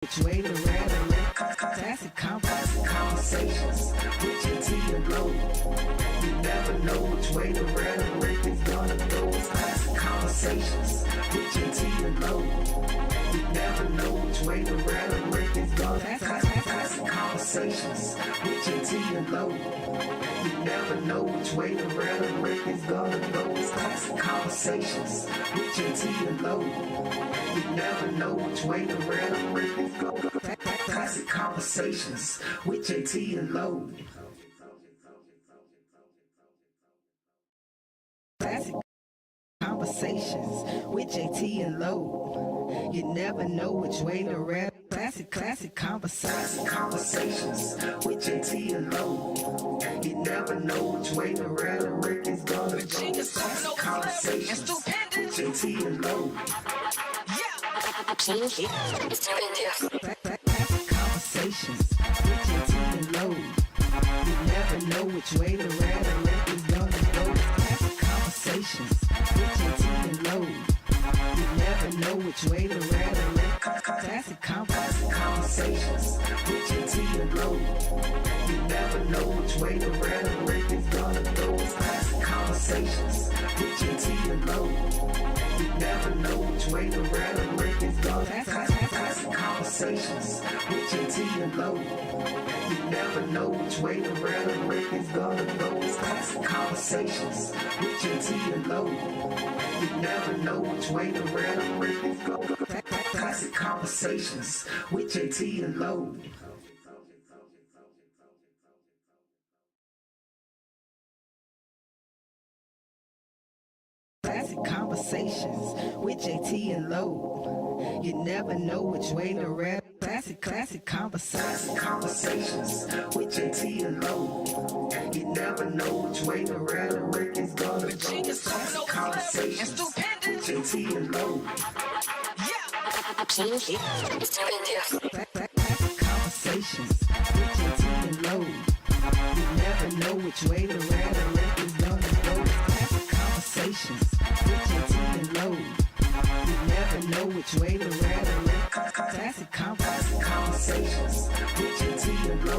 which way to rhetoric. Classic conversations with Jae Tea and Lo. You never know which way the rhetoric is gonna go. Classic conversations with Jae Tea and Lo. You never know which way the rhetoric is gonna go. Classic conversations with Jae Tea and Lo. You never know which way the rhetoric is gonna go. Classic conversations with Jae Tea and Lo. You never know which way the rhetoric is gonna go. Classic conversations with Jae Tea and Lo. Classic conversations with Jae Tea and Lo. You never know which way the rap. Classic conversations with Jae Tea and Lo. You never know which way the rhetoric is gonna go. Classic conversations with Jae Tea and Lo. Classic conversations with Jae Tea and Lo. You never know which way the rhetoric is gonna go. Classic conversations with Jae Tea and Lo. You never know which way the rhetoric. Classic conversations with Jae Tea and Lo. You never know which way the rhetoric is gonna go. Classic conversations with Jae Tea and Lo. You never know which way the rhetoric is gonna go. Classic conversations with Jae Tea and Lo. You never know which way the rhetoric is gonna go. Classic conversations with Jae Tea and Lo. You never know which way the rhetoric is gonna go. Classic conversations with Jae Tea and Lo. Classic conversations with Jae Tea and Lo. You never know which way to rap. Classic conversations with Jae Tea and Lo. You never know which way the rhetoric is gonna go. Classic conversations with Jae Tea and Lo. Classic conversations with Jae Tea and Lo. You never know which way the rhetoric is gonna go. Classic conversations with Jae Tea and Lo. You never know which way the rhetoric. Classic conversations with Jae Tea and Lo.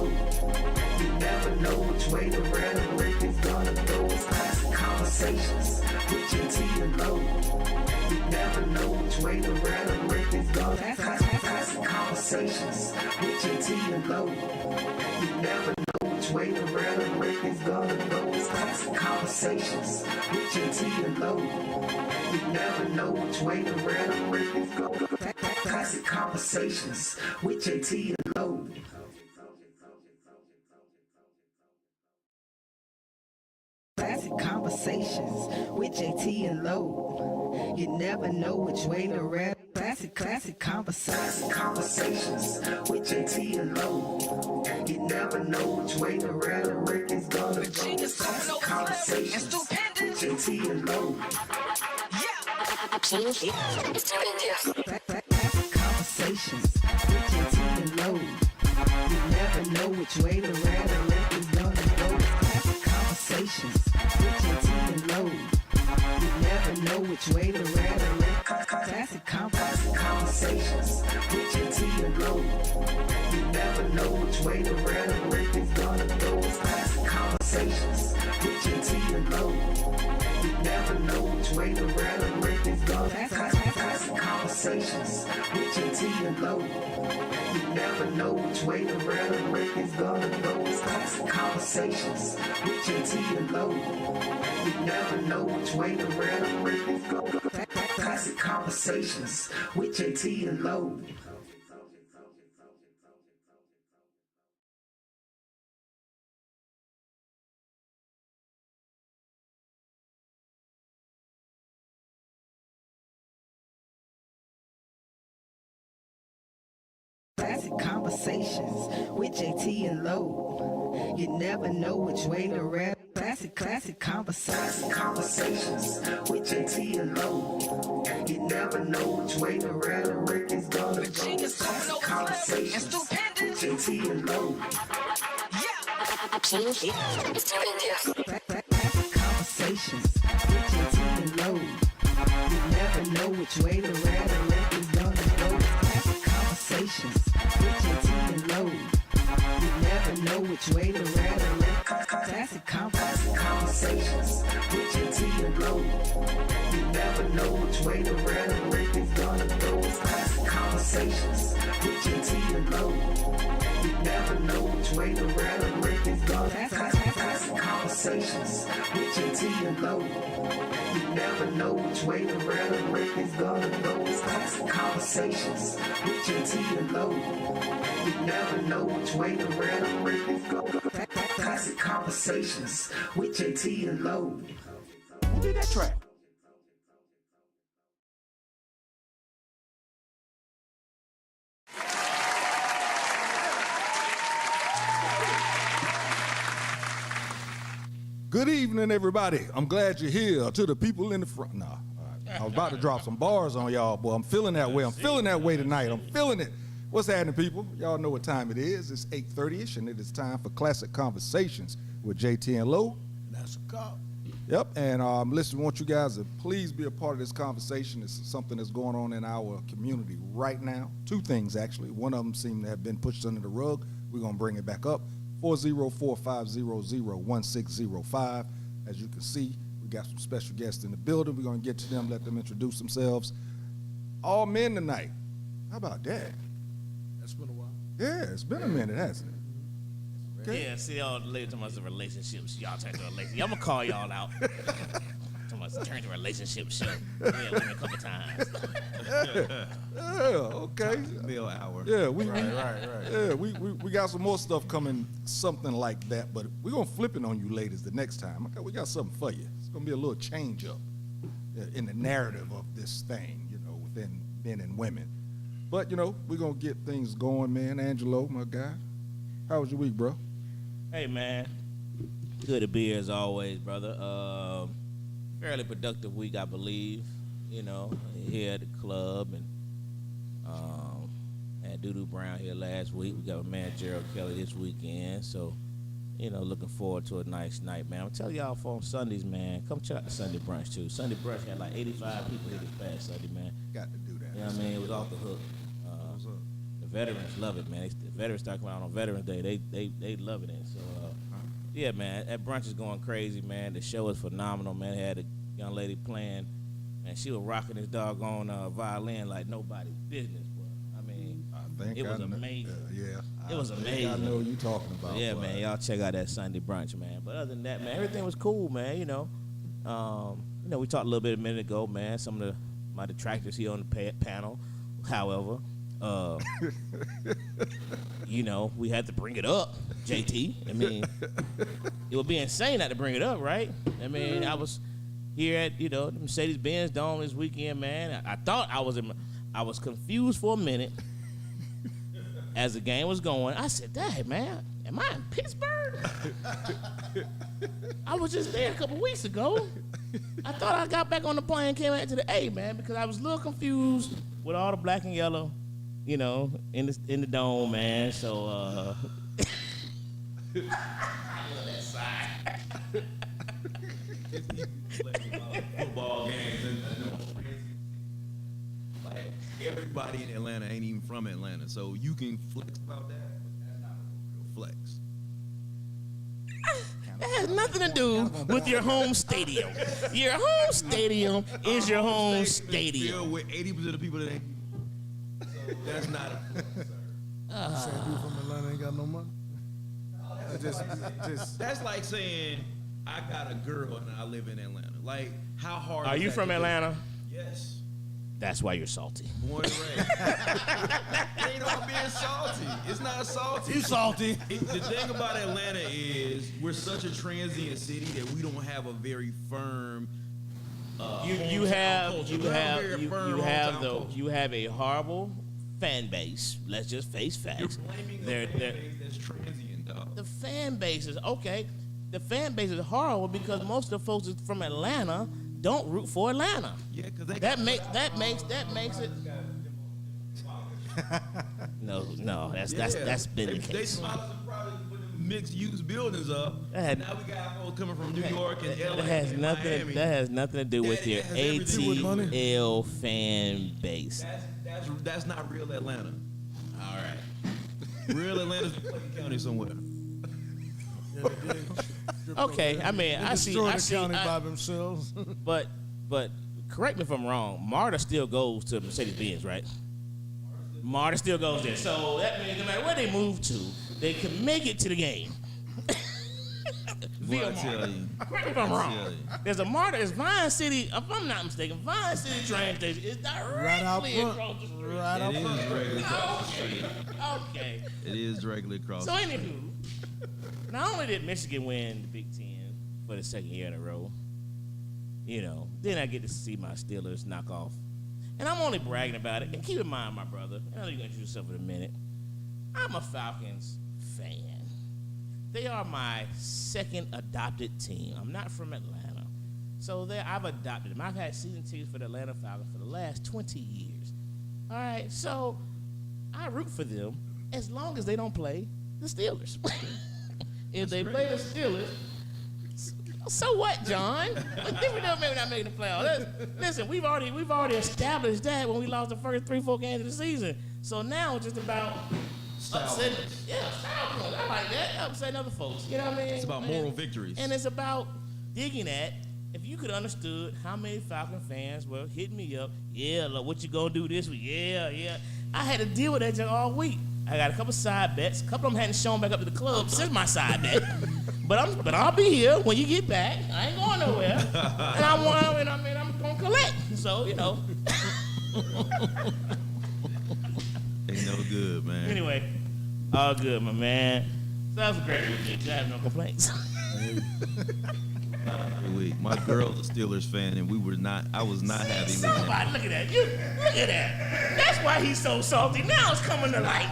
You never know which way the rhetoric is gonna go. Classic conversations with Jae Tea and Lo. You never know which way the rhetoric is gonna go. Classic conversations with Jae Tea and Lo. You never know which way the rhetoric is gonna go. Classic conversations with Jae Tea and Lo. You never know which way the rhetoric is gonna go. Classic conversations with Jae Tea and Lo. Classic conversations with Jae Tea and Lo. You never know which way to rap. Classic conversations with Jae Tea and Lo. You never know which way the rhetoric is gonna go. Classic conversations with Jae Tea and Lo. Classic conversations with Jae Tea and Lo. You never know which way the rhetoric is gonna go. Classic conversations with Jae Tea and Lo. You never know which way the rhetoric. Classic conversations with Jae Tea and Lo. You never know which way the rhetoric is gonna go. Classic conversations with Jae Tea and Lo. You never know which way the rhetoric is gonna go. Classic conversations with Jae Tea and Lo. You never know which way the rhetoric is gonna go. Classic conversations with Jae Tea and Lo. You never know which way the rhetoric is gonna go. Classic conversations with Jae Tea and Lo. Classic conversations with Jae Tea and Lo. You never know which way to rap. Classic conversations with Jae Tea and Lo. You never know which way the rhetoric is gonna go. Classic conversations with Jae Tea and Lo. Classic conversations with Jae Tea and Lo. You never know which way the rhetoric is gonna go. Classic conversations with Jae Tea and Lo. You never know which way to rhetoric. Classic conversations with Jae Tea and Lo. You never know which way the rhetoric is gonna go. It's classic conversations with Jae Tea and Lo. You never know which way the rhetoric is gonna go. Classic conversations with Jae Tea and Lo. You never know which way the rhetoric is gonna go. It's classic conversations with Jae Tea and Lo. You never know which way the rhetoric is gonna go. Classic conversations with Jae Tea and Lo. Who did that track? Good evening, everybody. I'm glad you're here. To the people in the front. Nah, I was about to drop some bars on y'all, boy. I'm feeling that way. I'm feeling that way tonight. I'm feeling it. What's happening, people? Y'all know what time it is. It's 8:30ish, and it is time for Classic Konversations with Jae Tea and Lo. That's a cop. Yep, and listen, I want you guys to please be a part of this conversation. It's something that's going on in our community right now. Two things, actually. One of them seemed to have been pushed under the rug. We're going to bring it back up. 404-500-1605. As you can see, we got some special guests in the building. We're going to get to them, let them introduce themselves. All men tonight. How about that? That's been a while. Yeah, it's been a minute, hasn't it? Okay. Yeah, see, y'all later talking about the relationships. Y'all turn to a relationship. I'm going to call y'all out. Talking about turn to a relationship show. Yeah, women a couple times. Yeah, okay. Meal hour. Yeah, Right. Yeah, we got some more stuff coming, something like that, but we're going to flip it on you ladies the next time. Okay, we got something for you. It's going to be a little change up in the narrative of this thing, within men and women. But, we're going to get things going, man. Angelo, my guy, how was your week, bro? Hey, man. Good to be here as always, brother. Fairly productive week, I believe. Here at the club, and had Doodoo Brown here last week. We got a man Gerald Kelly this weekend, so looking forward to a nice night, man. I'm telling y'all on Sundays, man, come check out the Sunday brunch too. Sunday brunch had like 85 people here this past Sunday, man. Got to do that. You know what I mean? It was off the hook. The veterans love it, man. The veterans talking about on Veterans Day, they loving it. So yeah, man, that brunch is going crazy, man. The show is phenomenal, man. They had a young lady playing, and she was rocking this doggone violin like nobody's business, bro. I mean, it was amazing. It was amazing. I know what you're talking about. Yeah, man, y'all check out that Sunday brunch, man. But other than that, man, everything was cool, man. We talked a little bit a minute ago, man. Some of my detractors here on the panel, however, we had to bring it up, JT. I mean, it would be insane not to bring it up, right? I mean, I was here at the Mercedes-Benz Dome this weekend, man. I thought I was confused for a minute as the game was going. I said, "Dang, man, am I in Pittsburgh? I was just there a couple weeks ago. I thought I got back on the plane, came back to the A, man, because I was a little confused with all the black and yellow, in the dome, man. So that side. Football games and like everybody in Atlanta ain't even from Atlanta, so you can flex about that. But that's not a real flex. That has nothing to do with your home stadium. Your home stadium is your home stadium. With 80% of the people that ain't. So that's not a flex, sir. Saying people from Atlanta ain't got no money. Just That's like saying I got a girl and I live in Atlanta. Like, how hard Are is you that from to do? Atlanta? Yes. That's why you're salty. Born and raised. Ain't no being salty. It's not salty. you salty. The thing about Atlanta is we're such a transient city that we don't have a very firm. You have a horrible fan base. Let's just face You're facts. blaming They're- a fan they're- base that's transient, dog. The fan base is okay. The fan base is horrible because most of the folks from Atlanta don't root for Atlanta. Yeah, because they That makes it. No, that's been the They case. smile and probably put them mixed use buildings up. That Now we got folks coming from New York and LA That has and nothing. Miami. That has nothing to do with That your has everything to do with money. ATL fan base. That's not real Atlanta. All right. Real Atlanta's Clayton County somewhere. Yeah, they did. Okay, I mean, They I see, destroyed the county by I, themselves. but correct me if I'm wrong. MARTA still goes to Mercedes-Benz, right? MARTA still goes there. So that means no matter where they move to, they can make it to the game. Via Boy, I tell MARTA. you. Correct me if I'm tell wrong. you. There's a MARTA. It's Vine City. If I'm not mistaken, Vine City train station is Right out directly front. across the street. Right out It is front. directly across the street. Okay. It is directly across So the street. anywho, not only did Michigan win the Big Ten for the second year in a row, then I get to see my Steelers knock off. And I'm only bragging about it. And keep in mind, my brother, and I know you're going to introduce yourself in a minute, I'm a Falcons fan. They are my second adopted team. I'm not from Atlanta. So I've adopted them. I've had season tickets for the Atlanta Falcons for the last 20 years. All right, so I root for them as long as they don't play the Steelers. If they play the Steelers, so what, John? What different does maybe not making the playoffs? Listen, we've already established that when we lost the first 3-4 games of the season. So now it's just about upsetting. Yeah, style. I like that. Upsetting other folks. You know what I mean? It's about moral victories. And it's about digging at. If you could understood how many Falcon fans were hitting me up, yeah, look, what you gonna do this week? Yeah. I had to deal with that junk all week. I got a couple side bets. A couple of them hadn't shown back up to the club since my side bet. But I'll be here when you get back. I ain't going nowhere. And I'm gonna collect. So, Ain't no good, man. Anyway, all good, my man. So that was a great weekend. I have no complaints. Every week. My girl's a Steelers fan, and I was not happy with him. Somebody, look at that. Look at that. That's why he's so salty. Now it's coming to light.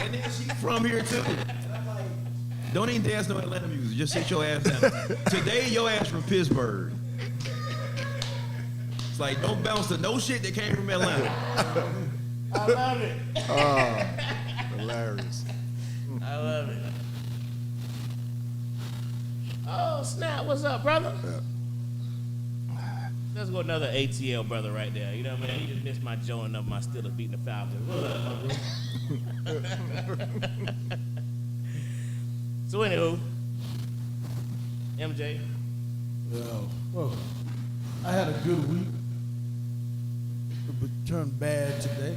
And then she's from here, too. Don't even dance no Atlanta music. Just sit your ass down. Today, your ass from Pittsburgh. It's like, don't bounce to no shit that came from Atlanta. I love it. Hilarious. I love it. Oh, snap. What's up, brother? Let's go another ATL brother right there. You know what I mean? He just missed my joining up my Steelers beating the Falcons. What's up, brother? So, anywho, MJ. Yeah. Well, I had a good week. It turned bad today.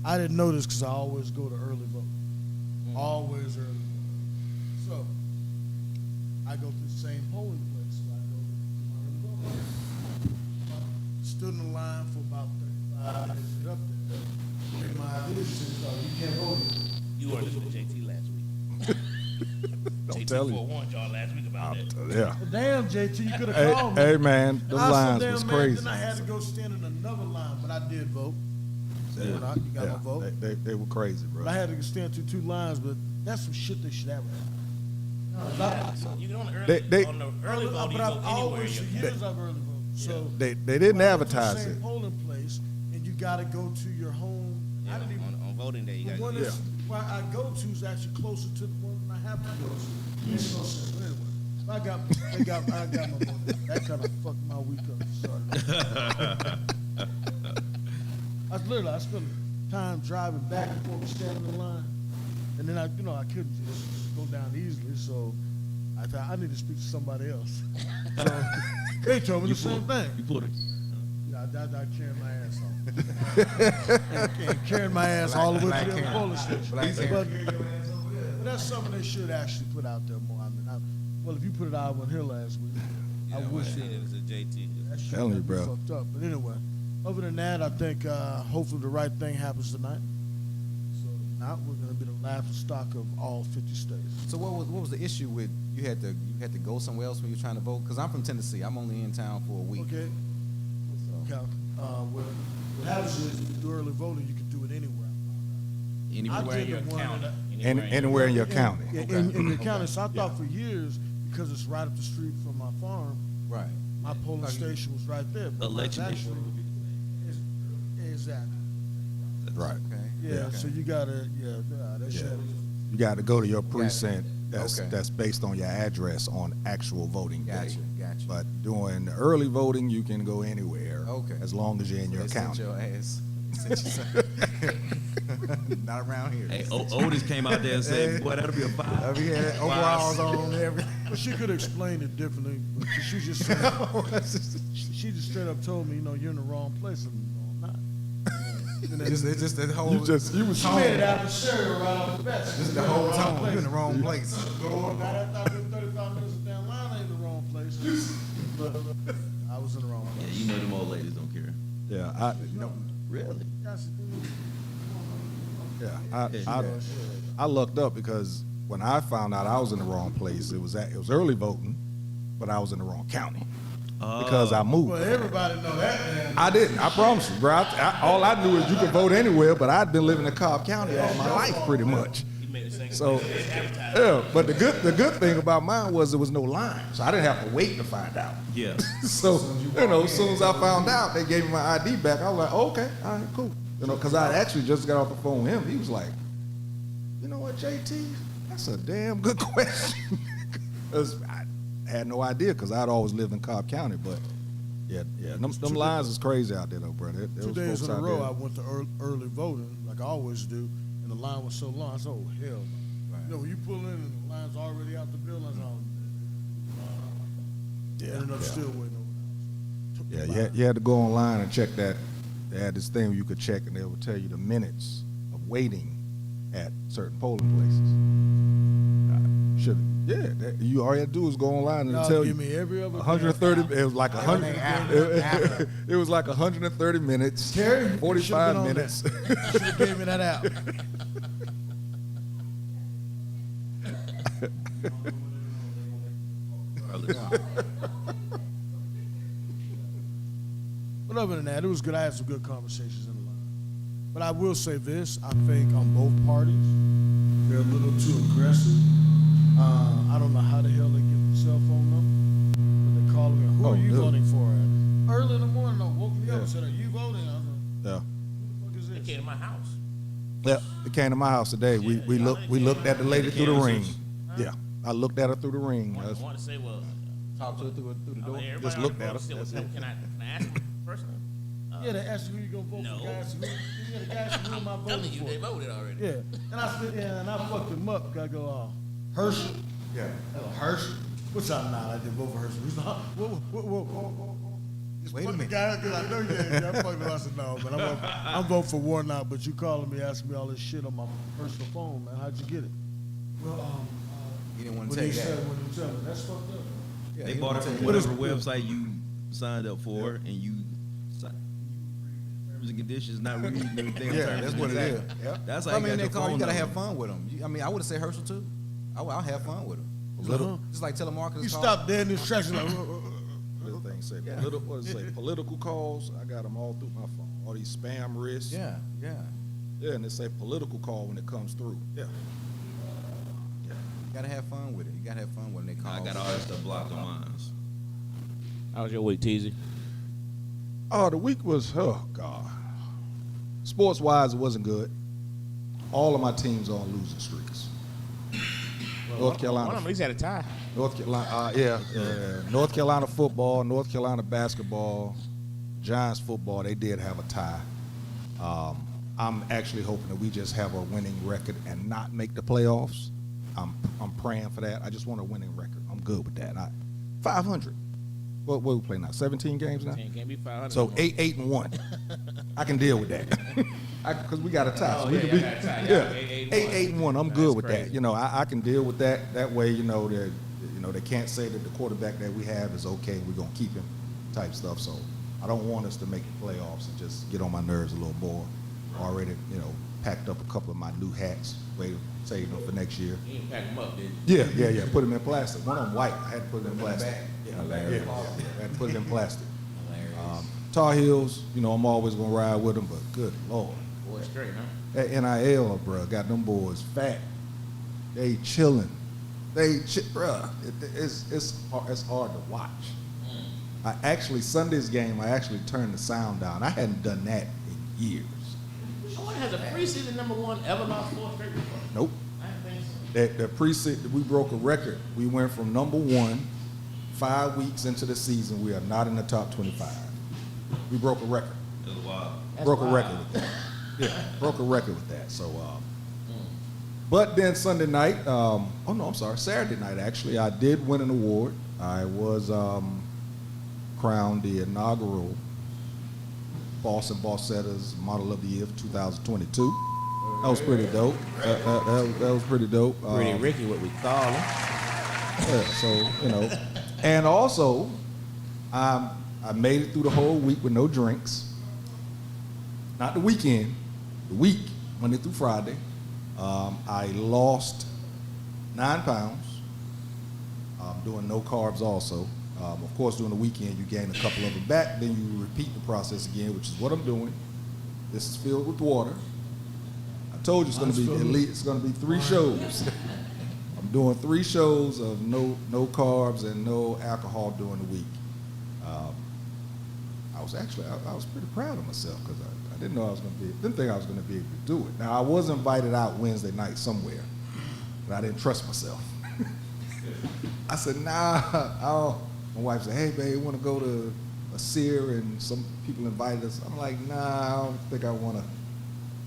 I didn't know this because I always go to early vote. Always early vote. So, I go to the same polling place. So I go to early vote. Stood in the line for about 35 minutes. Get up there. And my vision you can't vote. You were listening to Jae Tea last week. Don't tell you. warned y'all last week about that. Yeah. Damn, JT, you could have called me. Hey, man, the I was so lines damn was mad, crazy. Then I had to go stand in another line, but I did vote. Say or not, you got my vote. They were crazy, bro. But I had to stand through two lines, but that's some shit they should have. You can on the early, They- on the early vote, you But go I've anywhere. always, for years I've early voted. So They didn't when I went to advertise the same it. polling place, and you got to go to your home. I didn't even. on voting day, you The got one to that's where I go to is actually closer to the one I have to go to. Makes no sense. But anyway, I got my vote. That kind of fucked my week up. I spent time driving back and forth, standing in line, and then I couldn't just go down easily. So I thought I need to speak to somebody else. So they told me the same thing. You pulled it. Yeah, I carrying my ass on. and carrying my ass all the way to the polling station. But that's something they should actually put out there more. I mean, if you put it out on here last week, I wish it was a JT. that shit Telling you, got me bro. fucked up. But anyway, other than that, I think hopefully the right thing happens tonight. So now we're going to be the laughing stock of all 50 states. So what was the issue with you had to go somewhere else when you were trying to vote? Because I'm from Tennessee. I'm only in town for a week. Okay. So, What happens is if you do early voting, you can do it anywhere. Anywhere in your county. Anywhere in your county. In your county. So I thought for years, because it's right up the street from my farm, right. my polling station was right there. But Election day. actually, exactly. Right. Okay. Yeah, so you gotta, that shit. You got to go to your precinct Okay. that's based on your address on actual voting day. Gotcha. But doing early voting, you can go anywhere. Okay. As long as you're in your They sent county. your ass. Not around here. Hey, Otis came out there and said, "Boy, that'll be a 5." He had overalls on and everything. But she could explain it differently. But she just said, she just straight up told me, you're in the wrong place. And I'm not. And then It's just the whole. You was she made it out the stereo right off the bat. This is the whole tone. You're in the wrong place. Going down after 35 minutes of down line, I ain't in the wrong place. But I was in the wrong Yeah, place. you know them old ladies don't care. Yeah, Really? I lucked up because when I found out I was in the wrong place, it was early voting, but I was in the wrong county because I moved. Well, everybody know that, man. I didn't. I promise you, bro. All I knew is you could vote anywhere, but I'd been living in Cobb County all my life, pretty much. So, yeah. But the good thing about mine was there was no line, so I didn't have to wait to find out. Yeah. So, as soon as I found out, they gave me my ID back. I was like, okay, all right, cool. Because I actually just got off the phone with him. He was like, you know what, Jae Tea? That's a damn good question. 'Cause I had no idea because I'd always lived in Cobb County, but yeah, them lines is crazy out there, though, brother. 2 days in a row, I went to early voting, like I always do, and the line was so long. I said, oh, hell no. When you pull in and the line's already out the building, I said, ended up still waiting over there. Yeah, you had to go online and check that. They had this thing where you could check, and they would tell you the minutes of waiting at certain polling places. You all you had to do was go online and Y'all tell give you me every other 130. It was like 100. It was like 130 minutes. Terry, 45 minutes. You should have gave me that out. But other than that, it was good. I had some good conversations in the line. But I will say this: I think on both parties, they're a little too aggressive. I don't know how the hell they get the cell phone number, but they call me. Who are you voting for? And early in the morning, they woke me up and said, "Are you voting?" I was like, Yeah. "Who the fuck is They this?" came to my house. Yeah, it came to my house today. We looked at the lady through the ring. Yeah, I looked at her through the ring. I want to say, well, Talk to her through the door. everybody Just looked at her. said, well, That's it. can I ask them personally? Yeah, they asked you who you gonna vote No. for, guys. Yeah, the guys who am I I'm telling voting you, for? they voted already. Yeah, and I said, and I fucked him up. I go, Herschel. Yeah. Herschel. Which I'm not. I did vote for Herschel. He's like, whoa. Wait a minute. Guy, cause I know you ain't. I fucked him. I said, no, man. I'm voting for Warnock, but you calling me, asking me all this shit on my personal phone, man. How'd you get it? Well, You didn't want when to he take said, that. when you tell me, that's fucked up. Yeah, They you bought it didn't from take that. whatever website you signed up for, and you signed terms and conditions, not reading everything. on Yeah, terms that's and what it is. conditions. Yeah. That's how I you mean, got they your call you. phone Gotta number. have fun with them. I mean, I would have said Herschel too. I'll have fun with them. Just like telemarketers. You call. stop dead in this traction. Like, Little thing say what does it say? Political calls. I got them all through my phone. All these spam risks. Yeah. Yeah, and they say political call when it comes through. Yeah. You gotta have fun with it. You gotta have fun when they call. I got all that stuff blocked on mine. How was your week, Teasy? Oh, the week was, oh, God. Sports-wise, it wasn't good. All of my teams are on losing streaks. North One of Carolina. them, at least had a tie. North Carolina, North Carolina football, North Carolina basketball, Giants football, they did have a tie. I'm actually hoping that we just have a winning record and not make the playoffs. I'm praying for that. I just want a winning record. I'm good with that. 500. What we play now? 17 games now? Can't be 500. So 8-1. I can deal with that. Because we got a tie. So Oh, we yeah, can y'all be, got a tie. Y'all yeah, 8-1. I'm good That's with crazy. that. I can deal with that. That way, they can't say that the quarterback that we have is okay. We're gonna keep him, type stuff. So I don't want us to make the playoffs and just get on my nerves a little more. Already, packed up a couple of my new hats. Save them for next year. You didn't pack them up, did you? Yeah. Put them in plastic. One of them white. I had to put it in plastic. Yeah, I had to put it in plastic. Tar Heels, I'm always gonna ride with them, but good Lord. Boy, straight, huh? That NIL, bro, got them boys fat. They chilling. Bruh, it's hard to watch. Sunday's game, I actually turned the sound down. I hadn't done that in years. Someone has a preseason #1 ever lost 4 straight before. Nope. I didn't think so. The preseason, we broke a record. We went from #1, 5 weeks into the season. We are not in the top 25. We broke a record. It was wild. Broke a wild. record with that. Yeah, broke a record with that. So, but then Sunday night, Saturday night actually, I did win an award. I was crowned the inaugural Boss and Bossetta's Model of the Year for 2022. That was pretty dope. That was pretty dope. Pretty Ricky, what we call him. Yeah, so, and also, I made it through the whole week with no drinks. Not the weekend, the week, Monday through Friday. I lost 9 pounds. Doing no carbs also. Of course, during the weekend, you gain a couple of them back, then you repeat the process again, which is what I'm doing. This is filled with water. I told you it's going to be elite. It's going to be 3 shows. I'm doing 3 shows of no carbs and no alcohol during the week. I was pretty proud of myself because I didn't think I was going to be able to do it. Now, I was invited out Wednesday night somewhere, but I didn't trust myself. I said, nah. My wife said, hey, babe, want to go to a sear, and some people invited us. I'm like, nah, I don't think I want to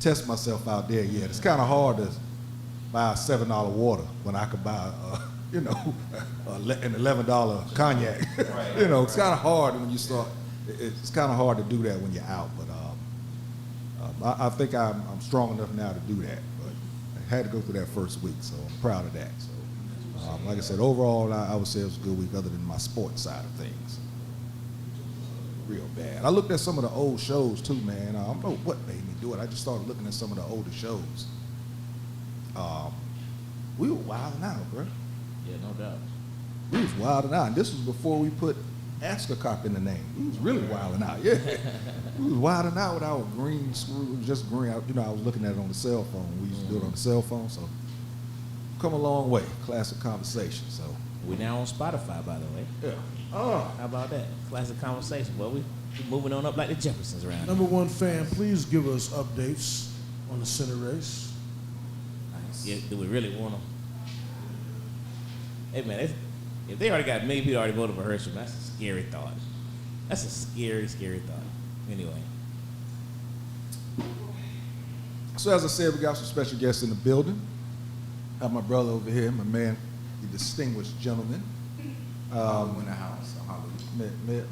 test myself out there yet. It's kind of hard to buy a $7 water when I could buy, an $11 cognac. It's kind of hard when you start. It's kind of hard to do that when you're out, but I think I'm strong enough now to do that. But I had to go through that first week, so I'm proud of that. So, like I said, overall, I would say it was a good week other than my sports side of things. Real bad. I looked at some of the old shows too, man. I don't know what made me do it. I just started looking at some of the older shows. We were wilding out, bro. Yeah, no doubt. We was wilding out. And this was before we put Ascocop in the name. We was really wilding out, yeah. We was wilding out with our green screw, just green. I was looking at it on the cell phone. We used to do it on the cell phone, so come a long way. Classic Konversations. So We now on Spotify, by the way. yeah. How about that? Classic Conversations. Well, we moving on up like the Jeffersons around here. Number 1 fan, please give us updates on the Senate race. Yeah, do we really want them? Hey, man, if they already got many people already voted for Herschel, that's a scary thought. That's a scary, scary thought. Anyway. So as I said, we got some special guests in the building. I have my brother over here, my man, the distinguished gentleman. In the house,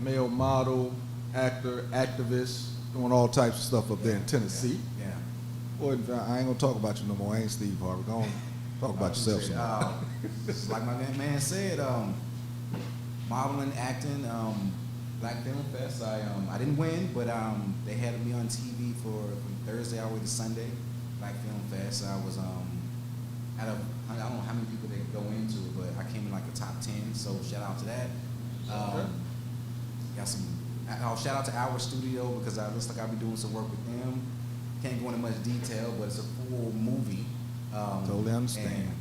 Male model, actor, activist, doing all types of stuff up there in Tennessee. Yeah. Boy, I ain't gonna talk about you no more. I ain't Steve Harvey. Go on, talk about yourself some more. Like my man said, modeling, acting, Black Film Fest. I didn't win, but they had me on TV from Thursday all the way to Sunday. Black Film Fest. I was I don't know how many people they go into, but I came in like the top 10. So shout out to that. Got some. Shout out to Our Studio because it looks like I'll be doing some work with them. Can't go into much detail, but it's a full movie. Totally understand.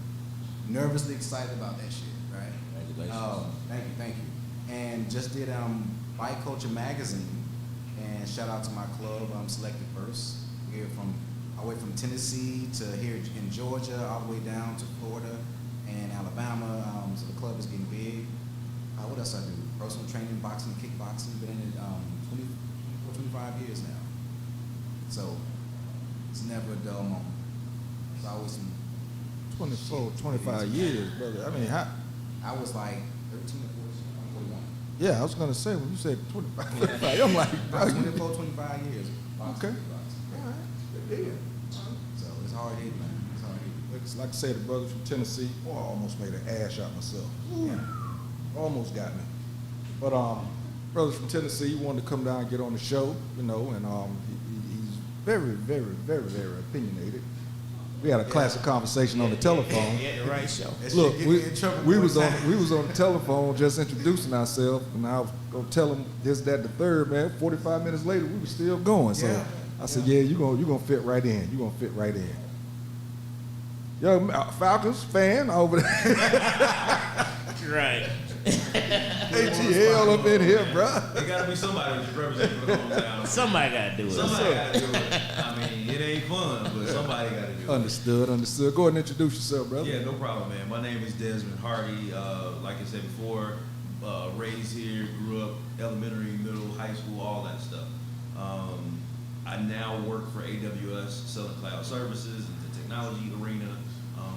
And nervously excited about that shit, right? Congratulations. Thank you. And just did Bike Culture Magazine, and shout out to my club, Selected First. Here I went from Tennessee to here in Georgia, all the way down to Florida and Alabama. So the club is getting big. What else I do? Personal training, boxing, kickboxing. Been in it 25 years now. So it's never a dull moment. It's always some 24, 25 years, brother. I mean, how? I was like 13 or 14, 41. Yeah, I was gonna say when you said 25, I'm like, bro, About you 24, 25 years. Boxing, Okay. kickboxing. all right, good deal. So it's hard hitting, man. It's hard hitting. Like I said, the brothers from Tennessee. Oh, I almost made an ass out myself. Yeah. Almost got me. But brothers from Tennessee wanted to come down and get on the show, and he's very, very, very, very opinionated. We had a classic conversation on the telephone. Yeah, the right show. Look, Get we me in trouble was one on time. the telephone just introducing ourselves, and I was gonna tell him this, that, the third, man. 45 minutes later, we were still going. So Yeah. I said, yeah, you gonna fit right in. You gonna fit right in. Young Falcons fan over there. Right. ATL up in here, bruh. There gotta be somebody who's representing the hometown. Somebody got to do it. Somebody gotta do it. I mean, it ain't fun, but somebody gotta do it. Understood. Go ahead and introduce yourself, brother. Yeah, no problem, man. My name is Desmond Hardy. Like I said before, raised here, grew up elementary, middle, high school, all that stuff. I now work for AWS, selling cloud services in the technology arena,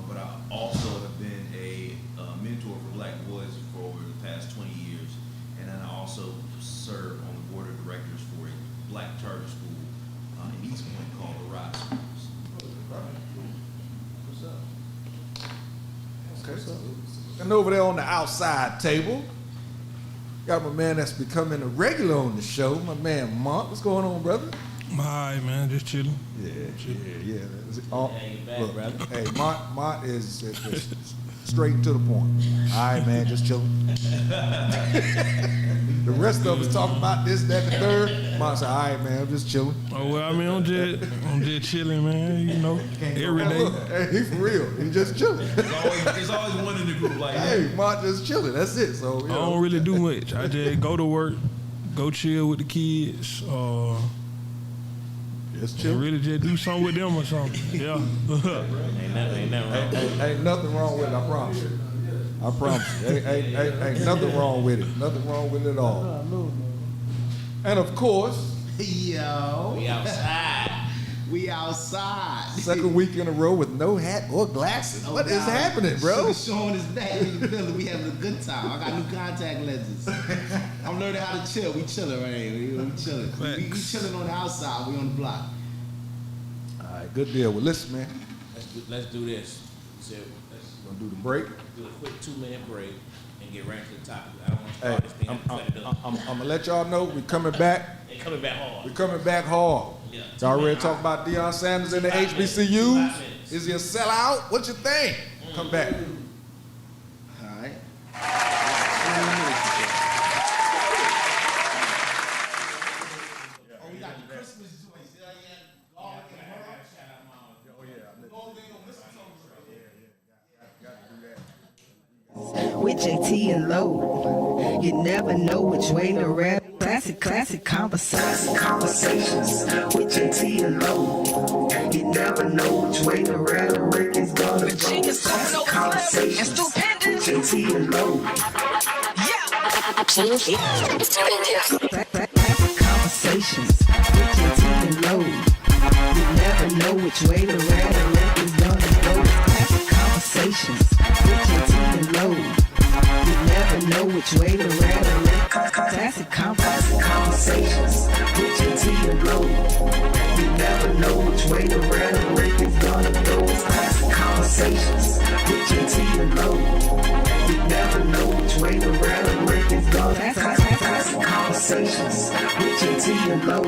but I also have been a mentor for Black boys for over the past 20 years, and then I also serve on the board of directors for a Black charter school in East Point called the Rock Schools. Okay. And over there on the outside table, got my man that's becoming a regular on the show, my man Mont. What's going on, brother? Hi, man, just chilling. Yeah. Is it you back, look, brother. hey, Mont is straight to the point. All right, man, just chilling. The rest of us talking about this, that, and the third. Mont said, all right, man, I'm just chilling. Oh well, I mean, I'm just chilling, man. You know, every Hey, day. look, hey, he for real. He just chilling. There's always one in the group like that. Hey, Mont just chilling. That's it. So, I don't really do much. I just go to work, go chill with the kids, just and chilling. really just do something with them or something. Yeah. Ain't nothing wrong. Ain't nothing wrong with it, I promise you. I promise you. Ain't nothing wrong with it. Nothing wrong with it at all. And of course, Yo, We outside. we outside. second week in a row with no hat or glasses. What is happening, bro? Sean is back in the building. We having a good time. I got new contact lenses. I'm learning how to chill. We chilling right here. We chilling. We chilling on the outside. We on the block. All right, good deal. Well, listen, man. Let's do this. So let's Gonna do the break. do a quick 2-minute break and get right to the topic. I don't want to Hey, start this thing I'm and cut it up. gonna let y'all know we coming back. They coming back hard. We coming back hard. Yeah. Y'all ready to talk about Deion Sanders and the 5 minutes. 5 HBCUs? minutes. Is he a sellout? What you think? Come back. All right. Oh, we got the Christmas joints. With Jae Tea and Lo, you never know which way to rap. Classic conversations with Jae Tea and Lo. You never know which way to rap. The record's gonna go. Classic conversations with Jae Tea and Lo. Classic conversations with Jae Tea and Lo. You never know which way to rap. The record's gonna go. Classic conversations with Jae Tea and Lo. You never know which way to rap. Classic conversations with Jae Tea and Lo. You never know which way to rap. The record's gonna go. Classic conversations with Jae Tea and Lo. You never know which way to rap. The record's gonna go. Classic conversations with Jae Tea and Lo.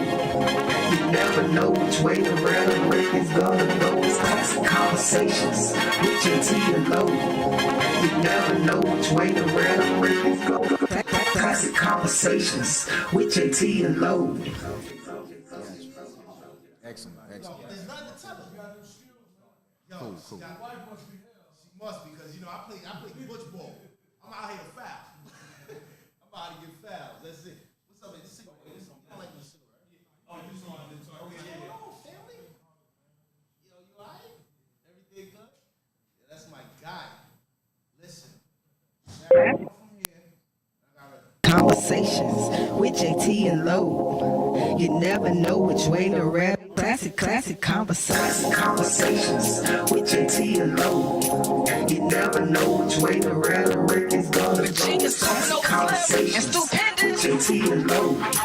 You never know which way to rap. The record's gonna go. Classic conversations with Jae Tea and Lo. You never know which way to rap. The record's gonna go. Classic conversations with Jae Tea and Lo. Excellent. There's nothing to tell her. Yo, Cool. She must because I play butch ball. I'm out here to foul. I'm out to get fouls. That's it. What's up, man? This cigarette. I don't like this cigarette. Oh, you saw it. Yeah. Family. Yo, you alright? Everything good? Yeah, that's my guy. Listen. Conversations with Jae Tea and Lo. You never know which way to rap. Classic conversations with Jae Tea and Lo. You never know which way to rap. The record's gonna go. Classic conversations with Jae Tea and Lo. Classic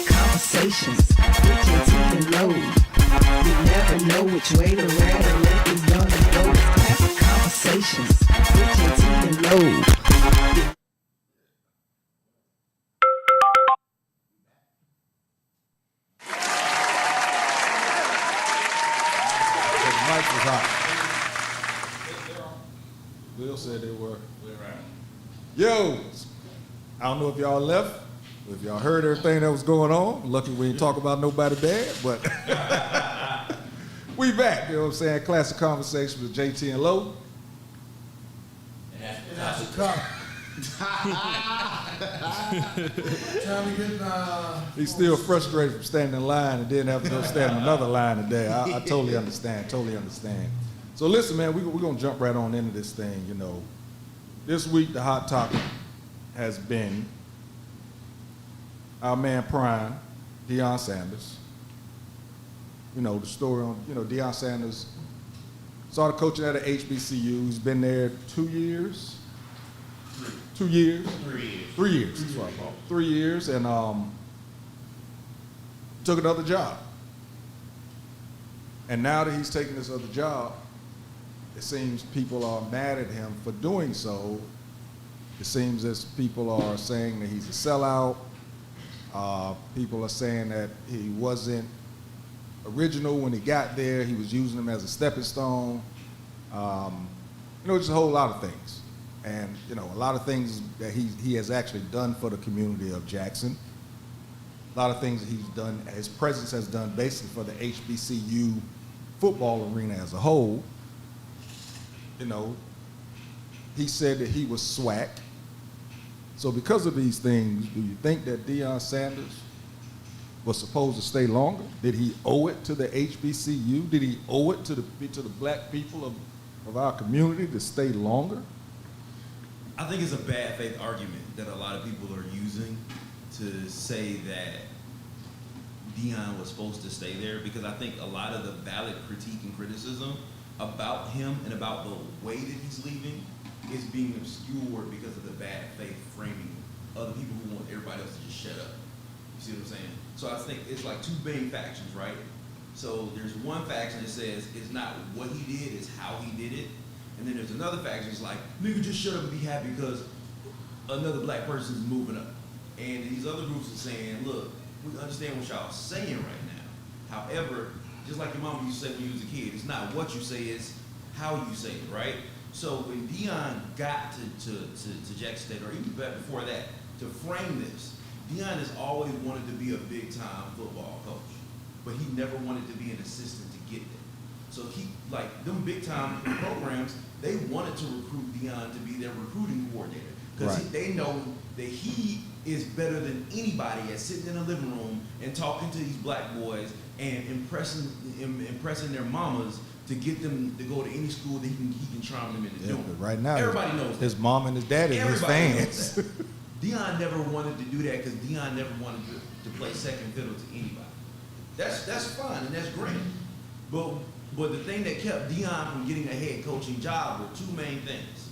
conversations with Jae Tea and Lo. You never know which way to rap. The record's gonna go. Classic conversations with Jae Tea and Lo. The mic was hot. Will said they were. Yo, I don't know if y'all left, if y'all heard everything that was going on. Lucky we didn't talk about nobody bad, but we back. You know what I'm saying? Classic Conversations with Jae Tea and Lo. He's still frustrated from standing in line and didn't have to go stand in another line today. I totally understand. So listen, man, we're going to jump right on into this thing, This week, the hot topic has been our man Prime, Deion Sanders. You know, the story on, Deion Sanders started coaching at a HBCU. He's been there 2 years. 2 years? 3 years. 3 years. That's what I thought. 3 years, and took another job. And now that he's taking this other job, it seems people are mad at him for doing so. It seems as people are saying that he's a sellout. People are saying that he wasn't original when he got there. He was using them as a stepping stone. Just a whole lot of things. And, a lot of things that he has actually done for the community of Jackson. A lot of things that he's done, his presence has done basically for the HBCU football arena as a whole. He said that he was SWAC. So because of these things, do you think that Deion Sanders was supposed to stay longer? Did he owe it to the HBCU? Did he owe it to the black people of our community to stay longer? I think it's a bad faith argument that a lot of people are using to say that Deion was supposed to stay there, because I think a lot of the valid critique and criticism about him and about the way that he's leaving is being obscured because of the bad faith framing of the people who want everybody else to just shut up. You see what I'm saying? So I think it's like two main factions, right? So there's one faction that says it's not what he did, it's how he did it. And then there's another faction that's like, nigga, just shut up and be happy because another black person is moving up. And these other groups are saying, look, we understand what y'all saying right now. However, just like your mama used to say when you was a kid, it's not what you say, it's how you say it, right? So when Deion got to Jackson State, or even before that, to frame this, Deion has always wanted to be a big-time football coach, but he never wanted to be an assistant to get there. So he, like, them big-time programs, they wanted to recruit Deion to be their recruiting coordinator, because they know that he is better than anybody at sitting in a living room and talking to these black boys and impressing their mamas to get them to go to any school that he can charm them into doing. Right now, everybody knows his mom and his daddy and his fans. Deion never wanted to do that because Deion never wanted to play second fiddle to anybody. That's fine and that's great. But the thing that kept Deion from getting a head coaching job were two main things.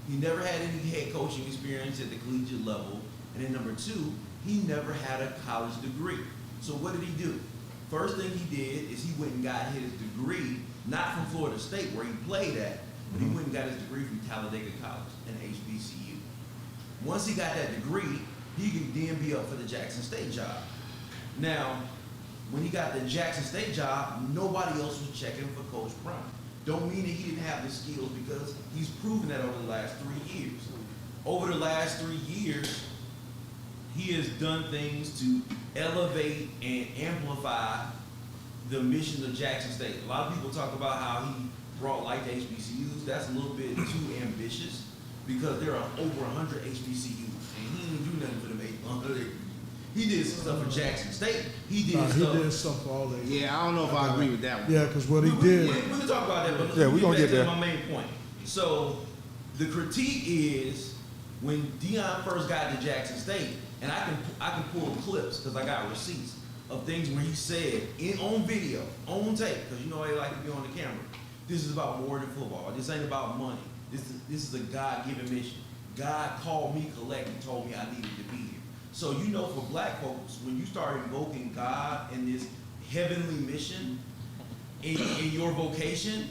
He never had any head coaching experience at the collegiate level, and then number two, he never had a college degree. So what did he do? First thing he did is he went and got his degree, not from Florida State where he played at, but he went and got his degree from Talladega College, an HBCU. Once he got that degree, he could then be up for the Jackson State job. Now, when he got the Jackson State job, nobody else was checking for Coach Prime. Don't mean that he didn't have the skills, because he's proven that over the last 3 years. Over the last 3 years, he has done things to elevate and amplify the mission of Jackson State. A lot of people talk about how he brought light to HBCUs. That's a little bit too ambitious, because there are over 100 HBCUs, and he didn't do nothing for them 800. He did some stuff for Jackson State. He did stuff for all that. Yeah, I don't know if I agree with that one. Yeah, because what he did. We can talk about that, but yeah, we're gonna get there. My main point. So the critique is when Deion first got to Jackson State, and I can pull clips because I got receipts of things where he said on video, on tape, because you know they like to be on the camera. This is about more than football. This ain't about money. This is a God-given mission. God called me collect and told me I needed to be here. So you know, for black folks, when you start invoking God in this heavenly mission in your vocation,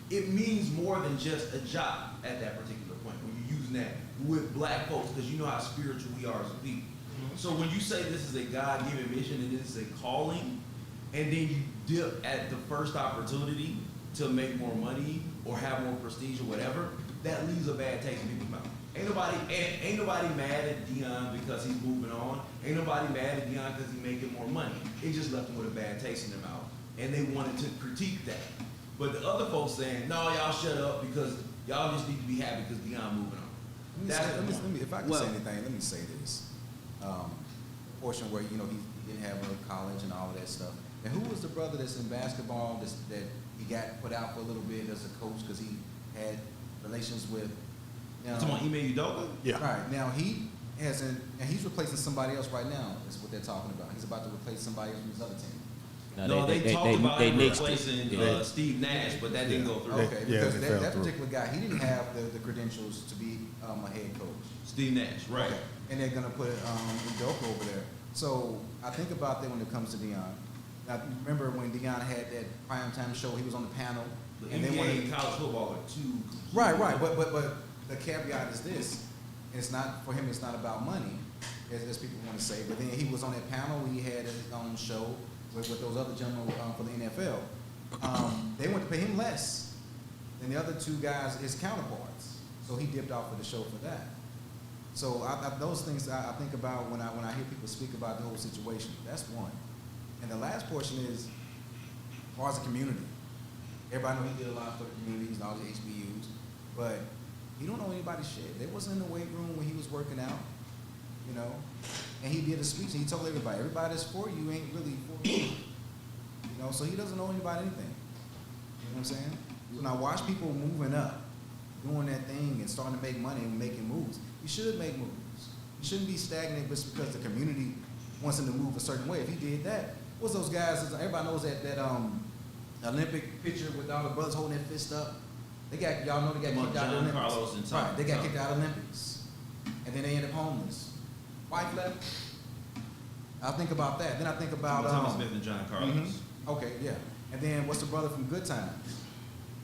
it means more than just a job at that particular point when you're using that with black folks, because you know how spiritual we are as a people. So when you say this is a God-given mission and this is a calling, and then you dip at the first opportunity to make more money or have more prestige or whatever, that leaves a bad taste in people's mouth. Ain't nobody mad at Deion because he's moving on. Ain't nobody mad at Deion because he's making more money. It just left them with a bad taste in their mouth, and they wanted to critique that. But the other folks saying, no, y'all shut up because y'all just need to be happy because Deion moving on. If I can say anything, let me say this. Portion where, he didn't have a college and all of that stuff. And who was the brother that's in basketball that he got put out for a little bit as a coach because he had relations with, Talking about Ime Udoka? Yeah. Right. Now, he and he's replacing somebody else right now. Is what they're talking about. He's about to replace somebody else from his other team. No, they talked about him nixed replacing it. Steve Nash, but that didn't go through. Okay, Yeah, because they fell that through. particular guy, he didn't have the credentials to be a head coach. Steve Nash, right. Okay. And they're gonna put Udoka over there. So I think about that when it comes to Deion. Now remember when Deion had that primetime show, he was on the panel, The and they NBA wanted and college football are two. right. But the caveat is this: it's not for him. It's not about money, as people want to say. But then he was on that panel. He had his own show with those other gentlemen for the NFL. They wanted to pay him less than the other two guys, his counterparts. So he dipped off of the show for that. So those things I think about when I hear people speak about the whole situation. That's one. And the last portion is, as far as the community. Everybody know he did a lot for the communities and all the HBUs, but he don't know anybody's shit. They wasn't in the weight room when he was working out, you know. And he did a speech and he told everybody that's for you ain't really for me. You know, so he doesn't know anybody anything. You know what I'm saying? When I watch people moving up, doing that thing and starting to make money and making moves, you should make moves. You shouldn't be stagnant just because the community wants him to move a certain way. If he did that, what's those guys? Everybody knows that Olympic picture with all the brothers holding their fist up. Y'all know they got kicked out of the Olympics. Carlos and Tom. Right, they got kicked out of the Olympics. And then they end up homeless. Wife left. I think about that. Then I think about Thomas Smith and John Carlos. Okay, yeah. And then what's the brother from Good Times?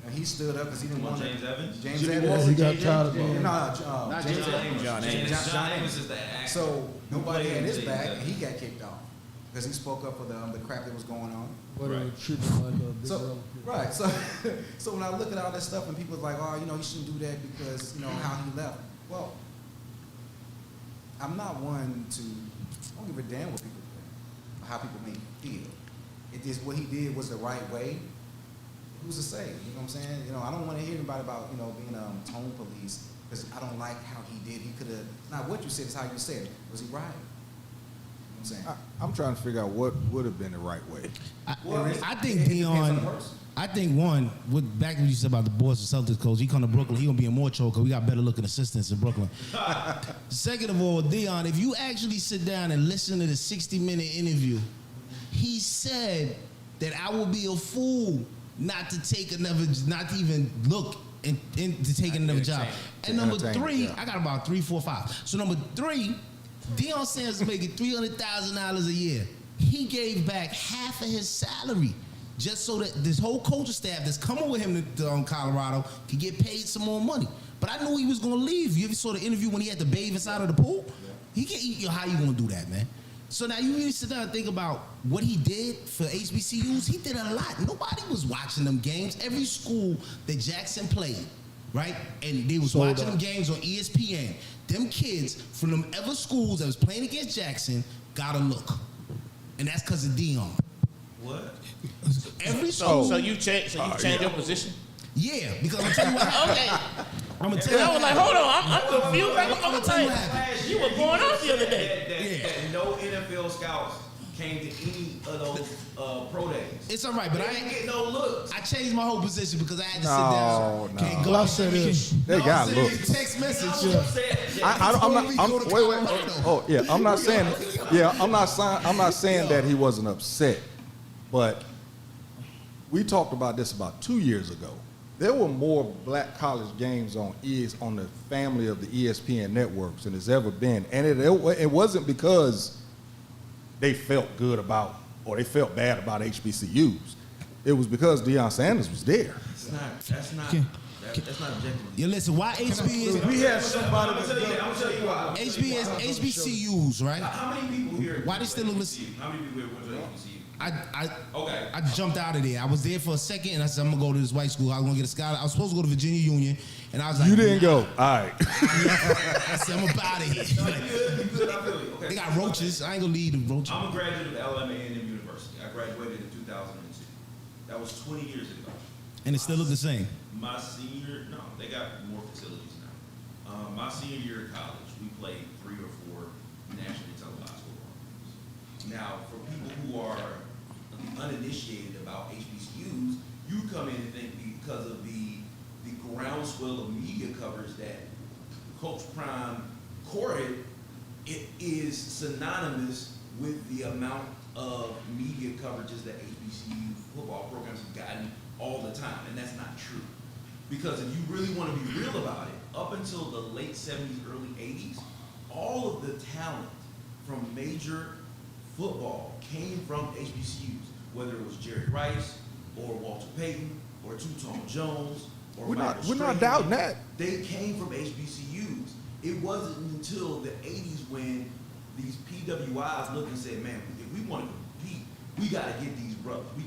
And he stood up because he didn't want James Evans? James Yeah, Evans. he got tired of No, being. James Evans. John Amos. John Amos is the actor. So nobody had his James back, Evans. and he got kicked off because he spoke up for the crap that was going on. What Right. a treatment like a big So, relative. right. So, so when I look at all that stuff and people are like, oh, you know, you shouldn't do that because you know how he left. Well, I'm not one to. I don't give a damn what people think, or how people make you feel. It is what he did was the right way. Who's to say? You know what I'm saying? You know, I don't want to hear anybody about being tone police because I don't like how he did. He could have. Not what you said is how you said it. Was he right? You know what I'm saying? I'm trying to figure out what would have been the right way. I think it depends on the Deion. person. I think one, back when you said about the Boston Celtics coach, he come to Brooklyn, he gonna be in more trouble because we got better looking assistants in Brooklyn. Second of all, Deion, if you actually sit down and listen to the 60-minute interview, he said that I would be a fool not to take another, not to even look and to take another job. And number three, I got about 3, 4, 5. So number three, Deion Sanders is making $300,000 a year. He gave back half of his salary just so that this whole coaching staff that's coming with him to Colorado can get paid some more money. But I knew he was going to leave. You ever saw the interview when he had to bathe inside of the pool? He can't eat. How you going to do that, man? So now you really sit down and think about what he did for HBCUs. He did a lot. Nobody was watching them games. Every school that Jackson played, right? And they was watching them games on ESPN. Them kids from them other schools that was playing against Jackson got a look. And that's because of Deion. What? Every school. So you changed your position? Yeah, because I'm telling you what happened. Okay. I'm gonna tell And you I was like, hold on, I'm confused. I'm I'ma tell you what like, happened. you were going off the other day. That no NFL scouts came to any of those pro days. It's all right, but I They didn't ain't. get no looks. I changed my whole position because I had to sit No, down. no. Can't go Well, I out say there. this. They got Send me a looks. text message. Yeah. I'm not. Wait. Yeah, I'm not saying. Yeah, I'm not saying that he wasn't upset, but we talked about this about 2 years ago. There were more black college games on the family of the ESPN networks than there's ever been, and it wasn't because they felt good about or they felt bad about HBCUs. It was because Deion Sanders was there. That's not objective. Yeah, listen, why HBS, We had somebody I'm that's gonna tell you why. HBCUs, right? How many people here? Why they still went to listen? HBCU? How many people here went to HBCU? Okay. I jumped out of there. I was there for a second, and I said, I'm gonna go to this white school. I was gonna get a scholarship. I was supposed to go to Virginia Union, and I was like, You didn't nah. go. All right. I said, I'm up out of here. You good, I feel you. Okay. They got roaches. I ain't gonna leave the roaches. I'm a graduate of Alabama A&M University. I graduated in 2002. That was 20 years ago. And it still look the same. My senior, no, they got more facilities now. My senior year of college, we played 3 or 4 nationally televised football games. Now, for people who are uninitiated about HBCUs, you come in and think because of the groundswell of media coverage that Coach Prime courted, it is synonymous with the amount of media coverages that HBCU football programs have gotten all the time, and that's not true. Because if you really want to be real about it, up until the late 70s, early 80s, all of the talent from major football came from HBCUs, whether it was Jerry Rice or Walter Payton or Two-Tone Jones or We're Michael not Strahan. doubting that. They came from HBCUs. It wasn't until the 80s when these PWIs looked and said, man, if we want to compete, we got to get these brothers. We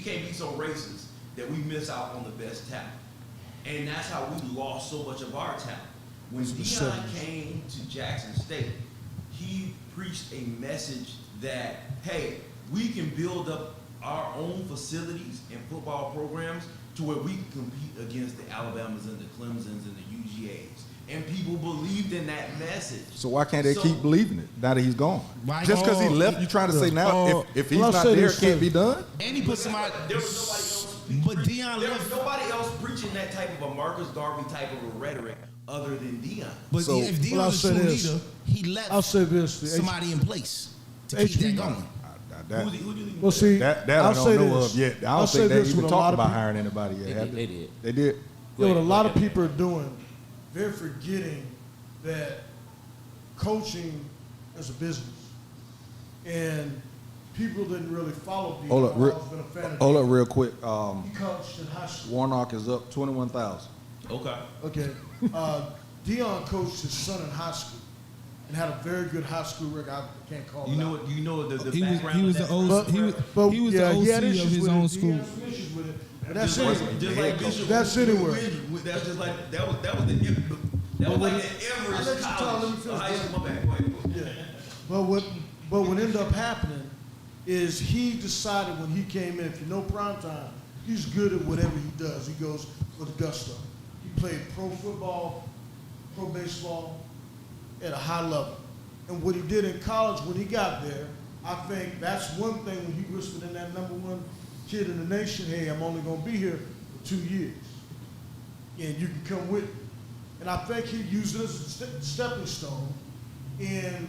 can't be so racist that we miss out on the best talent. And that's how we lost so much of our talent. When Deion came to Jackson State, he preached a message that, hey, we can build up our own facilities and football programs to where we can compete against the Alabamas and the Clemsons and the UGAs. And people believed in that message. So why can't they keep believing it now that he's gone? Why- Just because he left, you trying to say now if he's Well, I'll not say there, this, it can't too. be done? And he put somebody. There was nobody else. But Deion There was left. nobody else preaching that type of a Marcus Garvey type of a rhetoric other than Deion. But So- if Deion Well, I'll was a say true this. leader, he left I'll say this. somebody in place to keep that going. Who do you Well, see, That I'll I say don't know this. of yet. I I'll don't say think they this even with a lot talked of about people. hiring anybody yet. have They did. They did. You know what a lot of Go ahead. people are doing, they're forgetting that coaching is a business. And people didn't really follow Deion. Hold up, I've always been a fan of hold Deion. up real quick. He coached in high school. Warnock is up 21,000. Okay. Okay. Deion coached his son in high school and had a very good high school record. I can't call it You out. know what? You know the He was background. he was of the that OC, he was But he was yeah, the he had OC of issues his with own it. school. He had some issues with it. But that's Just anywhere. like, just like Bishop. That's anywhere. That's just like that was the like the I'll let Everest you talk, College. let me finish, High brother. school. My bad. Go ahead. Yeah. But what ended up happening is he decided when he came in, if you know primetime, he's good at whatever he does. He goes with gusto. He played pro football, pro baseball at a high level. And what he did in college when he got there, I think that's one thing when he whispered in that number one kid in the nation, hey, I'm only going to be here for 2 years. And you can come with me. And I think he used it as a stepping stone. And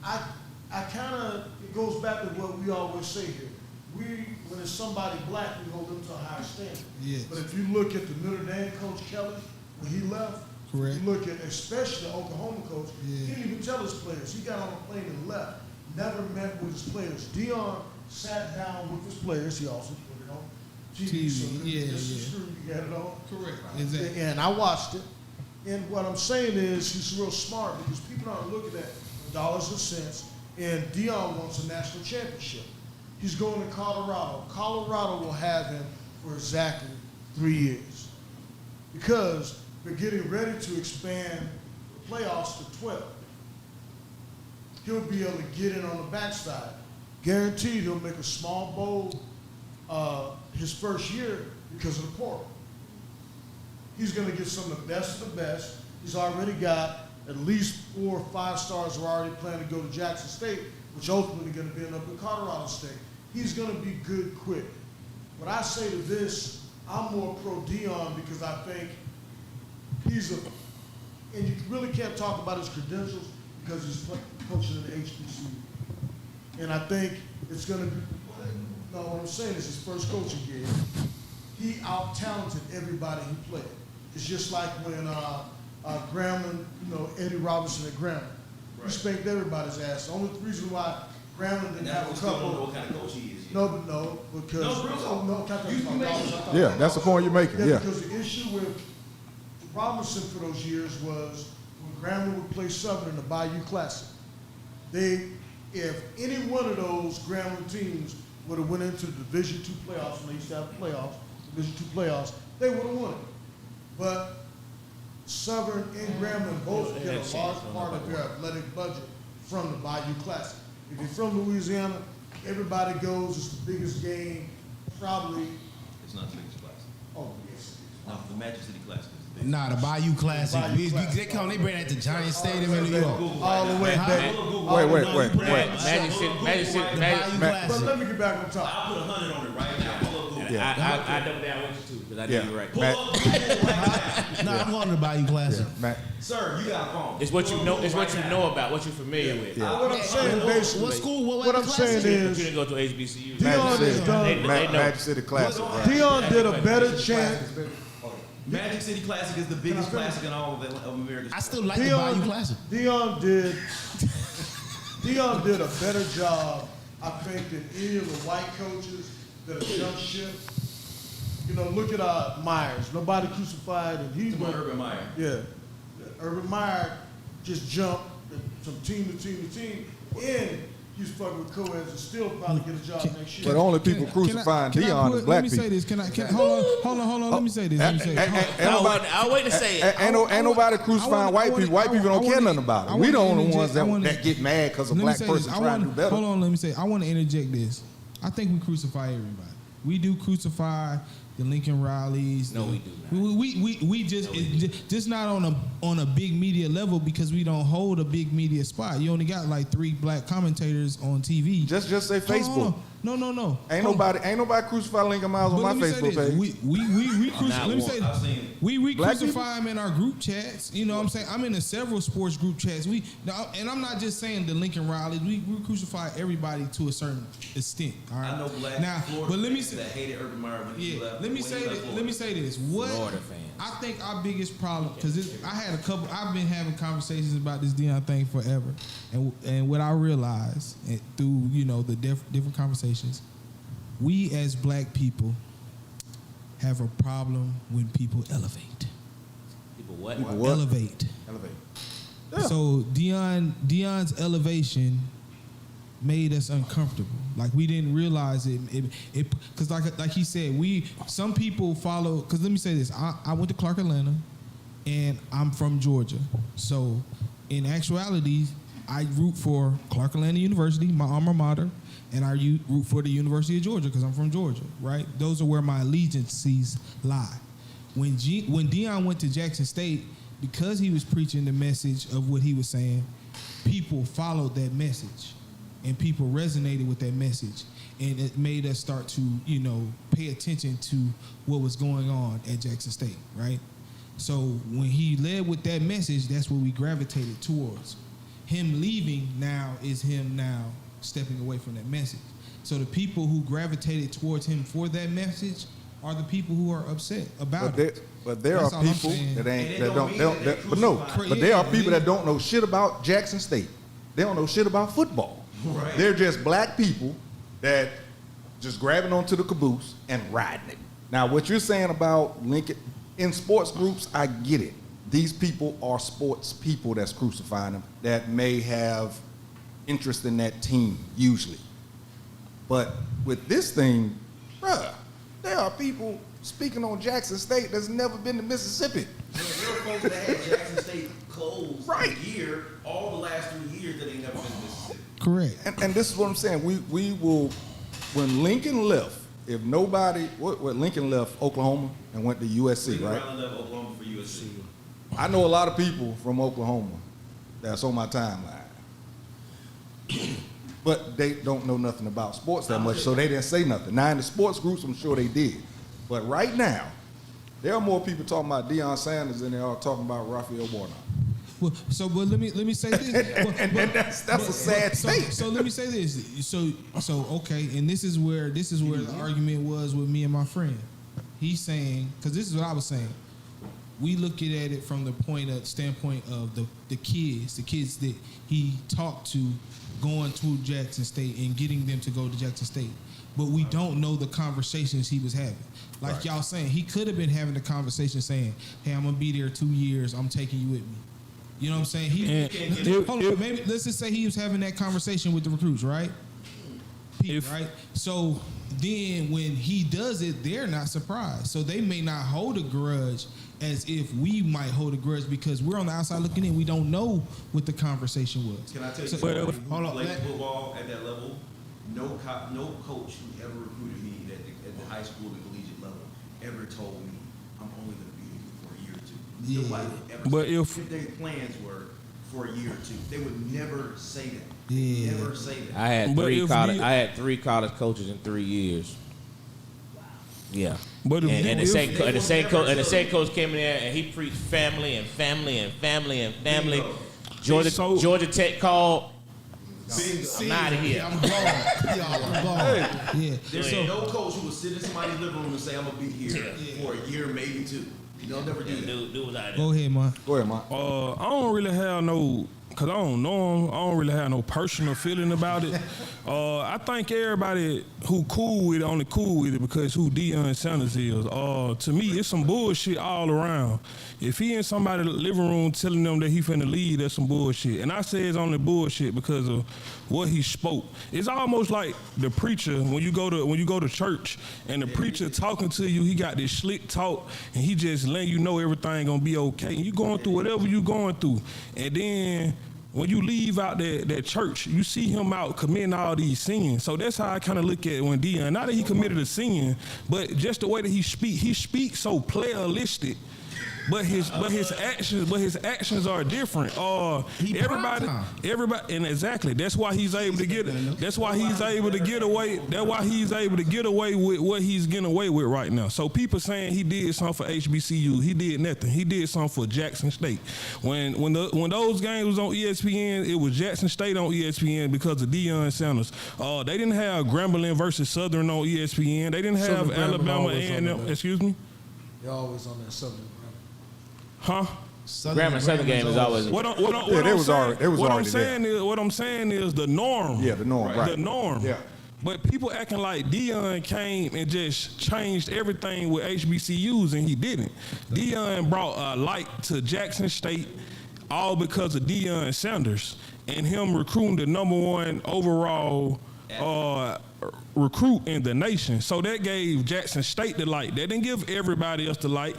I kind of, it goes back to what we always say here. When it's somebody black, we hold them to a higher standard. Yes. But if you look at the Notre Dame coach Kelly, when he left, Correct. you look at especially the Oklahoma coach, Yeah. he didn't even tell his players. He got on a plane and left. Never met with his players. Deion sat down with his players. He also put it on TV. So yeah, this is yeah. true. You got it on. Correct. Exactly. And I watched it. And what I'm saying is he's real smart because people aren't looking at dollars and cents. And Deion wants a national championship. He's going to Colorado. Colorado will have him for exactly 3 years because they're getting ready to expand the playoffs to 12. He'll be able to get in on the backside. Guaranteed he'll make a small bowl his first year because of the portal. He's going to get some of the best of the best. He's already got at least 4 or 5 stars who are already planning to go to Jackson State, which ultimately going to be up in Colorado State. He's going to be good quick. What I say to this, I'm more pro Deion because I think he's and you really can't talk about his credentials because he's coaching in the HBCU. And I think it's going to be, no, what I'm saying is his first coaching gig, he out-talented everybody he played. It's just like when Grambling, Eddie Robinson at Grambling. He spanked everybody's ass. The only reason why Grambling didn't have a Still don't know couple. what kind of coach he is. No, because No, real talk. no, can I tell you You about make dollars? it. I thought Yeah, about that's the dollars. point you're making. Yeah, Yeah. because the issue with Robinson for those years was when Grambling would play Southern in the Bayou Classic. If any one of those Grambling teams would have went into the Division II playoffs, when they used to have playoffs, Division II playoffs, they would have won it. But Southern and Grambling both get a large part of their athletic budget from the Bayou Classic. If you're from Louisiana, everybody goes, it's the biggest game, probably, It's not the biggest class. oh, yes. No, the Magic City Classic is the biggest. Nah, the Bayou Classic. Bayou Classic. They bring that to Giant Stadium in New York. All the way back. Wait. Magic City, The Bayou But Classic. let me get back on top. I'll put 100 on it right now. Hold up, Google. Yeah. I double down with you too because I know Yeah. you're right. Pull up the pool right now. No, I'm going to the Bayou Classic. Man, Sir, you got a phone. It's what you Pull know. up It's the what pool you right know now. about, what you're familiar with. Yeah. What I'm saying basically, What school? what I'm saying But you is, didn't go to HBCU. Dion Magic has City, done- They know. Magic City Classic. Right. Dion did a better chance. Magic City Classic is the biggest classic in all of America. I still like the Bayou Classic. Dion did a better job, I think, than any of the white coaches that have jumped ship. You know, look at Myers. Nobody crucified, and he went. Urban Meyer. Yeah, Urban Meyer just jumped from team to team to team, and he's fucking with co-eds and still probably get a job next year. But only people crucifying Dion is black Let me say people. this. Hold on. Let me say this. Let me say this. I was waiting to say it. Ain't nobody crucifying white people. White people don't care nothing about it. We the only ones that get mad because a black person trying to do better. Hold on, let me say. I want to interject this. I think we crucify everybody. We do crucify the Lincoln Rileys. No, we do not. We just not on a big media level because we don't hold a big media spot. You only got like 3 black commentators on TV. Just say Hold on, Facebook. hold on. No. Ain't Hold on. nobody crucify Lincoln Miles on But my let me say Facebook this. page. We Not let me say one. I've seen it. we Black crucify them in our group chats. You know what I'm saying? I'm in several sports group chats. And I'm not just saying the Lincoln Riley. We crucify everybody to a certain extent. All right. I know black now, Florida but let me fans say, that hated Urban Meyer when he yeah. left. Let me when he say left this. Florida. Let me say this. What Florida fans. I think our biggest problem because I had a couple. I've been having conversations about this Dion thing forever, and what I realized through the different conversations. We as black people have a problem when people elevate. People what? What? Elevate. Elevate. Yeah. So Dion's elevation made us uncomfortable. Like we didn't realize it because like he said, some people follow. Because let me say this: I went to Clark Atlanta, and I'm from Georgia. So in actuality, I root for Clark Atlanta University, my alma mater. And I root for the University of Georgia because I'm from Georgia, right? Those are where my allegiances lie. When Dion went to Jackson State, because he was preaching the message of what he was saying, people followed that message, and people resonated with that message, and it made us start to, pay attention to what was going on at Jackson State, right? So when he led with that message, that's what we gravitated towards. Him leaving now is him now stepping away from that message. So the people who gravitated towards him for that message are the people who are upset about it. But there That's are all I'm people saying. that ain't And it that don't don't, mean they don't that that, they but no, crucify but you. there are Yeah, people yeah. that don't know shit about Jackson State. They don't know shit about football. Right. They're just black people that just grabbing onto the caboose and riding it. Now, what you're saying about Lincoln in sports groups, I get it. These people are sports people that's crucifying them that may have interest in that team usually. But with this thing, bruh, there are people speaking on Jackson State that's never been to Mississippi. There are folks that had Jackson State closed Right. a year, all the last 3 years that ain't never been to Mississippi. Correct. And this is what I'm saying. We will, when Lincoln left, if nobody, what Lincoln left Oklahoma and went to USC, Lincoln right? Riley left Oklahoma for USC. I know a lot of people from Oklahoma that's on my timeline. But they don't know nothing about sports that much, so they didn't say nothing. Now in the sports groups, I'm sure they did. But right now, there are more people talking about Deion Sanders than there are talking about Raphael Warnock. Well, but let me say this. And that's a sad state. So let me say this. So okay, and this is where the argument was with me and my friend. He's saying, because this is what I was saying. We look at it from the standpoint of the kids that he talked to going to Jackson State and getting them to go to Jackson State. But we don't know the conversations he was having. Like Right. y'all saying, he could have been having the conversation saying, hey, I'm going to be there 2 years. I'm taking you with me. You know what I'm saying? Hold on, maybe let's just say he was having that conversation with the recruits, right? Right? So then when he does it, they're not surprised. So they may not hold a grudge as if we might hold a grudge because we're on the outside looking in. We don't know what the conversation was. Can I tell you So- something? hold Who on. played football at that level? No coach who ever recruited me at the high school and collegiate level ever told me I'm only going to be here for a year or two. Yeah. Nobody ever But said if- what their plans were for a year or two. They would never say that. Yeah. Never say that. I had But if three college coaches in 3 years. Yeah. But if- and the if- same coach came in there and he preached family and family and family and family. So- Georgia Tech called. I'm out of here. I'm gone. I'm gone. Yeah. There's no coach who will sit in somebody's living room and say, I'm going to be here for a year, maybe two. They'll never do that. Dude was out there. Go ahead, man. Go ahead, Mike. I don't really have no, cause I don't know him. I don't really have no personal feeling about it. I think everybody who cool with it only cool with it because who Deion Sanders is. To me, it's some bullshit all around. If he in somebody's living room telling them that he finna leave, that's some bullshit. And I say it's only bullshit because of what he spoke. It's almost like the preacher when you go to church and the preacher talking to you, he got this slick talk and he just letting you know everything gonna be okay. And you going through whatever you going through, and then when you leave out that church, you see him out committing all these sins. So that's how I kind of look at it when Deion, not that he committed a sin, but just the way that he speaks so playalistic. But his actions are different. Everybody, and exactly. That's why he's able to get away. That's why he's able to get away with what he's getting away with right now. So people saying he did something for HBCU, he did nothing. He did something for Jackson State. When those games was on ESPN, it was Jackson State on ESPN because of Deion Sanders. They didn't have Grambling versus Southern on ESPN. They didn't have Southern Alabama Grambling always on A&M. there. Excuse me. They're always on that Southern. Huh? Southern game is always. What I'm saying is the norm. Yeah, the norm, right. The norm. Yeah. But people acting like Deion came and just changed everything with HBCUs, and he didn't. Deion brought a light to Jackson State, all because of Deion Sanders and him recruiting the #1 overall recruit in the nation. So that gave Jackson State the light. That didn't give everybody else the light.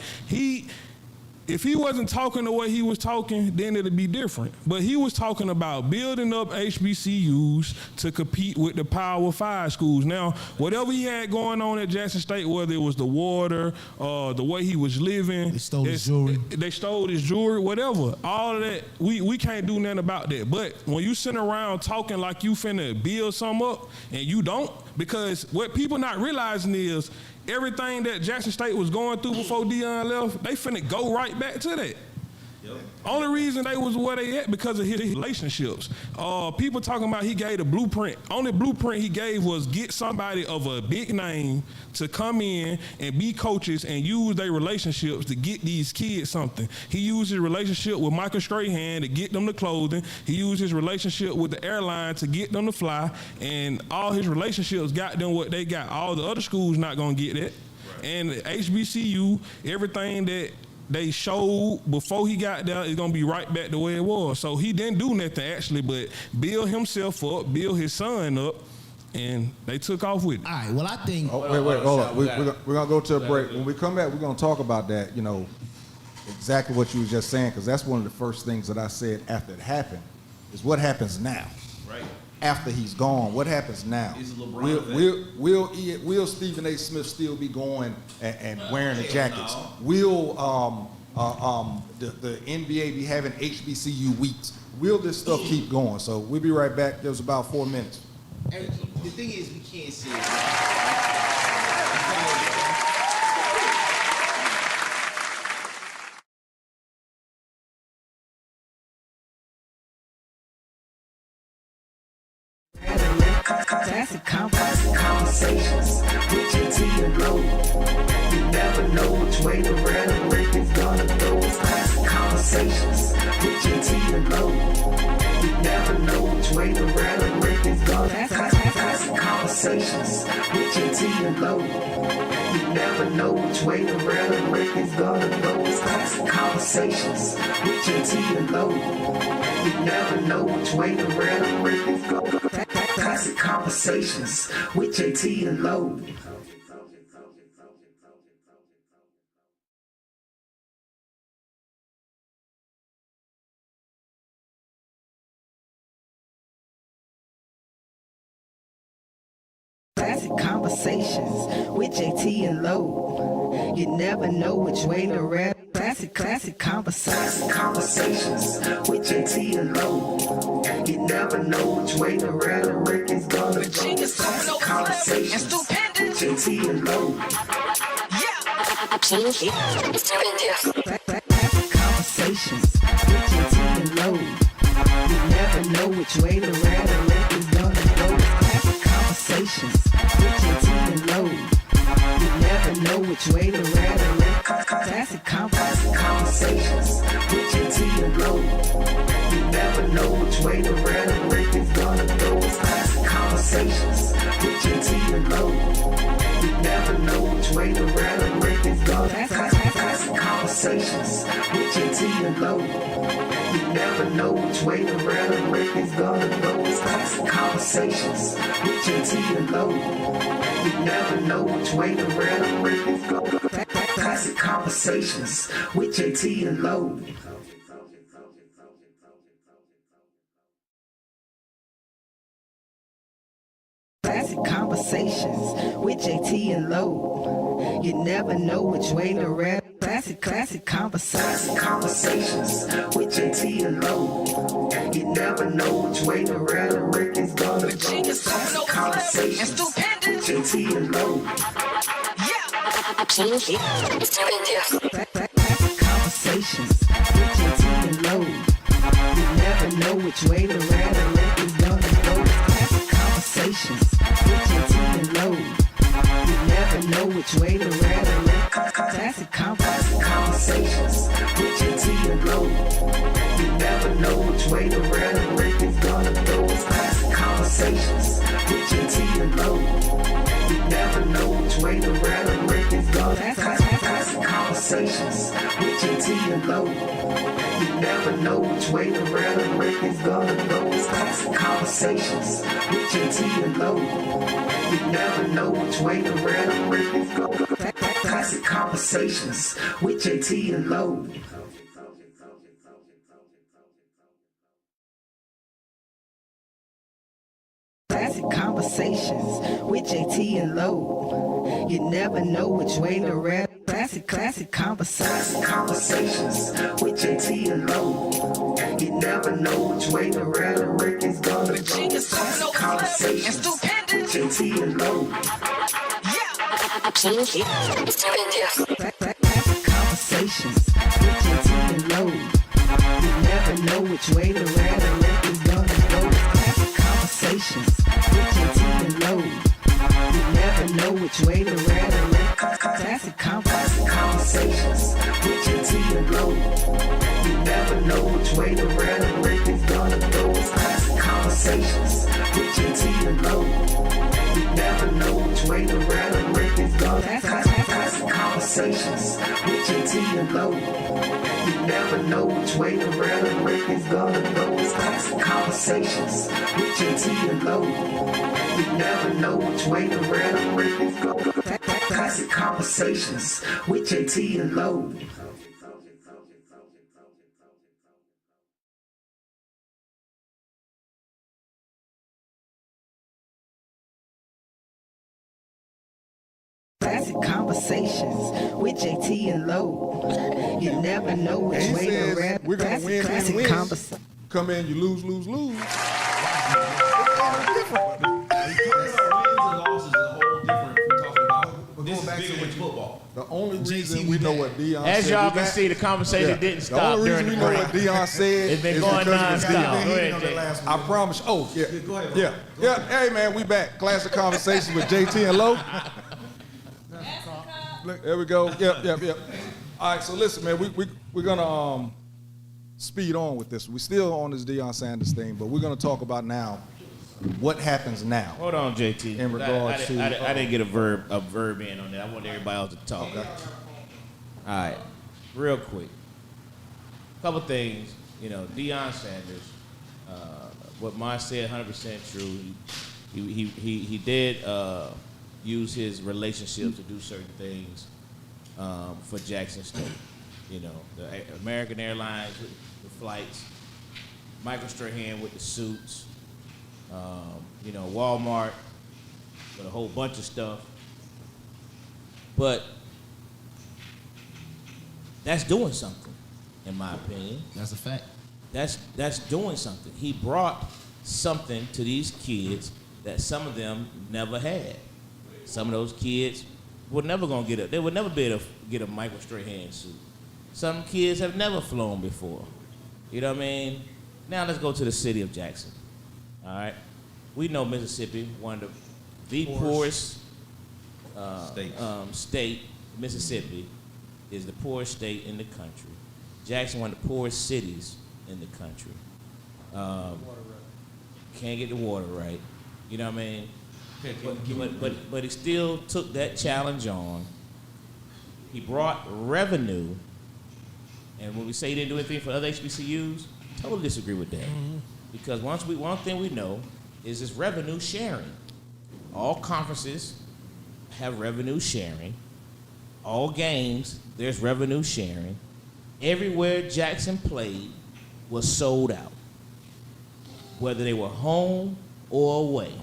If he wasn't talking the way he was talking, then it'd be different. But he was talking about building up HBCUs to compete with the Power 5 schools. Now, whatever he had going on at Jackson State, whether it was the water, the way he was living. They stole his jewelry. They stole his jewelry, whatever. All of that, we can't do nothing about that. But when you sit around talking like you finna build something up, and you don't, because what people not realizing is, everything that Jackson State was going through before Deion left, they finna go right back to that. Yep. Only reason they was where they at because of his relationships. People talking about he gave the blueprint. Only blueprint he gave was get somebody of a big name to come in and be coaches and use their relationships to get these kids something. He used his relationship with Michael Strahan to get them the clothing. He used his relationship with the airline to get them to fly. And all his relationships got them what they got. All the other schools not gonna get it. Right. And HBCU, everything that they showed before he got there is gonna be right back the way it was. So he didn't do nothing actually, but build himself up, build his son up, and they took off with it. All right. Well, I think. Oh, wait, hold on. We're gonna go to a break. When we come back, we're gonna talk about that. You know, exactly what you was just saying, because that's one of the first things that I said after it happened. Is what happens now. Right. After he's gone, what happens now? He's a LeBron Will Stephen A. Smith still be going and wearing the jackets? No. Will the NBA be having HBCU weeks? Will this stuff keep going? So we'll be right back. There's about 4 minutes. And the thing is, we can't see it. Classic Konversations with Jae Tea and Lo. You never know which way the rhetoric is gonna go. It's Classic Konversations with Jae Tea and Lo. You never know which way the rhetoric is gonna go. Classic Konversations with Jae Tea and Lo. You never know which way the rhetoric is gonna go. It's Classic Konversations with Jae Tea and Lo. You never know which way the rhetoric is gonna go. Classic Konversations with Jae Tea and Lo. Classic Konversations with Jae Tea and Lo. You never know which way to read. Classic Konversations with Jae Tea and Lo. You never know which way the rhetoric is gonna go. Classic Konversations Jae Tea and Lo. Conversations with Jae Tea and Lo. You never know which way the rhetoric is gonna go. Conversations with Jae Tea and Lo. You never know which way the rhetoric. Classic conversations with Jae Tea and Lo. You never know which way the rhetoric is gonna go. Classic conversations with Jae Tea and Lo. You never know which way the rhetoric is gonna. Classic conversations with Jae Tea and Lo. You never know which way the rhetoric is gonna go. It's classic conversations with Jae Tea and Lo. You never know which way the rhetoric is gonna go. Classic conversations with Jae Tea and Lo. Classic conversations with Jae Tea and Lo. You never know which way the rap. Classic conversations with Jae Tea and Lo. You never know which way the rhetoric is gonna go. Classic conversations with Jae Tea and Lo. Classic conversations with Jae Tea and Lo. You never know which way the rhetoric is gonna go. Classic conversations with Jae Tea and Lo. You never know which way the rhetoric. Classic conversations with Jae Tea and Lo. You never know which way the rhetoric is gonna go. Classic conversations with Jae Tea and Lo. You never know which way the rhetoric is gonna. Classic conversations with Jae Tea and Lo. You never know which way the rhetoric is gonna go. Classic conversations with Jae Tea and Lo. You never know which way the rhetoric is gonna. Classic conversations with Jae Tea and Lo. Classic conversations with Jae Tea and Lo. You never know which way the rap. Classic conversations with Jae Tea and Lo. You never know which way the rhetoric is gonna go. Classic conversations with Jae Tea and Lo. Classic conversations with Jae Tea and Lo. You never know which way the rhetoric is gonna go. Classic conversations with Jae Tea and Lo. You never know which way the rhetoric. Classic conversations with Jae Tea and Lo. You never know which way the rhetoric is gonna go. Classic conversations with Jae Tea and Lo. You never know which way the rhetoric is gonna. Classic conversations with Jae Tea and Lo. You never know which way the rhetoric is gonna go. Classic conversations with Jae Tea and Lo. You never know which way the rhetoric is gonna. Classic conversations with Jae Tea and Lo. Classic conversations with Jae Tea and Lo. You never know which And he way the says, rap. we're gonna win, Classic win. conversation. Come in, you lose, lose, lose. Wins and losses is a whole different. We're talking about this is bigger than football. The only JT, reason we we know back. what Dion As said. y'all we can back. see, the conversation Yeah. didn't The stop only during reason the we know break. what Dion said It's been is going because of nonstop. Dion. Go ahead, Jay. I promise. Oh, yeah. Go ahead, Yeah. Yeah. Hey, man, we back. Classic Conversations with Jae Tea and Lo. There we go. Yep. All right, so listen, man, we're gonna speed on with this. We're still on this Deion Sanders thing, but we're gonna talk about now what happens now. Hold on, JT. In regards to- I didn't get a verb in on that. I want everybody else to talk. Okay. All right, real quick. Couple things. You know, Deion Sanders. What Mike said, 100% true. He did use his relationships to do certain things for Jackson State. You know, the American Airlines with the flights, Michael Strahan with the suits. You know, Walmart with a whole bunch of stuff. But that's doing something, in my opinion. That's a fact. That's doing something. He brought something to these kids that some of them never had. Some of those kids were never gonna get they would never be able to get a Michael Strahan suit. Some kids have never flown before. You know what I mean? Now let's go to the city of Jackson. All right, we know Mississippi, one of the poorest state. Mississippi is the poorest state in the country. Jackson, one of the poorest cities in the country. Can't get the water right. You know what I mean? But he still took that challenge on. He brought revenue, and when we say he didn't do anything for other HBCUs, totally disagree with that. Because one thing we know is this revenue sharing. All conferences have revenue sharing. All games, there's revenue sharing. Everywhere Jackson played was sold out, whether they were home or away.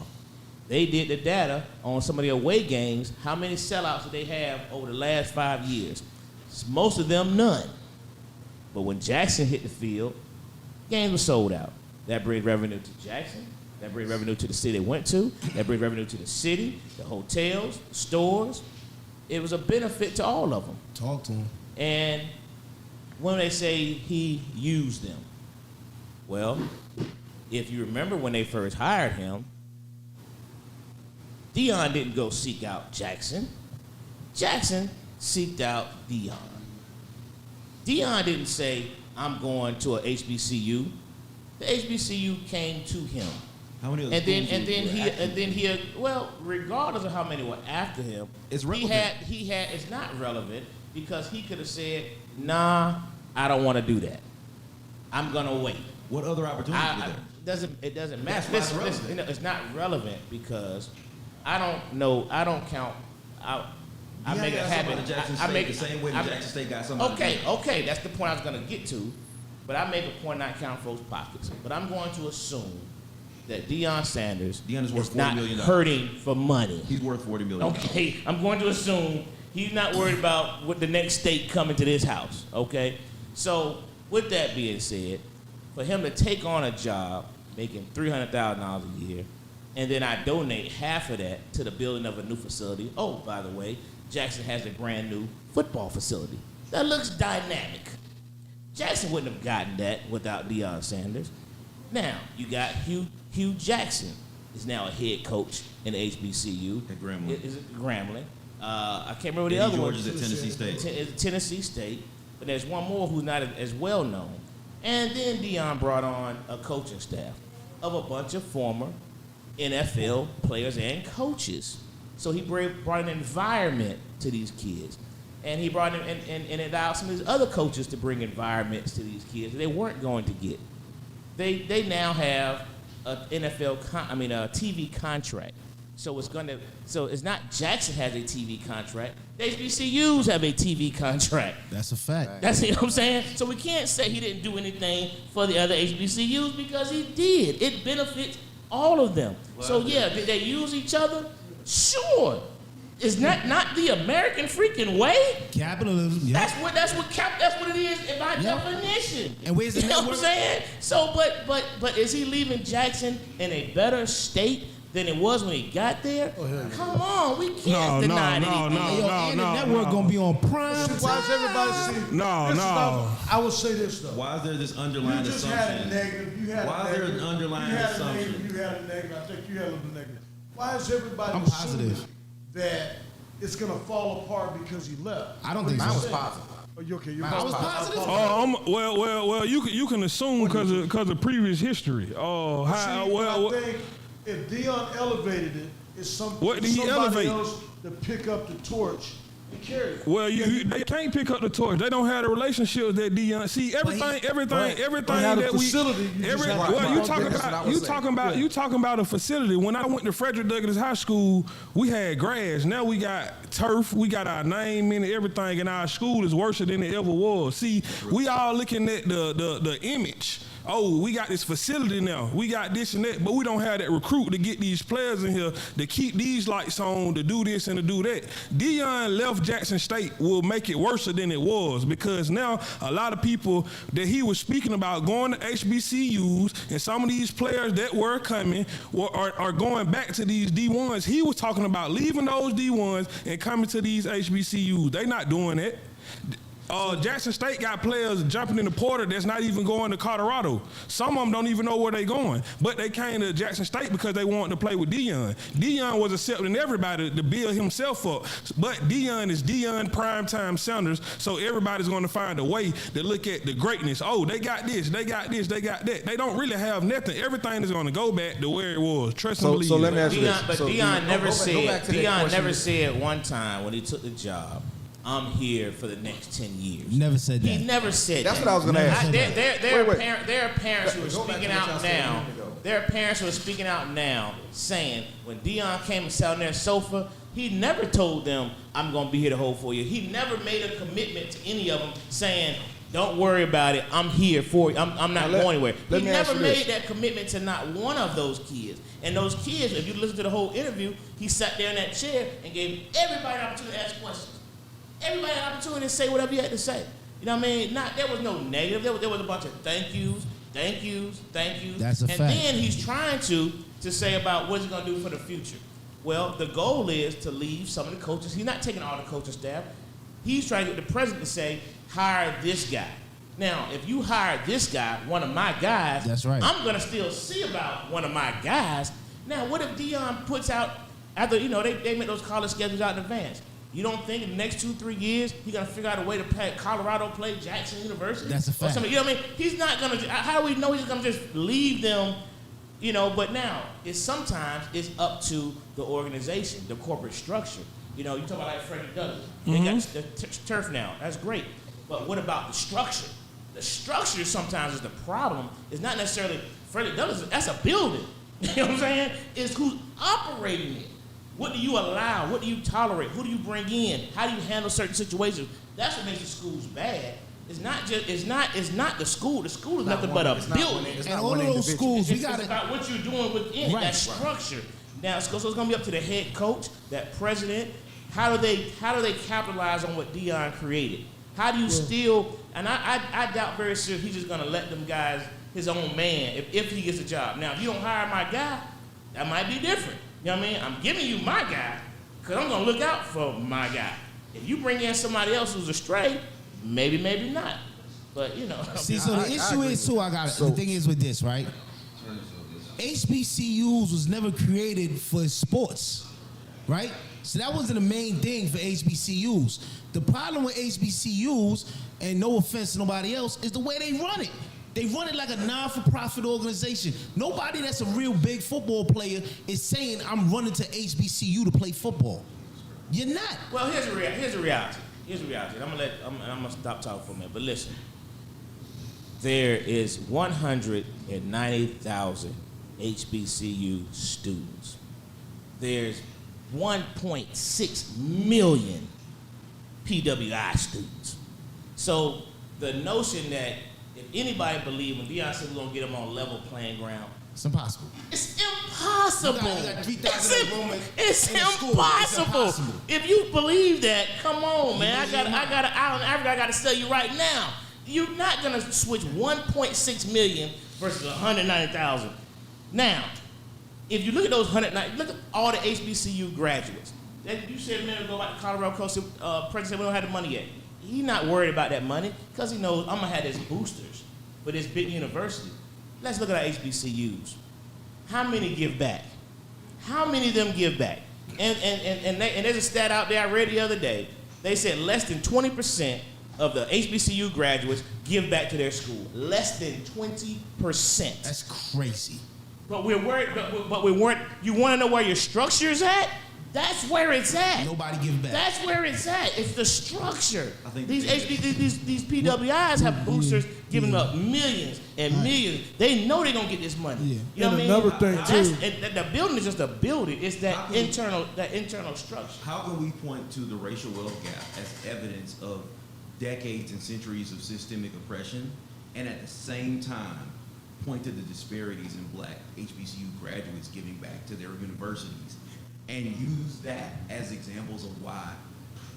They did the data on some of the away games. How many sellouts did they have over the last 5 years? Most of them, none. But when Jackson hit the field, games were sold out. That brings revenue to Jackson. That brings revenue to the city they went to. That brings revenue to the city, the hotels, the stores. It was a benefit to all of them. Talk to him. And when they say he used them, well, if you remember when they first hired him, Deion didn't go seek out Jackson. Jackson seeked out Deion. Deion didn't say, I'm going to a HBCU. The HBCU came to him. How many? And then he well, regardless of how many were after him, It's relevant. he had it's not relevant because he could have said, nah, I don't want to do that. I'm gonna wait. What other opportunities were there? It doesn't matter. That's why it's relevant. You know, it's not relevant because I don't know. I don't count. I make it happen. I make the same way that Jackson State got somebody. Okay, that's the point I was gonna get to. But I make a point not count folks' pockets. But I'm going to assume that Deion Sanders Deion is worth $40 not million. hurting for money. He's worth $40 million. Okay, I'm going to assume he's not worried about what the next state coming to this house, okay? So, with that being said, for him to take on a job making $300,000 a year, and then I donate half of that to the building of a new facility. Oh, by the way, Jackson has a brand new football facility. That looks dynamic. Jackson wouldn't have gotten that without Deion Sanders. Now, you got Hugh Jackson is now a head coach in the HBCU. At Grambling. Is it Grambling? I can't remember the Eddie other one. George is at Tennessee State. It's Tennessee State, but there's one more who's not as well known. And then Deion brought on a coaching staff of a bunch of former NFL players and coaches. So he brought an environment to these kids. And he brought in and allowed some of his other coaches to bring environments to these kids that they weren't going to get. They now have a TV contract. So it's not Jackson has a TV contract. The HBCUs have a TV contract. That's a fact. That's what I'm saying. So we can't say he didn't do anything for the other HBCUs because he did. It benefits all of them. So yeah, did they use each other? Sure. It's not the American freaking way. Capitalism. Yeah. That's what it is by definition. And where's the you know what I'm network? saying? So, but is he leaving Jackson in a better state than it was when he got there? Come on, we can't deny anything. And the network gonna be on prime. Why does everybody see? I will say this though. Why is there this You underlying just had a assumption? negative. You had Why a is there negative. an underlying you had assumption? A negative, you had a negative. I think you had a little negative. Why is everybody I'm assuming positive. that it's gonna fall apart because he left? I don't think Mine so. was positive. Oh, you okay? You're I was positive. Well, you can assume because of previous history. I think if Deion elevated it, it's something. What did he somebody elevate? else to pick up the torch and carry it. Well, they can't pick up the torch. They don't have the relationships that Deion. See, everything had a that we. facility, you just had to- Well, you That's talking what I about was you saying. talking about a facility. When I went to Frederick Douglass High School, we had grass. Now we got turf. We got our name in it, everything, and our school is worse than it ever was. See, we all looking at the image. oh, we got this facility now, we got this and that, but we don't have that recruit to get these players in here to keep these lights on, to do this and to do that. Deion left Jackson State will make it worse than it was, because now a lot of people that he was speaking about going to HBCUs, and some of these players that were coming are going back to these D1s. He was talking about leaving those D1s and coming to these HBCUs. They not doing that. Jackson State got players jumping in the portal that's not even going to Colorado. Some of them don't even know where they going, but they came to Jackson State because they wanted to play with Deion. Deion was accepting everybody to build himself up, but Deion is Deion primetime Sanders, so everybody's going to find a way to look at the greatness. Oh, they got this, they got this, they got that. They don't really have nothing. Everything is going to go back to where it was. Trust and believe. So let me ask you this. But So Deion never said. go back to that Deion question. never said one time when he took the job, "I'm here for the next 10 years." Never said that. He never said That's that. what I was going to ask. There Wait. are parents who are Go back to speaking what y'all out said a now. minute ago. There are parents who are speaking out now saying when Deion came and sat on their sofa, he never told them, "I'm going to be here the whole 4 years." He never made a commitment to any of them saying, "Don't worry about it. I'm here for you. I'm not going anywhere." let He me ask never you this. made that commitment to not one of those kids. And those kids, if you listen to the whole interview, he sat there in that chair and gave everybody an opportunity to ask questions. Everybody had an opportunity to say whatever you had to say. You know what I mean? There was no negative. There was a bunch of thank yous. That's a and fact. then he's trying to say about what he's going to do for the future. Well, the goal is to leave some of the coaches. He's not taking all the coaching staff. He's trying to get the president to say, hire this guy. Now, if you hire this guy, one of my guys, That's right. I'm going to still see about one of my guys. Now, what if Deion puts out, after, they make those college schedules out in advance. You don't think in the next 2-3 years he's gonna figure out a way to play Colorado, play Jackson University? That's a fact. Or something, you know what I mean? He's not gonna. How do we know he's gonna just leave them? But now sometimes it's up to the organization, the corporate structure. You talk about like Freddie Douglass. They got the turf now. That's great. But what about the structure? The structure sometimes is the problem. It's not necessarily Freddie Douglass. That's a building. You know what I'm saying? It's who's operating it. What do you allow? What do you tolerate? Who do you bring in? How do you handle certain situations? That's what makes the schools bad. It's not the school. The school is nothing but a building. It's And not all one of those individual. schools, we It's got about what you're doing within it, Right. that structure. Now, so it's gonna be up to the head coach, that president. How do they capitalize on what Deion created? How do you still? And I doubt very seriously he's just gonna let them guys, his own man, if he gets a job. Now, if you don't hire my guy, that might be different. You know what I mean? I'm giving you my guy because I'm gonna look out for my guy. If you bring in somebody else who's astray, maybe not. But See, so the issue is too. The thing is with this, right? HBCUs was never created for sports, right? So that wasn't the main thing for HBCUs. The problem with HBCUs, and no offense to nobody else, is the way they run it. They run it like a non-for-profit organization. Nobody that's a real big football player is saying, "I'm running to HBCU to play football." You're not. Well, here's the reality. I'm gonna stop talking for a minute. But listen, there is 190,000 HBCU students. There's 1.6 million PWI students. So the notion that if anybody believed when Deion said we're gonna get them on level playing ground, It's impossible. it's impossible. You got 3,000 enrollment It's in the school. impossible. It's impossible. If you believe that, come on, man. I got an island in Africa. I got to tell you right now. You're not gonna switch 1.6 million versus 190,000. Now, if you look at those 190, look at all the HBCU graduates. You said a minute ago about the Colorado Coast president said we don't have the money yet. He's not worried about that money because he knows I'm gonna have his boosters for this big university. Let's look at our HBCUs. How many give back? How many of them give back? And there's a stat out there I read the other day. They said less than 20% of the HBCU graduates give back to their school. Less than 20%. That's crazy. But we're worried. But we weren't. You want to know where your structure's at? That's where it's at. Nobody give back. That's where it's at. It's the structure. I think These PWIs have boosters giving up millions and millions. They know they're gonna get this money. Yeah. You know And what I mean? another thing, too. And the building is just a building. It's that How can- internal structure. How can we point to the racial wealth gap as evidence of decades and centuries of systemic oppression, and at the same time point to the disparities in black HBCU graduates giving back to their universities and use that as examples of why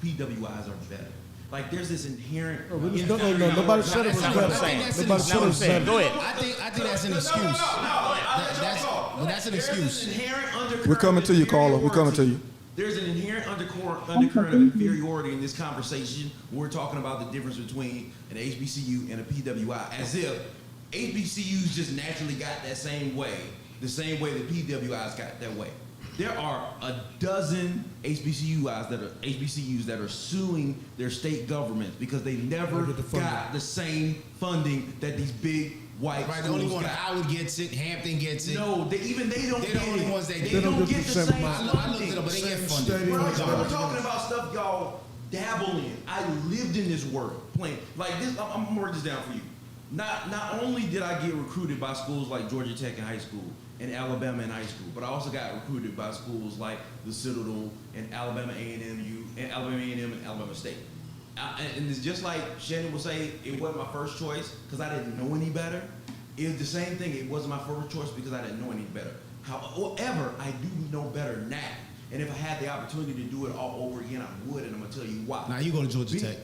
PWIs are better. Like there's this inherent. No, nobody said it was That's not what I'm better. saying. Nobody That's said not what it I'm was saying. better. Go ahead. I think that's an excuse. That's an excuse. We're coming to you, caller. We're coming to you. There's an inherent undercurrent of inferiority in this conversation when we're talking about the difference between an HBCU and a PWI, as if HBCUs just naturally got that same way, the same way that PWIs got that way. There are a dozen HBCUs that are suing their state governments because they never got the same funding that these big white Right, the schools only one got. Howard gets it, Hampton gets it. No, they don't They're the get only it. ones that They get it. don't get the same same amount. I looked it up, but they get funded. Stadium. Bro, we're talking about stuff y'all dabble in. I lived in this world playing like this. I'm gonna write this down for you. Not only did I get recruited by schools like Georgia Tech in high school and Alabama in high school, but I also got recruited by schools like the Citadel and Alabama A&M and Alabama State. And it's just like Shannon would say, it wasn't my first choice because I didn't know any better. It's the same thing. It wasn't my first choice because I didn't know any better. However, I do know better now. And if I had the opportunity to do it all over again, I would, and I'm gonna tell you why. Now you go to Georgia Tech.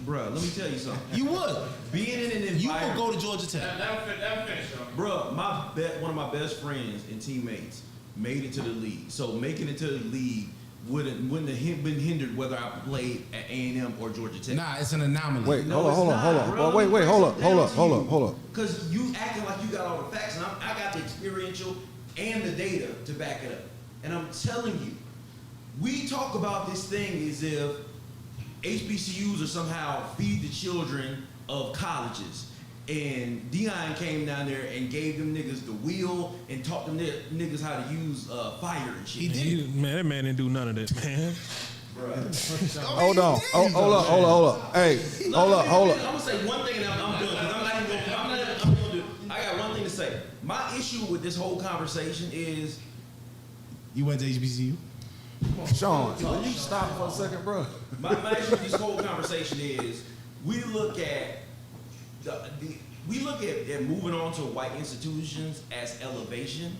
Bruh, let me tell you something. You would. Being in an environment. You would go to Georgia Tech. Bruh, one of my best friends and teammates made it to the league. So making it to the league wouldn't have been hindered whether I played at A&M or Georgia Tech. Nah, it's an anomaly. Wait, No, hold it's on. not, bro. Wait, hold up. Because you acting like you got all the facts, and I got the experiential and the data to back it up. And I'm telling you, we talk about this thing as if HBCUs are somehow feed the children of colleges. And Dion came down there and gave them niggas the wheel and taught them niggas how to use fire and shit. Man, that man didn't do none of that, man. Hold on. Hold up. Hey, hold up. I'm gonna say one thing and I'm done because I'm not gonna do. I got one thing to say. My issue with this whole conversation is You went to HBCU? Sean, will you stop for a second, bro? my issue with this whole conversation is we look at moving on to white institutions as elevation,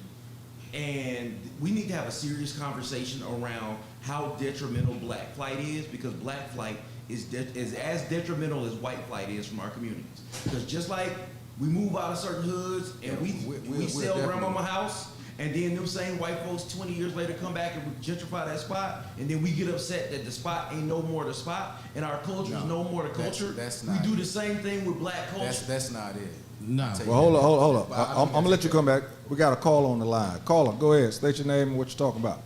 and we need to have a serious conversation around how detrimental black flight is, because black flight is as detrimental as white flight is from our communities. Because just like we move out of certain hoods and we sell grandmama house, and then them same white folks 20 years later come back and gentrify that spot, and then we get upset that the spot ain't no more the spot, and our culture is no more the culture. That's we not do it. the same thing with black culture. That's not it. Nah. Well, hold up. I'm gonna let you come back. We got a call on the line. Caller, go ahead. State your name and what you're talking about.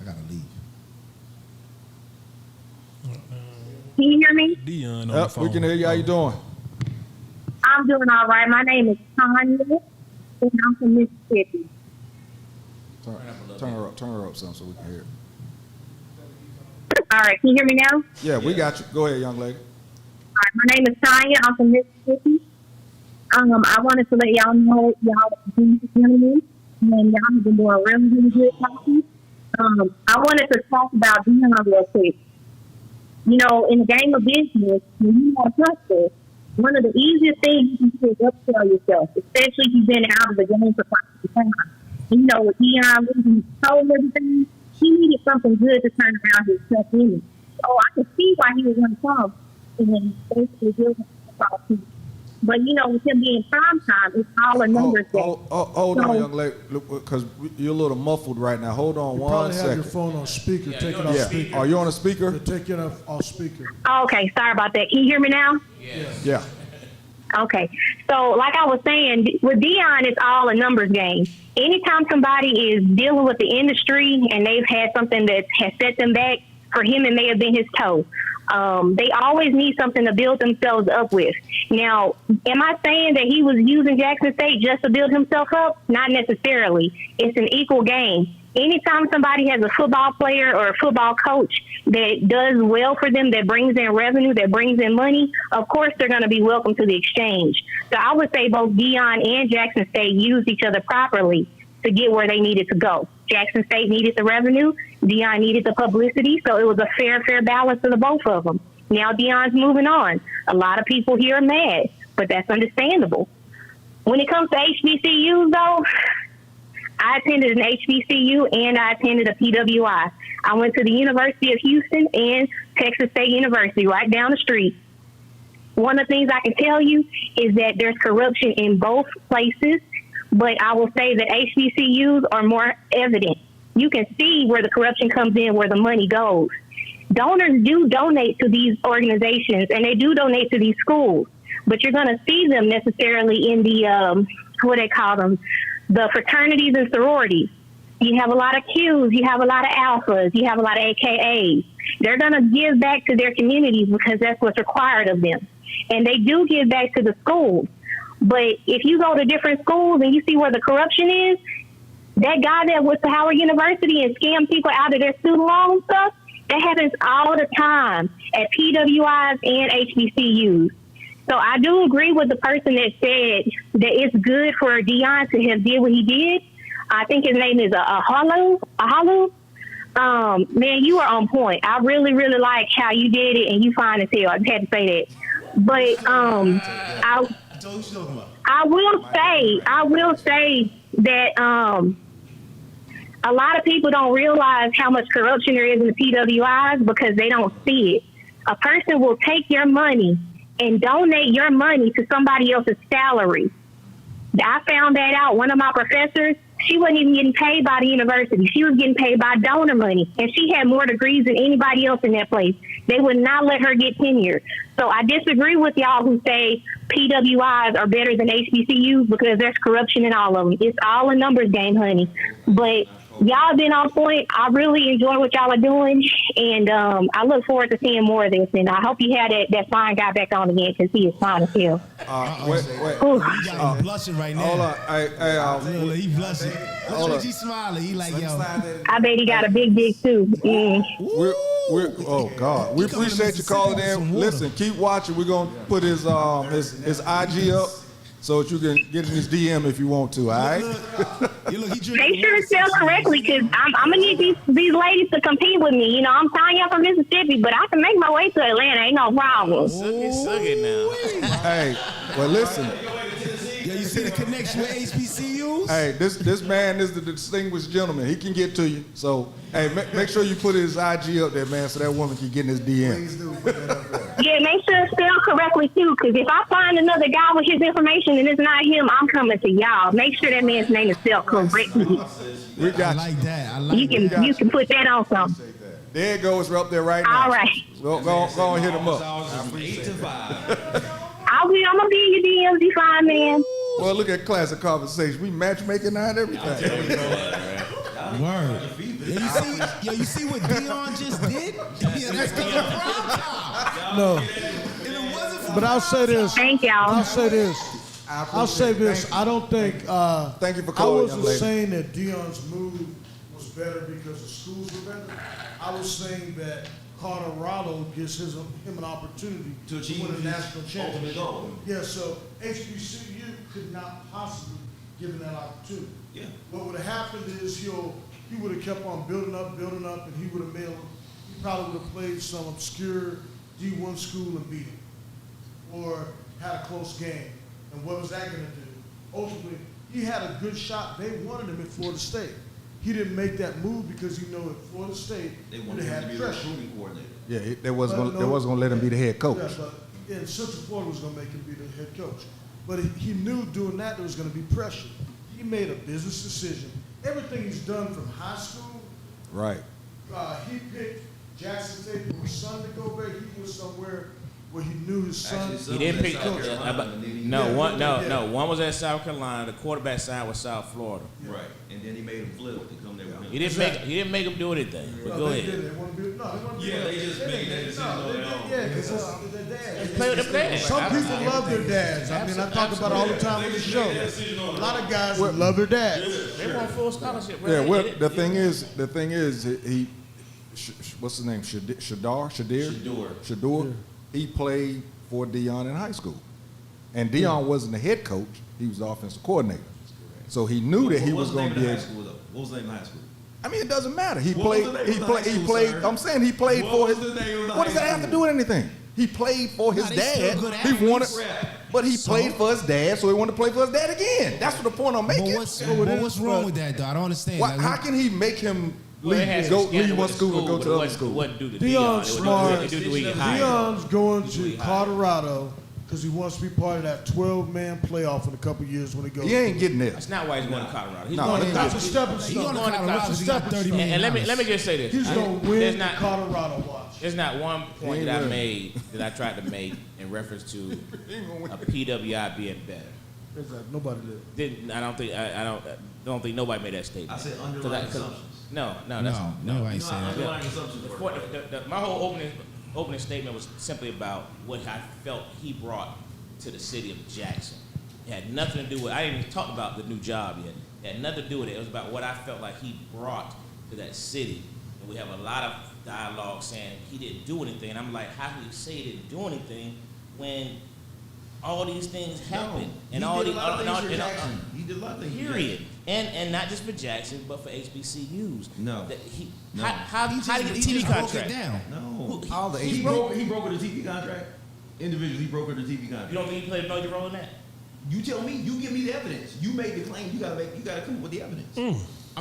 I gotta leave. Can you hear me? Dion on the Yep, phone. we can hear you. How you doing? I'm doing all right. My name is Tanya, and I'm from Mississippi. Turn her up some so we can hear it. All right, can you hear me now? Yeah, we got you. Go ahead, young lady. All right, my name is Tanya. I'm from Mississippi. I wanted to let y'all know y'all are gentlemen, and y'all have been doing really good talking. I wanted to talk about Dion real quick. You know, in the game of business, when you want to hustle, one of the easiest things you can do is upsell yourself, especially if you've been out of the game for quite some time. You know, with Dion losing his soul and everything, he needed something good to turn around his self-image. So I can see why he was going to come and basically build about him. But, you know, with him being prime time, it's all a numbers game. Hold on, young lady, because you're a little muffled right now. Hold on You one probably have your second. phone on speaker. Take it off Yeah. speaker. Are you on a speaker? Take it off speaker. Okay, sorry about that. Can you hear me now? Yeah. Okay. So, like I was saying, with Dion, it's all a numbers game. Anytime somebody is dealing with the industry and they've had something that has set them back, for him, it may have been his toe. They always need something to build themselves up with. Now, am I saying that he was using Jackson State just to build himself up? Not necessarily. It's an equal game. Anytime somebody has a football player or a football coach that does well for them, that brings in revenue, that brings in money, of course they're going to be welcome to the exchange. So I would say both Dion and Jackson State used each other properly to get where they needed to go. Jackson State needed the revenue. Dion needed the publicity. So it was a fair balance of the both of them. Now Dion's moving on. A lot of people here are mad, but that's understandable. When it comes to HBCUs, though, I attended an HBCU and I attended a PWI. I went to the University of Houston and Texas State University right down the street. One of the things I can tell you is that there's corruption in both places, but I will say that HBCUs are more evident. You can see where the corruption comes in, where the money goes. Donors do donate to these organizations, and they do donate to these schools, but you're going to see them necessarily in the, what they call them, the fraternities and sororities. You have a lot of Qs, you have a lot of alphas, you have a lot of AKAs. They're going to give back to their communities because that's what's required of them. And they do give back to the schools. But if you go to different schools and you see where the corruption is, that guy that went to Howard University and scammed people out of their student loan stuff, that happens all the time at PWIs and HBCUs. So I do agree with the person that said that it's good for Dion to have did what he did. I think his name is Ahalu. Man, you are on point. I really, really like how you did it, and you fine as hell. I just had to say that. But I will say that a lot of people don't realize how much corruption there is in the PWIs because they don't see it. A person will take your money and donate your money to somebody else's salary. I found that out. One of my professors, she wasn't even getting paid by the university. She was getting paid by donor money, and she had more degrees than anybody else in that place. They would not let her get tenure. So I disagree with y'all who say PWIs are better than HBCUs because there's corruption in all of them. It's all a numbers game, honey. But y'all been on point. I really enjoy what y'all are doing, and I look forward to seeing more of this. And I hope you had that fine guy back on again because he is fine as hell. Wait. He got him blushing right now. Hold on. He blushing. Look at he smiling. He like, yo. I bet he got a big dick, too. Mm. Oh God, we appreciate you calling in. Listen, keep watching. We're gonna put his IG up so that you can get in his DM if you want to. All right. Make sure it's spelled correctly because I'm gonna need these ladies to compete with me. You know, I'm telling y'all from Mississippi, but I can make my way to Atlanta. Ain't no problem. Suck it now. Hey, well listen. Yeah, you see the connection with HBCUs? Hey, this man is the distinguished gentleman. He can get to you. So, hey, make sure you put his IG up there, man, so that woman can get in his DM. Please do. Put that up there. Yeah, make sure it's spelled correctly too, because if I find another guy with his information and it's not him, I'm coming to y'all. Make sure that man's name is spelled correctly. We got I like that. I like You can put that on something. There it goes. We're up there right now. All right. Go and hit him up. From 8 to 5. I'm gonna be in your DMs, you fine, man. Well, look at Classic Konversations. We matchmaking now and everything. Word. Yeah, you see what Dion just did? Yeah, that's the problem. No, If it wasn't for but I'll say this. Thank y'all. I'll say this. I don't think. Thank you for I calling, wasn't young lady. saying that Dion's move was better because the schools were better. I was saying that Colorado gives him an opportunity To achieve win a his national ultimate championship. goal. Yeah, so HBCU could not possibly give him that opportunity. Yeah. What would have happened is he would have kept on building up, and he would have he probably would have played some obscure D1 school and beat him, or had a close game. And what was that going to do? Ultimately, he had a good shot. They wanted him at Florida State. He didn't make that move because he knew at Florida State They would wanted him have to had be the pressure. recruiting coordinator. Yeah, they wasn't gonna let him be the head coach. Yeah, but in Central Florida was going to make him be the head coach. But he knew doing that there was going to be pressure. He made a business decision. Everything he's done from high school, Right. he picked Jackson State for his son to go there. He was somewhere where he knew his son. Actually, He son didn't was pick. at South Carolina, and then he- One was at South Carolina. The quarterback side was South Florida. Right, and then he made him flip to come there with him. He didn't make him do anything. But go They ahead. did. They want to be, no, they want to be. Yeah, they just made that decision on their own. Yeah, because their dad. Play with them dads. Some people love their dads. I mean, I talk about it all the time on the show. A lot of guys love their dads. They want full scholarship. Bro. Yeah. They Well, get it. the thing is, he what's his name? Shadur. Shadur. He played for Dion in high school, and Dion wasn't the head coach. He was the offensive coordinator. So he knew that he was going to be. What was the name of high school, though? What was the name of high school? I mean, it doesn't matter. He What was played. the name He of the played. high He school, played. sir? I'm saying he played What for was his. the name of the What does high that have to school? do with anything? He played for his Nah, they still dad. good He athletes. wanted, but he played for his dad, so he wanted to play for his dad again. That's what the point I'm making. But what's wrong with that, though? I don't understand. Why, Like, how can he make him Well, they had some leave scandal one with the school and go but to it the other wasn't- school? It wasn't due to Deion's Deion. It smart. was due to who he hired. Deion's going to He hired. Colorado because he wants to be part of that 12-man playoff in a couple years when he goes. He ain't getting there. That's not why he's going to Colorado. He's No, going to That's a college. stepping He stone. going to going to Colorado because he got Stepping 30 stone. million. And let me just say this. He's going to There's win not- Colorado. Watch. There's not one point ain't that I ready. made that I tried to make in reference to a PWI being better. There's that. Nobody did. Didn't I don't think nobody made that statement. I said 'Cause underlying 'cause- assumptions. No, that's No, I ain't You know saying how that. underlying assumptions The work. point- my whole opening statement was simply about what I felt he brought to the city of Jackson. It had nothing to do with, I didn't even talk about the new job yet. It had nothing to do with it. It was about what I felt like he brought to that city. And we have a lot of dialogue saying he didn't do anything. And I'm like, how can you say he didn't do anything when all these things happened? He did a lot of things for Jackson. He did a lot of things for Period. Jackson. And not just for Jackson, but for HBCUs. No. That No. How He did he get a just TV broke it contract? down. No. All the He HBCUs. broke the TV contract. Individually, he brokered the TV contract. You don't think he played a major role in that? You tell me. You give me the evidence. You made the claim. You gotta come up with the evidence. I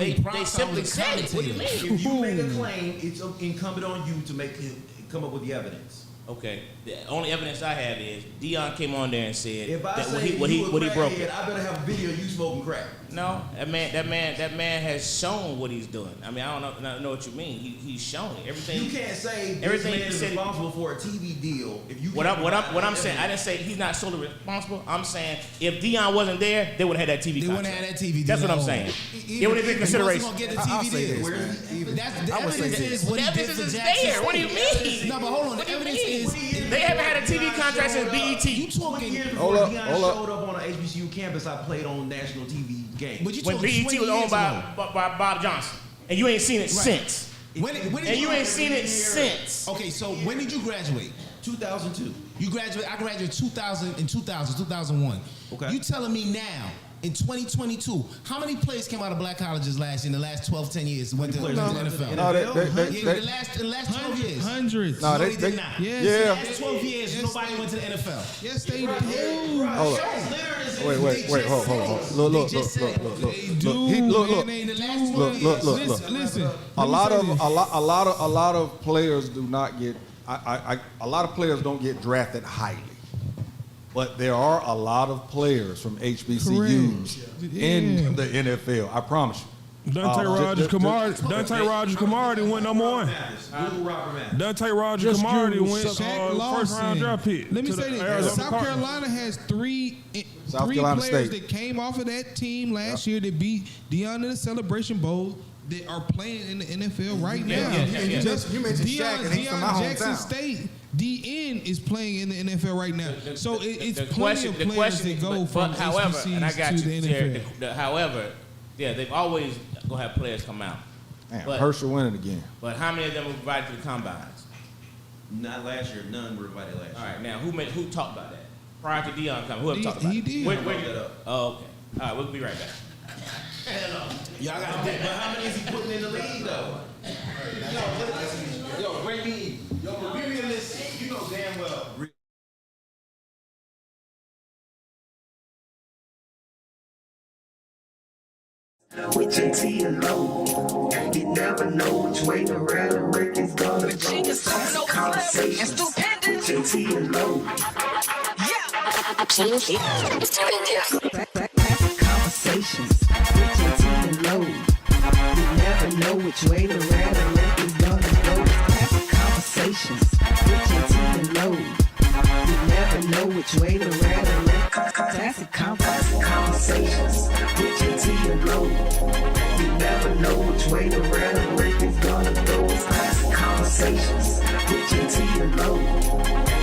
mean, They Props, I simply was a said it. What do you commentator. mean? If you make a claim, it's incumbent on you to come up with the evidence. Okay. The only evidence I have is Deion came on there and said If I that say what he you a broke. crackhead, I better have a video of you smoking crack. No, that man has shown what he's doing. I mean, I don't know what you mean. He's shown it. Everything. You can't say this everything man he is said- responsible for a TV deal if you. What can't I'm provide saying, I evidence. didn't say he's not solely responsible. I'm saying if Deion wasn't there, they would have had that TV They wouldn't contract. have had that TV That's deal what I'm at all. saying. Even- It would have been even consideration. He wasn't gonna I'll get the say TV this, deal. man. Even- That's the I would say evidence this. is what The he did evidence for is Jackson there. What do you State. mean? No, but hold on. What The do you evidence mean? is They haven't had a TV contract since BET. you What talking. year Hold before up, Deion hold up. showed up on an HBCU campus, I played on national TV game. But you When talking BET 20 was owned years by, ago. by Bob Johnson, and you ain't seen it since. When did And you ain't seen it since. Okay, so when did you graduate? 2002. You graduate. I graduated 2001. Okay. You telling me now in 2022, how many players came out of black colleges last year in the last 12, 10 years and went to the NFL? No, Yeah, in the last 12 years. Hundreds. No, No, they they did not. Yes. The Yeah. last 12 years, Yes. nobody went to the NFL. Yes, they do. Hold up. Wait. Hold. Look. They just said Look. They do. Look. man, In they the last do. 12 Look. years. Listen. A lot of players do not get. A lot of players don't get drafted highly, but there are a lot of players from HBCUs Correct. in Yeah. the NFL. I promise you. Dante Rogers Kamara didn't win number one. Google Robert Mathis. Dante Rogers Just Kamara Google went Shaq first round Lawson. draft pick. Let me to the say this: Arizona South Cardinals. Carolina has three Carolina players State. that came off of that team last year that beat Deion in the Celebration Bowl that are playing in the NFL right now. yeah. You mentioned Shaq, and he's from my Jackson hometown. State. DN is playing in the NFL right now. So it's the plenty of players that go from however, HBCUs and I got to you, the Terry, NFL. however, yeah, they've always gonna have players come out. Man, But- Herschel winning again. But how many of them were invited to the combines? Not last year. None were invited last All year. right, now who talked about that prior to Deion coming? Whoever He- talked about he it? did. Where, Brought that up. oh, okay. All right, we'll be right back. Y'all got But how many is he putting in the league though? Yo, bring me. Yo, bring me a list. You know damn well. With Jae Tea and Lo, you never know which way the rhetoric is gonna go. Classic Konversations with Jae Tea and Lo. Classic Conversations with Jae Tea and Lo. You never know which way the rhetoric is gonna go. Classic Conversations with Jae Tea and Lo. You never know which way the rhetoric. Classic Conversations with Jae Tea and Lo. You never know which way the rhetoric is gonna go. It's Classic Conversations with Jae Tea and Lo.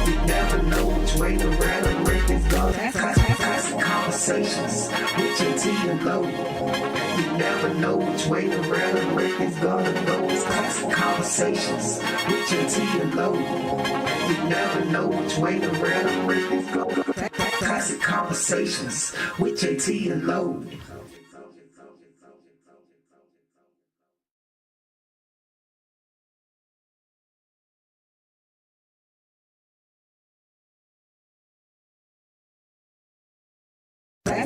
You never know which way the rhetoric is gonna go. Classic Conversations with Jae Tea and Lo. You never know which way the rhetoric is gonna go. It's Classic Conversations with Jae Tea and Lo. You never know which way the rhetoric is gonna go. Classic Conversations with Jae Tea and Lo.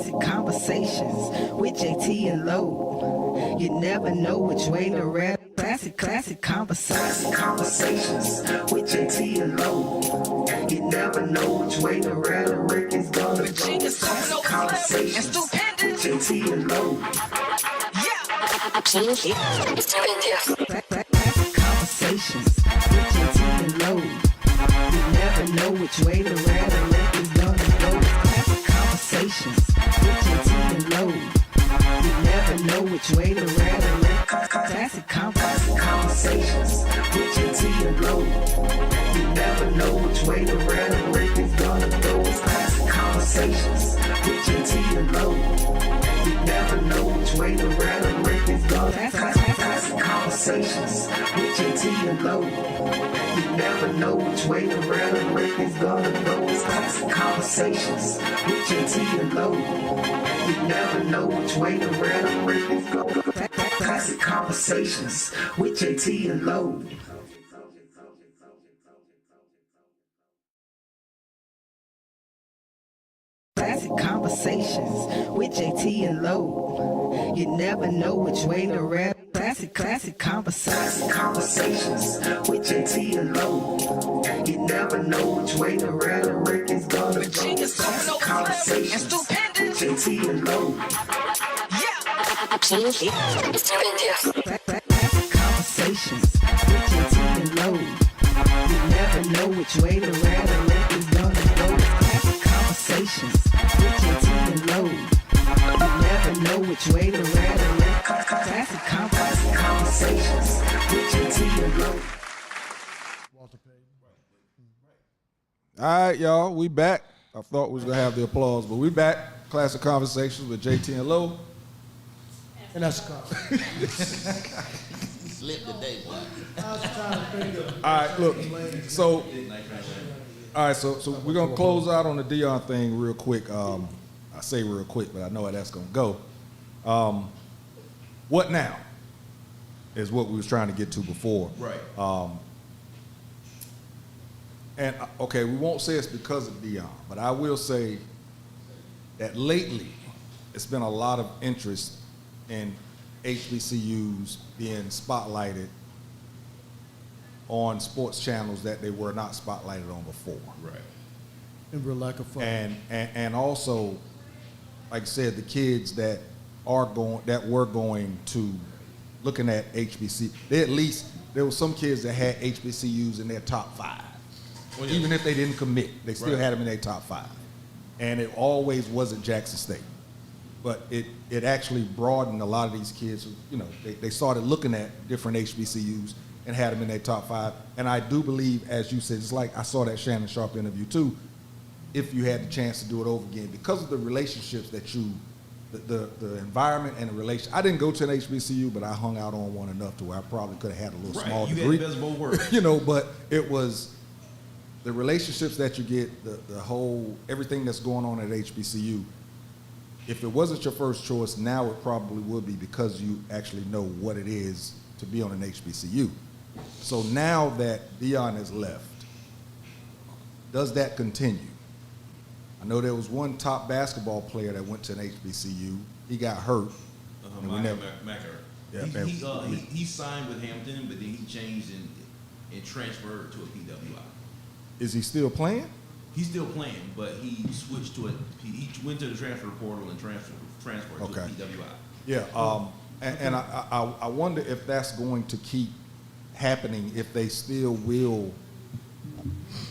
Classic Konversations with Jae Tea and Lo. You never know which way to rap. Classic Konversations with Jae Tea and Lo. You never know which way the rhetoric is gonna go. Classic Konversations with Jae Tea and Lo. Classic Konversations with Jae Tea and Lo. You never know which way the rhetoric is gonna go. Classic Konversations with Jae Tea and Lo. You never know which way the rhetoric. Classic Konversations with Jae Tea and Lo. You never know which way the rhetoric is gonna go. Classic Konversations with Jae Tea and Lo. You never know which way the rhetoric is gonna go. Classic Konversations with Jae Tea and Lo. You never know which way the rhetoric is gonna go. Classic Konversations with Jae Tea and Lo. You never know which way the rhetoric is gonna go. Classic Konversations with Jae Tea and Lo. Classic Konversations with Jae Tea and Lo. You never know which way to rap. Classic Konversations with Jae Tea and Lo. You never know which way the rhetoric is gonna go. Classic Konversations with Jae Tea and Lo. Classic Konversations with Jae Tea and Lo. You never know which way the rhetoric is gonna go. Classic Konversations with Jae Tea and Lo. You never know which way the rhetoric. Classic Konversations with Jae Tea and Lo. All right, y'all, we back. I thought we was gonna have the applause, but we back. Classic Konversations with Jae Tea and Lo. And that's a Slip the day, boy. I was trying to think of. All right, look. So we're gonna close out on the Dion thing real quick. I say real quick, but I know how that's gonna go. What now? Is what we was trying to get to before. Right. And okay, we won't say it's because of Dion, but I will say that lately it's been a lot of interest in HBCUs being spotlighted on sports channels that they were not spotlighted on before. Right. In real lack of fun. And also, like I said, the kids that were going to looking at HBC, there were some kids that had HBCUs in their top 5. Oh, yeah. Even if they didn't commit, they still Right. had them in their top 5. And it always wasn't Jackson State. But it actually broadened a lot of these kids. They started looking at different HBCUs and had them in their top 5. And I do believe, as you said, it's like I saw that Shannon Sharp interview too. If you had the chance to do it over again, because of the relationships that the environment and the relation. I didn't go to an HBCU, but I hung out on one enough to where I probably could have had a little small You degree. had the best of both worlds. But it was the relationships that you get, the whole everything that's going on at HBCU. If it wasn't your first choice, now it probably would be because you actually know what it is to be on an HBCU. So now that Dion has left, does that continue? I know there was one top basketball player that went to an HBCU. He got hurt. And we never- Yeah, man. He signed with Hampton, but then he changed and transferred to a PWI. Is he still playing? He's still playing, but he switched to he went to the transfer portal and transferred to Okay. a PWI. Yeah, and I wonder if that's going to keep happening, if they still will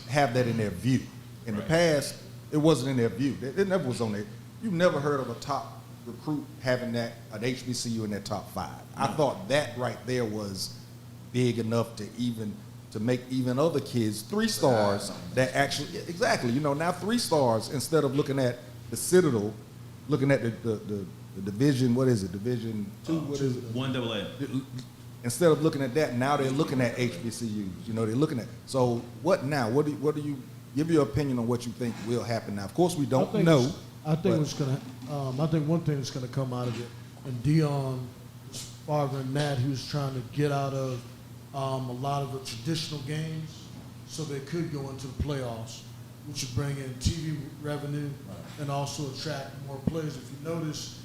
have that in their view. In the past, it wasn't in their view. It never was on there. You never heard of a top recruit having an HBCU in their top 5. I thought that right there was big enough to make even other kids 3 stars that actually, exactly, now 3 stars instead of looking at the Citadel, looking at the division, what is it, Division 2, what is it? 1AA. Instead of looking at that, now they're looking at HBCUs, they're looking at, so what now? What do you, give your opinion on what you think will happen now? Of course, we don't know. I think but- I think one thing that's gonna come out of it, and Dion, farther than that, he was trying to get out of a lot of the traditional games so they could go into the playoffs which would bring in TV revenue and also attract more players. If you notice,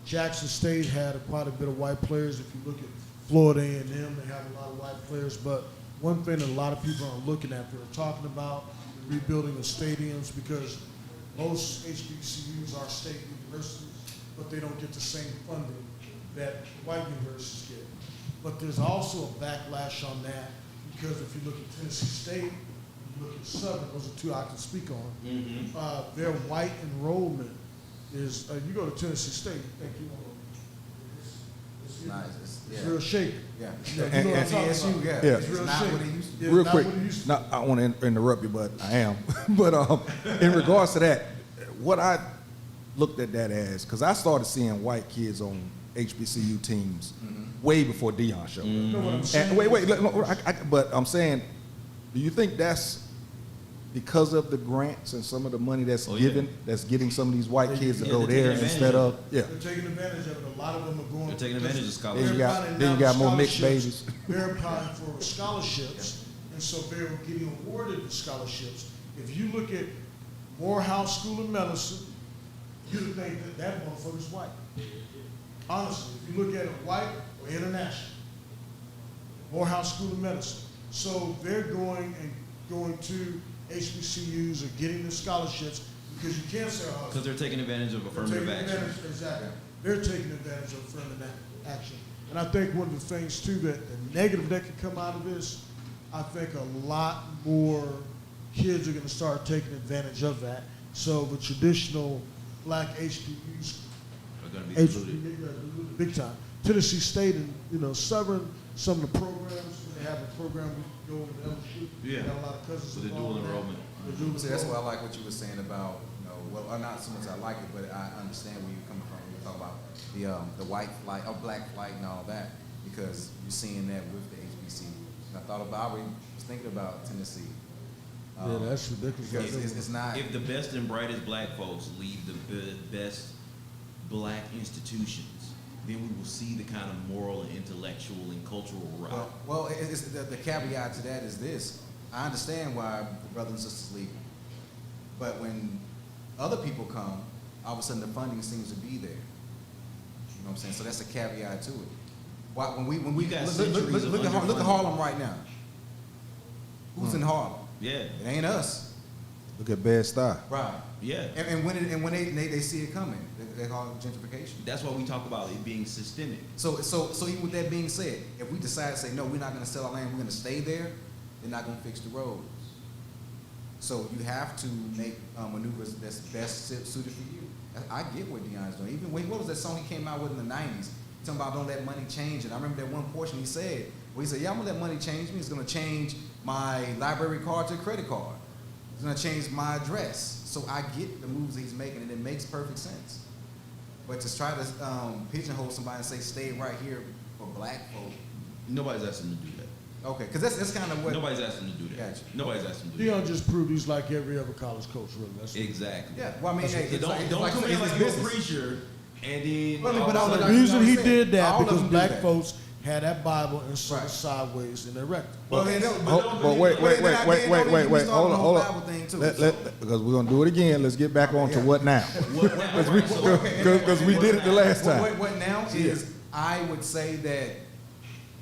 Jackson State had quite a bit of white players. If you look at Florida A&M, they have a lot of white players. But one thing that a lot of people aren't looking at, they're talking about the rebuilding of stadiums because most HBCUs are state universities, but they don't get the same funding that white universities get. But there's also a backlash on that because if you look at Tennessee State, you look at Southern, those are two I can speak on. Their white enrollment is, you go to Tennessee State, you think you want to, Nice. it's real shaky. Yeah. You know what I'm talking TSU, about? yeah. Yeah. It's real Not shaky. what it used to be. It's Real not quick, what it used to be. I want to interrupt you, but I am. But in regards to that, what I looked at that as, because I started seeing white kids on HBCU teams way before Deion showed up. You know what I'm saying? And wait, no, but I'm saying, do you think that's because of the grants and some of the money that's given, that's getting some of these white kids to Yeah, go they're there taking instead of, They're taking advantage of it. A lot of them are going. They're taking advantage of because scholarships. Then you they're got- finding then you out got more mixed scholarships, babies. They're applying for scholarships, and so they're getting awarded the scholarships. If you look at Morehouse School of Medicine, you'd think that that motherfucker's white. Honestly, if you look at it white or international, Morehouse School of Medicine. So they're going to HBCUs or getting the scholarships because you can't say, oh, Because they're taking advantage of they're affirmative taking action. advantage- Exactly. They're taking advantage of affirmative action. And I think one of the things too that the negative that could come out of this, I think a lot more kids are going to start taking advantage of that. So the traditional black HBCUs, Are going to be included. big time. Tennessee State and Southern, some of the programs they have a program we go over to LSU. Yeah. Got a lot of cousins With the involved dual in that. enrollment. The dual See, that's why I enrollment. like what you were saying about, well, not so much I like it, but I understand where you're coming from. You talk about the white flight, or black flight and all that, because you're seeing that with the HBC. And I was thinking about Tennessee. Yeah, that's ridiculous. Because it's not. If the best and brightest black folks leave the best black institutions, then we will see the kind of moral and intellectual and cultural route. Well, it's the caveat to that is this. I understand why the brothers and sisters leave. But when other people come, all of a sudden the funding seems to be there. You know what I'm saying? So that's a caveat to it. Why, when we You got look centuries of look at underfunding. Harlem right now. Who's in Harlem? Yeah, It ain't us. look at Bed-Stuy. Right. yeah. And when they see it coming, they call it gentrification. That's why we talk about it being systemic. So even with that being said, if we decide to say no, we're not going to sell our land, we're going to stay there, they're not going to fix the roads. So you have to make maneuvers that's best suited for you. I get what Deion's doing. Even what was that song he came out with in the '90s? Talking about don't let money change it. I remember that one portion he said, where he said, "Yeah, I'm gonna let money change me. It's gonna change my library card to a credit card. It's gonna change my address." So I get the moves he's making, and it makes perfect sense. But to try to pigeonhole somebody and say stay right here for black folk, Nobody's asking them to do that. okay, because that's kind of what. Nobody's asking them to do that. Gotcha. Nobody's asking them to do Deion that. just proved he's like every other college coach, really. That's Exactly. Yeah, well, I mean, hey, So don't come in like you're a preacher and then Well, all but of a all sudden- The reason he saying, did that all of because them do black that. folks had that Bible and saw it Right. sideways in their rectum. Well, they don't, But wait, hold on. Because we're gonna do it again. Let's get back on to what now? Because we did it the last time. What now is, I would say that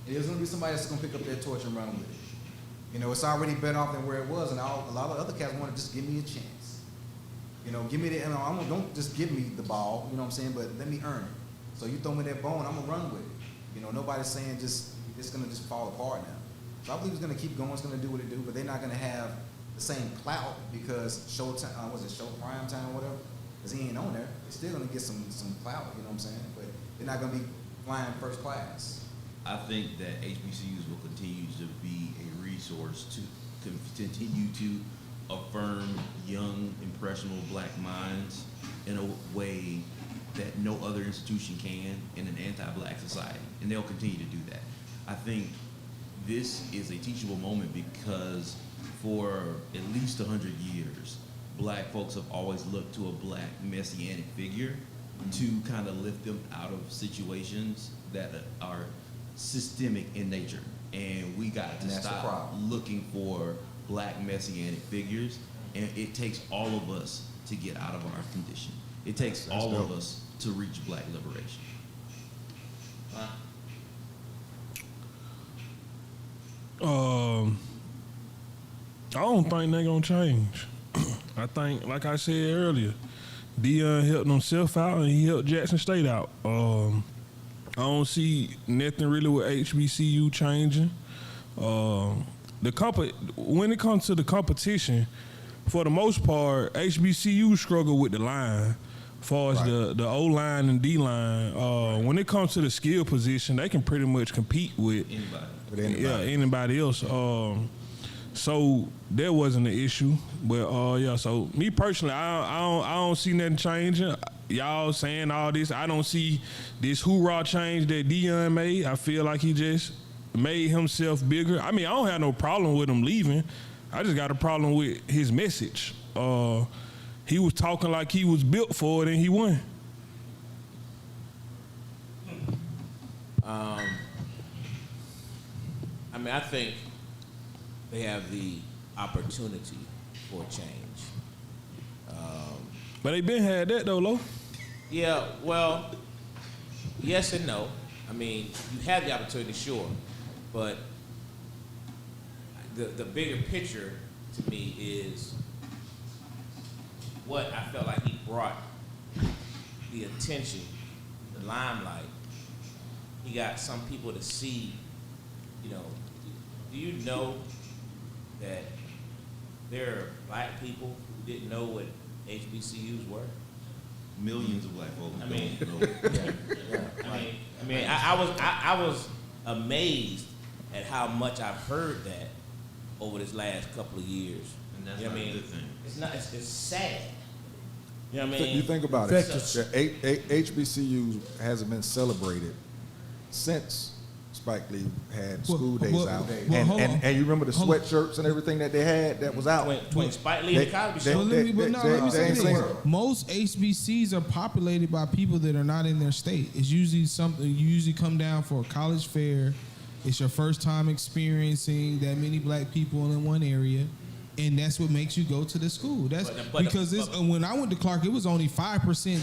there's going to be somebody that's going to pick up that torch and run with it. You know, it's already better off than where it was, and a lot of other cats want to just give me a chance. You know, give me the, don't just give me the ball, you know what I'm saying, but let me earn it. So you throw me that ball, and I'm going to run with it. You know, nobody's saying it's going to just fall apart now. So I believe it's going to keep going, it's going to do what it do, but they're not going to have the same clout because Showtime, was it Show Prime Time or whatever? Because he ain't on there. They're still going to get some clout, you know what I'm saying? But they're not going to be flying first class. I think that HBCUs will continue to be a resource to continue to affirm young, impressionable black minds in a way that no other institution can in an anti-black society, and they'll continue to do that. I think this is a teachable moment because for at least 100 years, black folks have always looked to a black messianic figure to kind of lift them out of situations that are systemic in nature. And we got to And that's the stop problem. looking for black messianic figures And it takes all of us to get out of our condition. It takes all of us to reach black liberation. I don't think they're gonna change. I think, like I said earlier, Deion helped himself out and he helped Jackson State out. I don't see nothing really with HBCU changing. When it comes to the competition, for the most part, HBCU struggle with the line, as far as the O line and D line. When it comes to the skill position, they can pretty much compete with anybody else. So that wasn't an issue, but so me personally, I don't see nothing changing. Y'all saying all this, I don't see this hoorah change that Deion made. I feel like he just made himself bigger. I mean, I don't have no problem with him leaving. I just got a problem with his message. He was talking like he was built for it, and he won. I mean, I think they have the opportunity for change. But they been had that though, Lo. Yeah, well, yes and no. I mean, you have the opportunity, sure, but the bigger picture to me is what I felt like he brought the attention, the limelight. He got some people to see, do you know that there are black people who didn't know what HBCUs were? Millions of black folks. I mean, don't know. I was amazed at how much I've heard that over this last couple of years. And that's You know not what I a mean? good thing. It's not. It's sad. You know what I mean? You think about it. HBCU hasn't been celebrated since Spike Lee had school days out. And you remember the sweatshirts and everything that they had that was out? When Spike Lee and the Cosby Show. Let me say this. Most HBCs are populated by people that are not in their state. It's usually something you usually come down for a college fair. It's your first time experiencing that many black people in one area, and that's what makes you go to the school. When I went to Clark, it was only 5%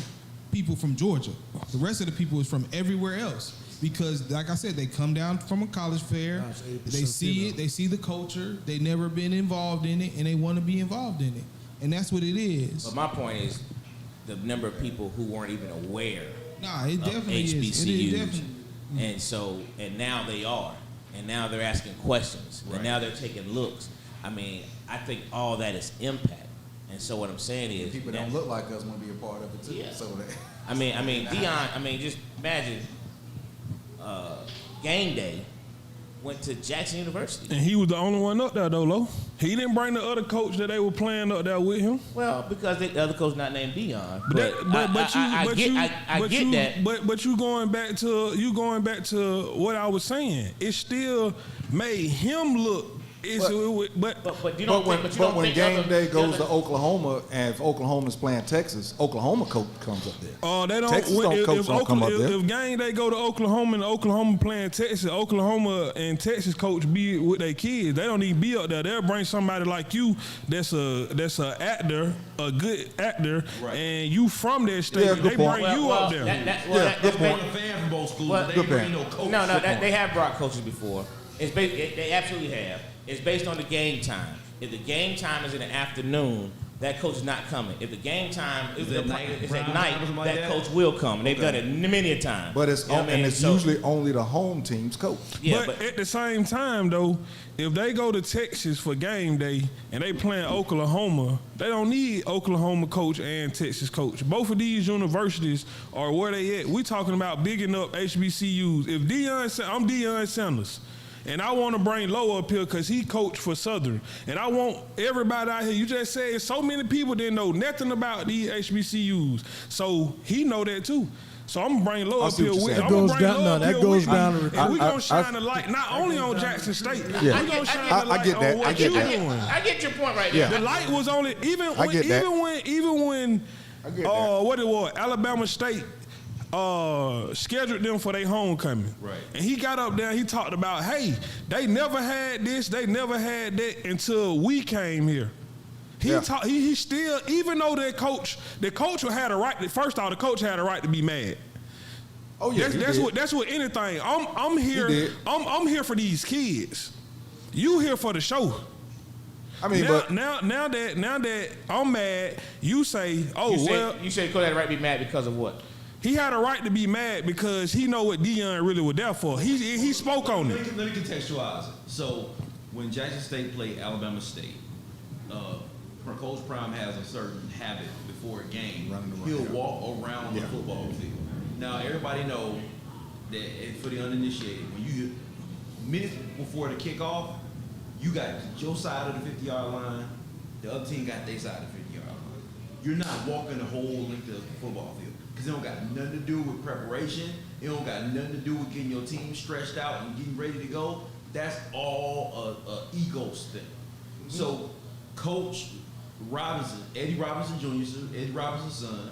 people from Georgia. The rest of the people was from everywhere else. Because, like I said, they come down from a college fair, they see it, they see the culture, they never been involved in it, and they want to be involved in it. And that's what it is. But my point is the number of people who weren't even aware it definitely of HBCUs. is. It definitely. And now they are. And now they're asking questions. Right. And now they're taking looks. I mean, I think all that is impact. And so what I'm saying is People don't look like us want to be a part of it too. Yeah. So that, I mean, Deion, just imagine game day went to Jackson University. And he was the only one up there though, Lo. He didn't bring the other coach that they were playing up there with him. Well, because the other coach not named Deion. But you going back to what I was saying. It still made him look. But when game day goes to Oklahoma, and if Oklahoma's playing Texas, Oklahoma coach comes up there. They don't. Texas coach don't come up there. If game day go to Oklahoma and Oklahoma playing Texas, Oklahoma and Texas coach be with their kids. They don't even be up there. They'll bring somebody like you that's a actor, a good actor, Right. and you from that state. Yeah, They good point. bring you up there. Good point. A fan from both schools. They ain't bring no coach. No, they have brought coaches before. They absolutely have. It's based on the game time. If the game time is in the afternoon, that coach is not coming. If the game time is at night, that coach will come. And they've done it many a time. But it's usually only the home team's coach. Yeah, but at the same time, though, if they go to Texas for game day and they playing Oklahoma, they don't need Oklahoma coach and Texas coach. Both of these universities are where they at. We talking about bigging up HBCUs. I'm Deion Sanders. And I want to bring Lo up here because he coached for Southern. And I want everybody out here, you just said so many people didn't know nothing about these HBCUs. So he know that too. So I'm going to bring Lo up here with him. I'm going to bring Lo up here with me. And we're going to shine the light not only on Jackson State. Yeah. We're going to shine the light on what you're doing. I get your point right there. The light was only, even when Alabama State scheduled them for their homecoming. Right. And he got up there and he talked about, hey, they never had this, they never had that until we came here. He still, even though the coach had a right. First off, the coach had a right to be mad. Oh yeah, that's what anything. I'm here. I'm here for these kids. You here for the show. I mean, now that I'm mad, you say, you say coach had a right to be mad because of what? He had a right to be mad because he know what Deion really was there for. He spoke on it. Let me contextualize it. So when Jackson State played Alabama State, Coach Prime has a certain habit before a game. He'll walk around the football field. Now everybody know that for the uninitiated, when you minutes before the kickoff, you got your side of the 50-yard line, the other team got their side of the 50-yard line. You're not walking the whole length of the football field because it don't got nothing to do with preparation. It don't got nothing to do with getting your team stretched out and getting ready to go. That's all a egos thing. So Coach Robinson, Eddie Robinson's son,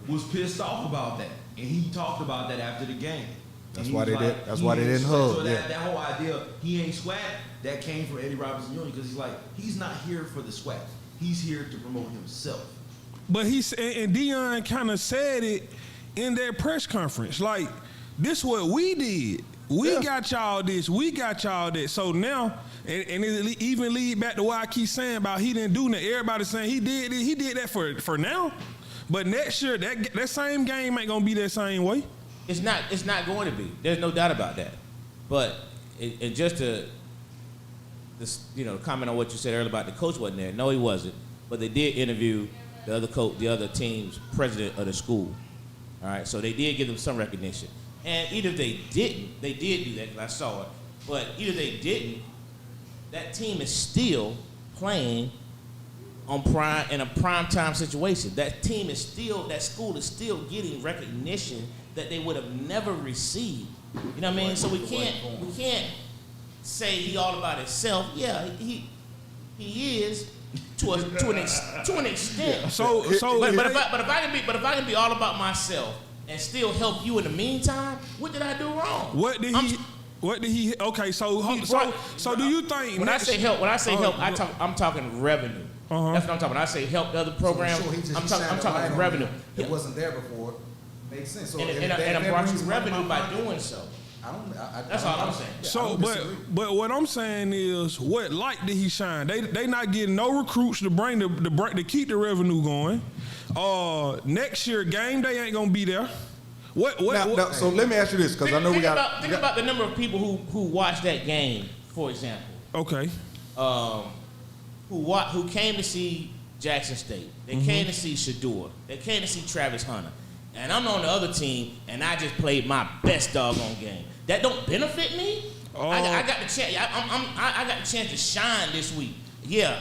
was pissed off about that, and he talked about that after the game. That's why they did. That's why they didn't hug. So that whole idea, he ain't swag, that came from Eddie Robinson Jr. because he's not here for the swag. He's here to promote himself. But and Deion kind of said it in that press conference. Like, this what we did. We got y'all this. We got y'all that. So now, and it even lead back to what I keep saying about he didn't do that. Everybody saying he did it. He did that for now. But next year, that same game ain't gonna be that same way. It's not going to be. There's no doubt about that. But and just to comment on what you said earlier about the coach wasn't there. No, he wasn't. But they did interview the other coach, the other team's president of the school. All right, so they did give them some recognition. And either they didn't, they did do that because I saw it. But either they didn't, that team is still playing in a prime time situation. That school is still getting recognition that they would have never received. You know what I mean? So we can't say he all about himself. Yeah, he is to an extent. But if I can be all about myself and still help you in the meantime, what did I do wrong? What did he? Okay, so do you think when I say help, I'm talking revenue. Uh-huh. That's what I'm talking about. I say help the other programs. I'm talking revenue. It wasn't there before. Makes sense. So and I brought you revenue by doing so. That's all I'm saying. So, but what I'm saying is, what light did he shine? They not getting no recruits to bring to keep the revenue going. Next year game day ain't gonna be there. What? So let me ask you this, because I know think about the number of people who watched that game, for example. Okay. Who came to see Jackson State? They came to see Shador. They came to see Travis Hunter. And I'm on the other team, and I just played my best doggone game. That don't benefit me. I got the chance. I got the chance to shine this week. Yeah,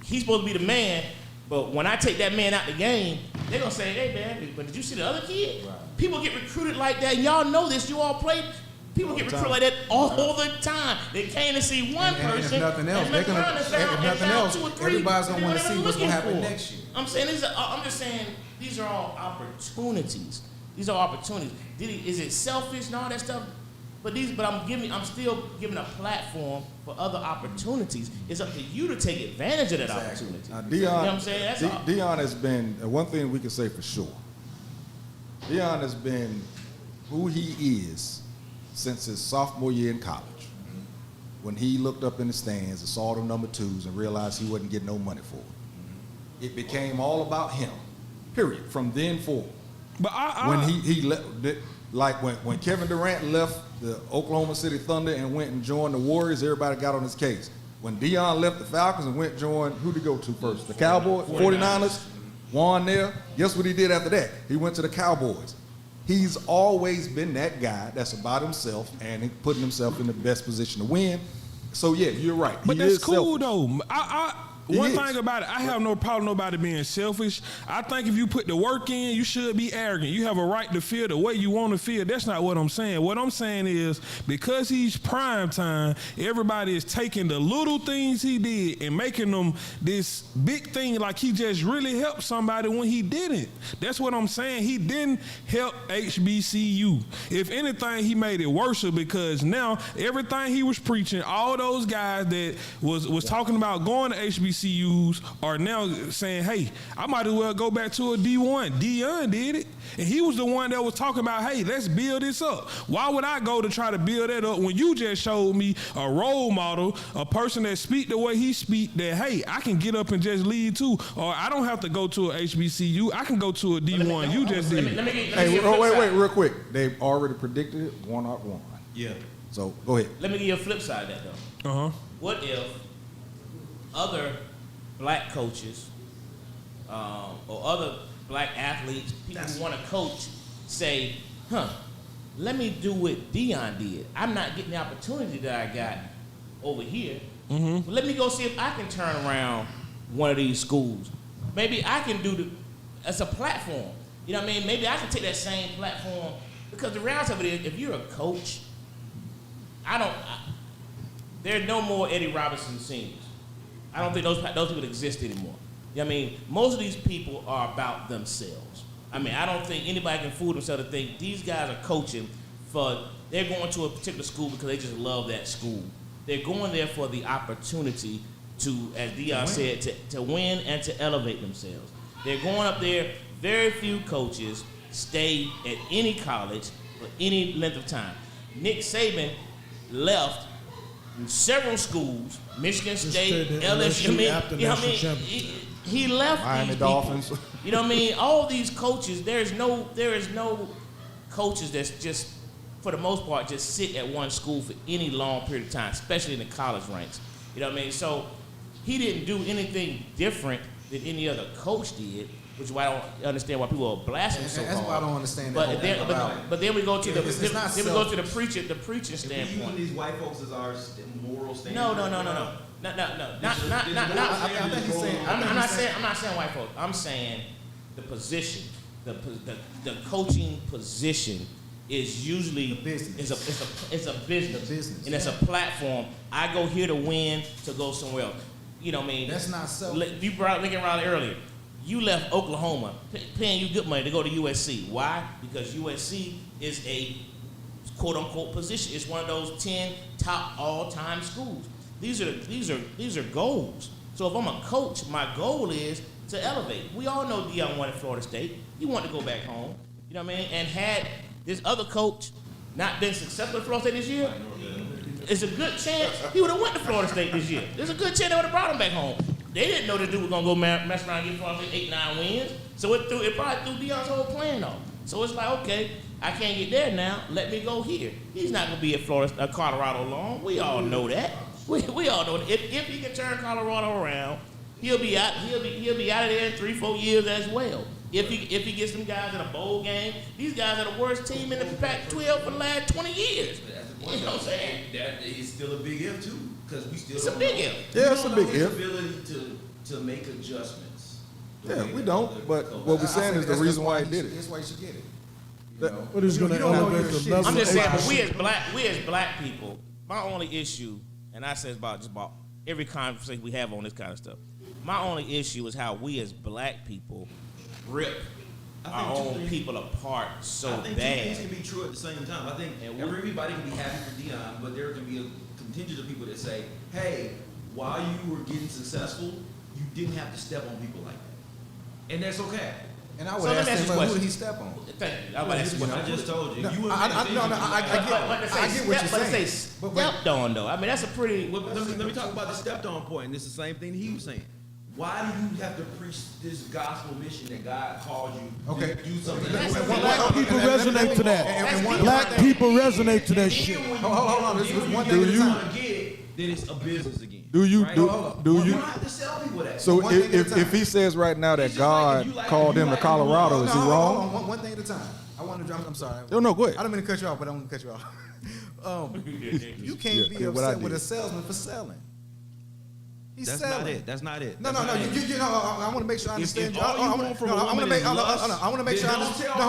he's supposed to be the man, but when I take that man out the game, they're gonna say, "Hey man, but did you see the other kid?" Right. People get recruited like that, and y'all know this. You all played. People get recruited like that all the time. They came to see one person. If nothing else, everybody's gonna want to see what's gonna happen next year. I'm just saying these are all opportunities. These are opportunities. Is it selfish and all that stuff? But I'm still giving a platform for other opportunities. It's up to you to take advantage of that opportunity. Now, you know what I'm saying? That's all. Deion has been one thing we can say for sure. Deion has been who he is since his sophomore year in college, when he looked up in the stands and saw the number 2s and realized he wasn't getting no money for it. It became all about him, period, from then forward. But when he left, like when Kevin Durant left the Oklahoma City Thunder and went and joined the Warriors, everybody got on his case. When Deion left the Falcons and went and joined, who'd he go to first? The Cowboys, 49ers, won there. Guess what he did after that? He went to the Cowboys. He's always been that guy that's about himself and putting himself in the best position to win. So yeah, you're right. But that's cool though. One is. thing about it, I have no problem nobody being selfish. I think if you put the work in, you should be arrogant. You have a right to feel the way you want to feel. That's not what I'm saying. What I'm saying is, because he's prime time, everybody is taking the little things he did and making them this big thing like he just really helped somebody when he didn't. That's what I'm saying. He didn't help HBCU. If anything, he made it worse because now everything he was preaching, all those guys that was talking about going to HBCU, HBCUs are now saying, hey, I might as well go back to a D1. Dion did it. And he was the one that was talking about, hey, let's build this up. Why would I go to try to build that up when you just showed me a role model, a person that speak the way he speak, that, hey, I can get up and just lead too. Or I don't have to go to a HBCU. I can go to a D1. You just did. Hey, wait, real quick. They've already predicted it, 1-on-1. Yeah. So go ahead. Let me give you a flip side of that though. What if other black coaches or other black athletes, people who want to coach, say, let me do what Dion did. I'm not getting the opportunity that I got over here. But let me go see if I can turn around one of these schools. Maybe I can do as a platform. You know what I mean? Maybe I can take that same platform, because the reality of it is, if you're a coach, there are no more Eddie Robinson seniors. I don't think those people exist anymore. You know what I mean? Most of these people are about themselves. I mean, I don't think anybody can fool themselves to think these guys are coaching they're going to a particular school because they just love that school. They're going there for the opportunity to, as Dion said, to win and to elevate themselves. They're going up there. Very few coaches stay at any college for any length of time. Nick Saban left several schools, Michigan State, LSU. You know what I mean? He left Miami these Dolphins. people. You know what I mean? All these coaches, there is no coaches that's just, for the most part, just sit at one school for any long period of time, especially in the college ranks. You know what I mean? So he didn't do anything different than any other coach did, which is why I don't understand why people are blasting so hard. That's why I don't understand but that. Then we go to the preaching standpoint. Using these white folks as our moral standard. No. I think he's saying. I'm not saying white folks. I'm saying the position, the coaching position is usually business. It's a business, and it's a platform. I go here to win, to go somewhere else. You know what I mean? That's not so. You brought Lincoln Riley earlier. You left Oklahoma, paying you good money to go to USC. Why? Because USC is a quote-unquote position. It's one of those 10 top all-time schools. These are goals. So if I'm a coach, my goal is to elevate. We all know Dion wanted Florida State. He wanted to go back home. You know what I mean? And had this other coach not been successful at Florida State this year, it's a good chance he would have went to Florida State this year. There's a good chance they would have brought him back home. They didn't know this dude was gonna go mess around and get Florida State 8-9 wins. So it probably threw Dion's whole plan off. So it's like, okay, I can't get there now. Let me go here. He's not gonna be at Colorado long. We all know that. We all know that. If he can turn Colorado around, he'll be out. He'll be out of there in 3-4 years as well. If he gets some guys in a bowl game, these guys are the worst team in the Pac-12 for the last 20 years. You know what I'm saying? That is still a big if too, because we still. It's a big if. Yeah, it's a big if. Ability to make adjustments. Yeah, we don't. But what we're saying is the reason why he did it. That's why you should get it. But he's going to elevate the level. I'm just of saying, but education. we as black people, my only issue, and I say it's about every conversation we have on this kind of stuff. My only issue is how we as black people rip our own people apart so I think bad. two things can be true at the same time. I think everybody can be happy for Dion, but there can be a contingent of people that say, hey, while you were getting successful, you didn't have to step on people like that. And that's okay. And I would ask him, who did he step on? Thank you. I just told you. No, You I get what you're saying. Stepped on though. I mean, that's a pretty. Let me talk about the stepped on point, and it's the same thing he was saying. Why do you have to preach this gospel mission that God called you to do something? Black people resonate to that. Black people resonate to that shit. Hold on. This is one thing at a time. Then it's a business again. Do you right? do You you? don't have to sell people that. So if he says right now that God called him to Colorado, is he wrong? Hold on, one thing at a time. I'm sorry. No, go ahead. I don't mean to cut you off, but I'm going to cut you off. You can't be upset with a salesman for selling. He's That's selling. not it. That's not it. No. You know, I want to make sure I understand. If all you want from a woman is lust, I want to make sure I understand. I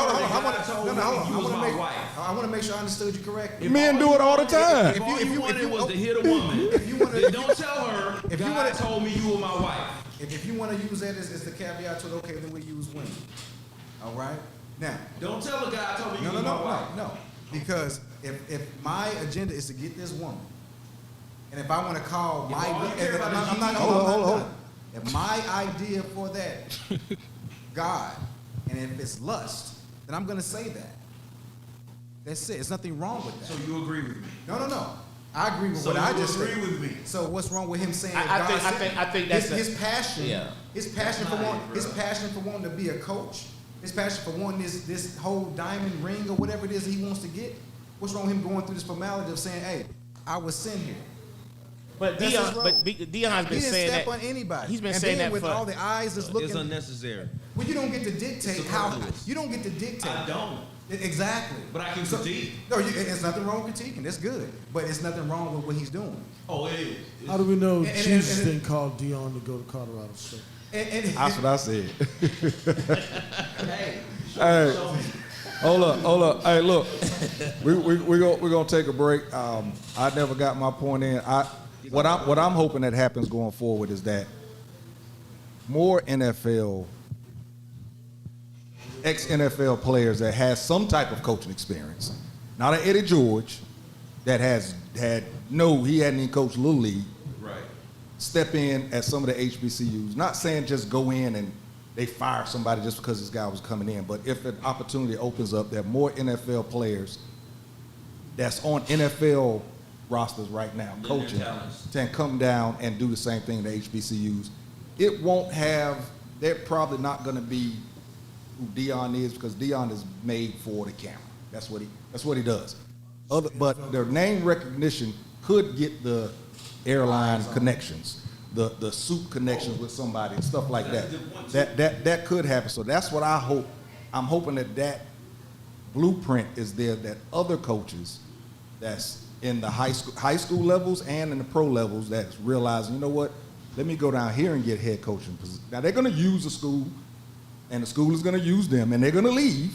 want to make sure I understood you correctly. Men do it all the time. If all you wanted was to hit a woman, then don't tell her, God told me you were my wife. If you want to use that as the caveat to it, okay, then we use women. All right? Now. Don't tell her God told me you were my wife. No. Because if my agenda is to get this woman, and if I want to call my, I'm not. Hold on. If my idea for that, God, and if it's lust, then I'm gonna say that. That's it. There's nothing wrong with that. So you agree with me? No. I agree with So what I you just agree said. with me? So what's wrong with him saying if I God think- I said think- it? I think that's his passion. yeah. His passion for That's not wanting. it, His bro. passion for wanting to be a coach. His passion for wanting this whole diamond ring or whatever it is he wants to get. What's wrong with him going through this formality of saying, "Hey, I was sent here." But That's his role. Deon's been He didn't saying step that. on anybody. He's been and saying then that with for. all the eyes that's looking. It's unnecessary. Well, you don't get to dictate how. Superfluous. You don't get to dictate. I don't. Exactly. But I can critique. No, there's nothing wrong with critiquing. That's good. But it's nothing wrong with what he's doing. Oh, it is. How do we know And- Jesus and- didn't call Dion to go to Colorado State? And That's what I said. Hey, Hey, show me. hold up. Hey, look, we're gonna take a break. I never got my point in. What I'm hoping that happens going forward is that more ex-NFL players that has some type of coaching experience, not an Eddie George that he hadn't even coached Little League, Right. step in at some of the HBCUs. Not saying just go in and they fire somebody just because this guy was coming in, but if an opportunity opens up, there are more NFL players that's on NFL rosters right now, Lend their coaching, talents. can come down and do the same thing in the HBCUs. It won't have, they're probably not going to be who Dion is because Dion is made for the camera. That's what he does. But their name recognition could get the airline connections, the suit connections with somebody and stuff like that. That could happen. So that's what I hope. I'm hoping that blueprint is there, that other coaches that's in the high school levels and in the pro levels that's realizing, you know what, let me go down here and get head coaching position. Now they're going to use the school, and the school is going to use them, and they're going to leave.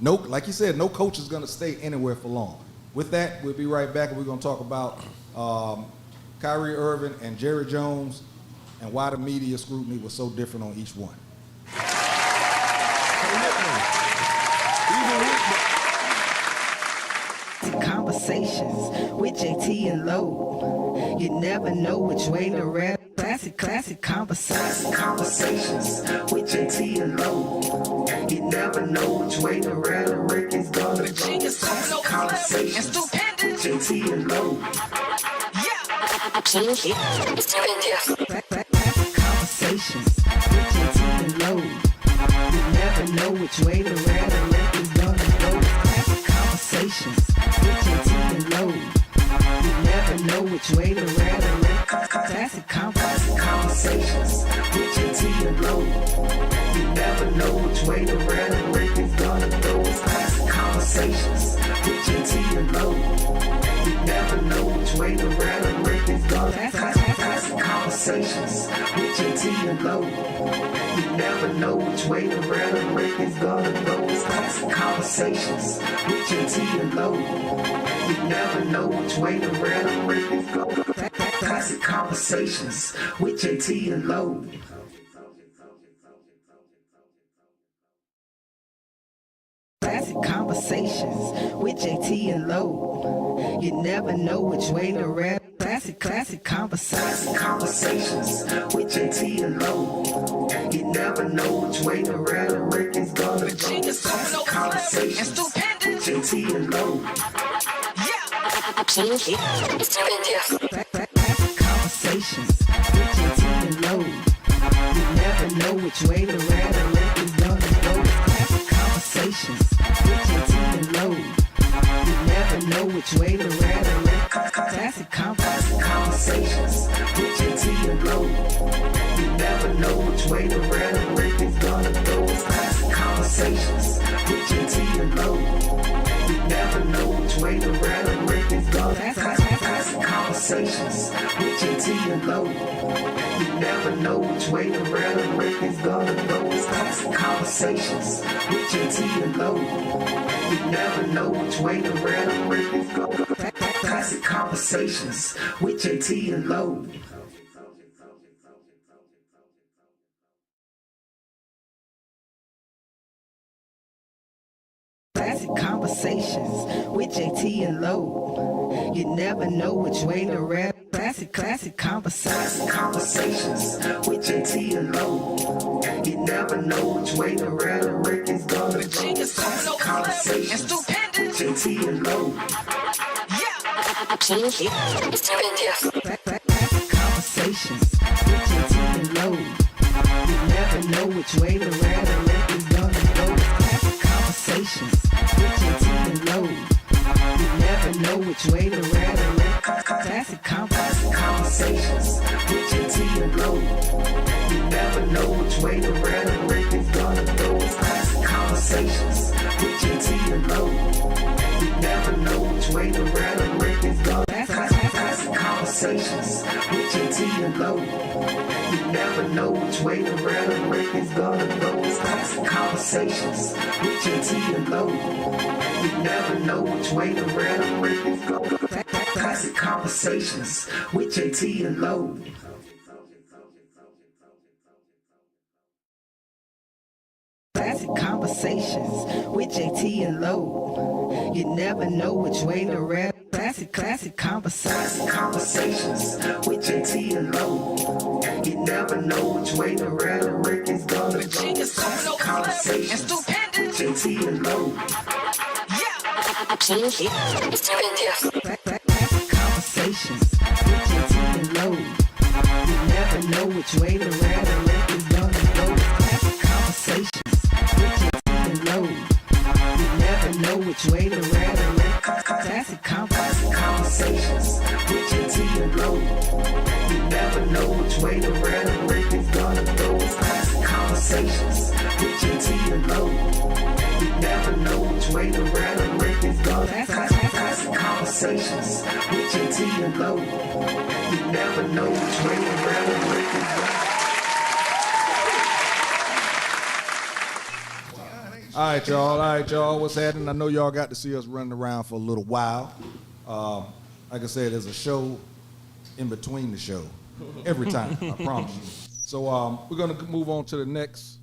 No, like you said, no coach is going to stay anywhere for long. With that, we'll be right back, and we're going to talk about Kyrie Irving and Jerry Jones and why the media scrutiny was so different on each one. Conversations with Jae Tea and Lo. You never know which way to read. Classic conversations with Jae Tea and Lo. You never know which way to read. The Rick is gonna go. Classic conversations with Jae Tea and Lo. Classic conversations with Jae Tea and Lo. You never know which way to read. The Rick is gonna go. Classic conversations with Jae Tea and Lo. You never know which way to read. Classic conversations with Jae Tea and Lo. You never know which way to read. The Rick is gonna go. Classic conversations with Jae Tea and Lo. You never know which way to read. The Rick is gonna. Classic conversations with Jae Tea and Lo. You never know which way to read. The Rick is gonna go. Classic conversations with Jae Tea and Lo. You never know which way to read. The Rick is gonna. Classic conversations with Jae Tea and Lo. Classic conversations with Jae Tea and Lo. You never know which way to read. Classic conversations with Jae Tea and Lo. You never know which way to read. The Rick is gonna go. Classic conversations with Jae Tea and Lo. Classic conversations with Jae Tea and Lo. You never know which way to read. The Rick is gonna go. Classic conversations with Jae Tea and Lo. You never know which way to read. The Rick. Classic conversations with Jae Tea and Lo. You never know which way to read. The Rick is gonna go. Classic conversations with Jae Tea and Lo. You never know which way to read. The Rick is gonna. Classic conversations with Jae Tea and Lo. You never know which way to read. The Rick is gonna go. Classic conversations with Jae Tea and Lo. You never know which way to read. The Rick is gonna. Classic conversations with Jae Tea and Lo. Classic conversations with Jae Tea and Lo. You never know which way to read. Classic conversations with Jae Tea and Lo. You never know which way the rhetoric is gonna go. Classic conversations with Jae Tea and Lo. Classic conversations with Jae Tea and Lo. You never know which way the rhetoric is gonna go. Classic conversations with Jae Tea and Lo. You never know which way the rhetoric. Classic conversations with Jae Tea and Lo. You never know which way the rhetoric is gonna go. Classic conversations with Jae Tea and Lo. You never know which way the rhetoric is gonna go. Classic conversations with Jae Tea and Lo. You never know which way the rhetoric is gonna go. Classic conversations with Jae Tea and Lo. You never know which way the rhetoric is gonna go. Classic conversations with Jae Tea and Lo. Classic conversations with Jae Tea and Lo. You never know which way to rap. Classic conversations with Jae Tea and Lo. You never know which way the rhetoric is gonna go. Classic conversations with Jae Tea and Lo. Classic conversations with Jae Tea and Lo. You never know which way the rhetoric is gonna go. Classic conversations with Jae Tea and Lo. You never know which way the rhetoric. Classic conversations with Jae Tea and Lo. You never know which way the rhetoric is gonna go. Classic conversations with Jae Tea and Lo. You never know which way the rhetoric is gonna go. Classic conversations with Jae Tea and Lo. You never know which way the rhetoric is gonna go. All right, y'all. What's happening? I know y'all got to see us running around for a little while. Like I said, there's a show in between the show every time. I promise you. So we're gonna move on to the next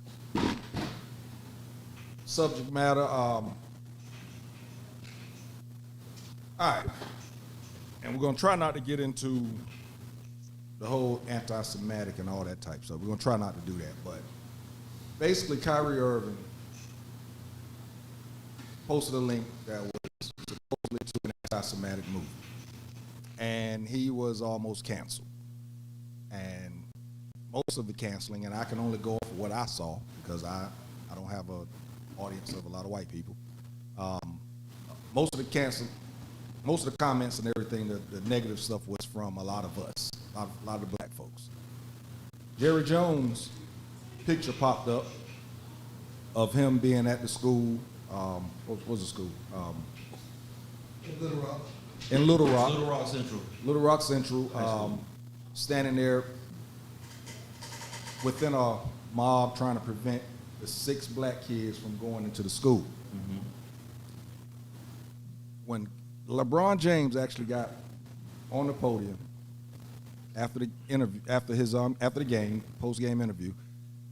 subject matter. All right, and we're gonna try not to get into the whole anti-Semitic and all that type stuff. We're gonna try not to do that, but basically, Kyrie Irving posted a link that was supposedly to an anti-Semitic movement, and he was almost canceled. And most of the canceling, and I can only go off of what I saw because I don't have an audience of a lot of white people. Most of the comments and everything, the negative stuff was from a lot of us, a lot of the black folks. Jerry Jones' picture popped up of him being at the school. What was the school? In Little Rock. In Little Rock. Little Rock Central. Little Rock Central, standing there within a mob trying to prevent the 6 black kids from going into the school. Mm-hmm. When LeBron James actually got on the podium after the interview, after the game, post-game interview,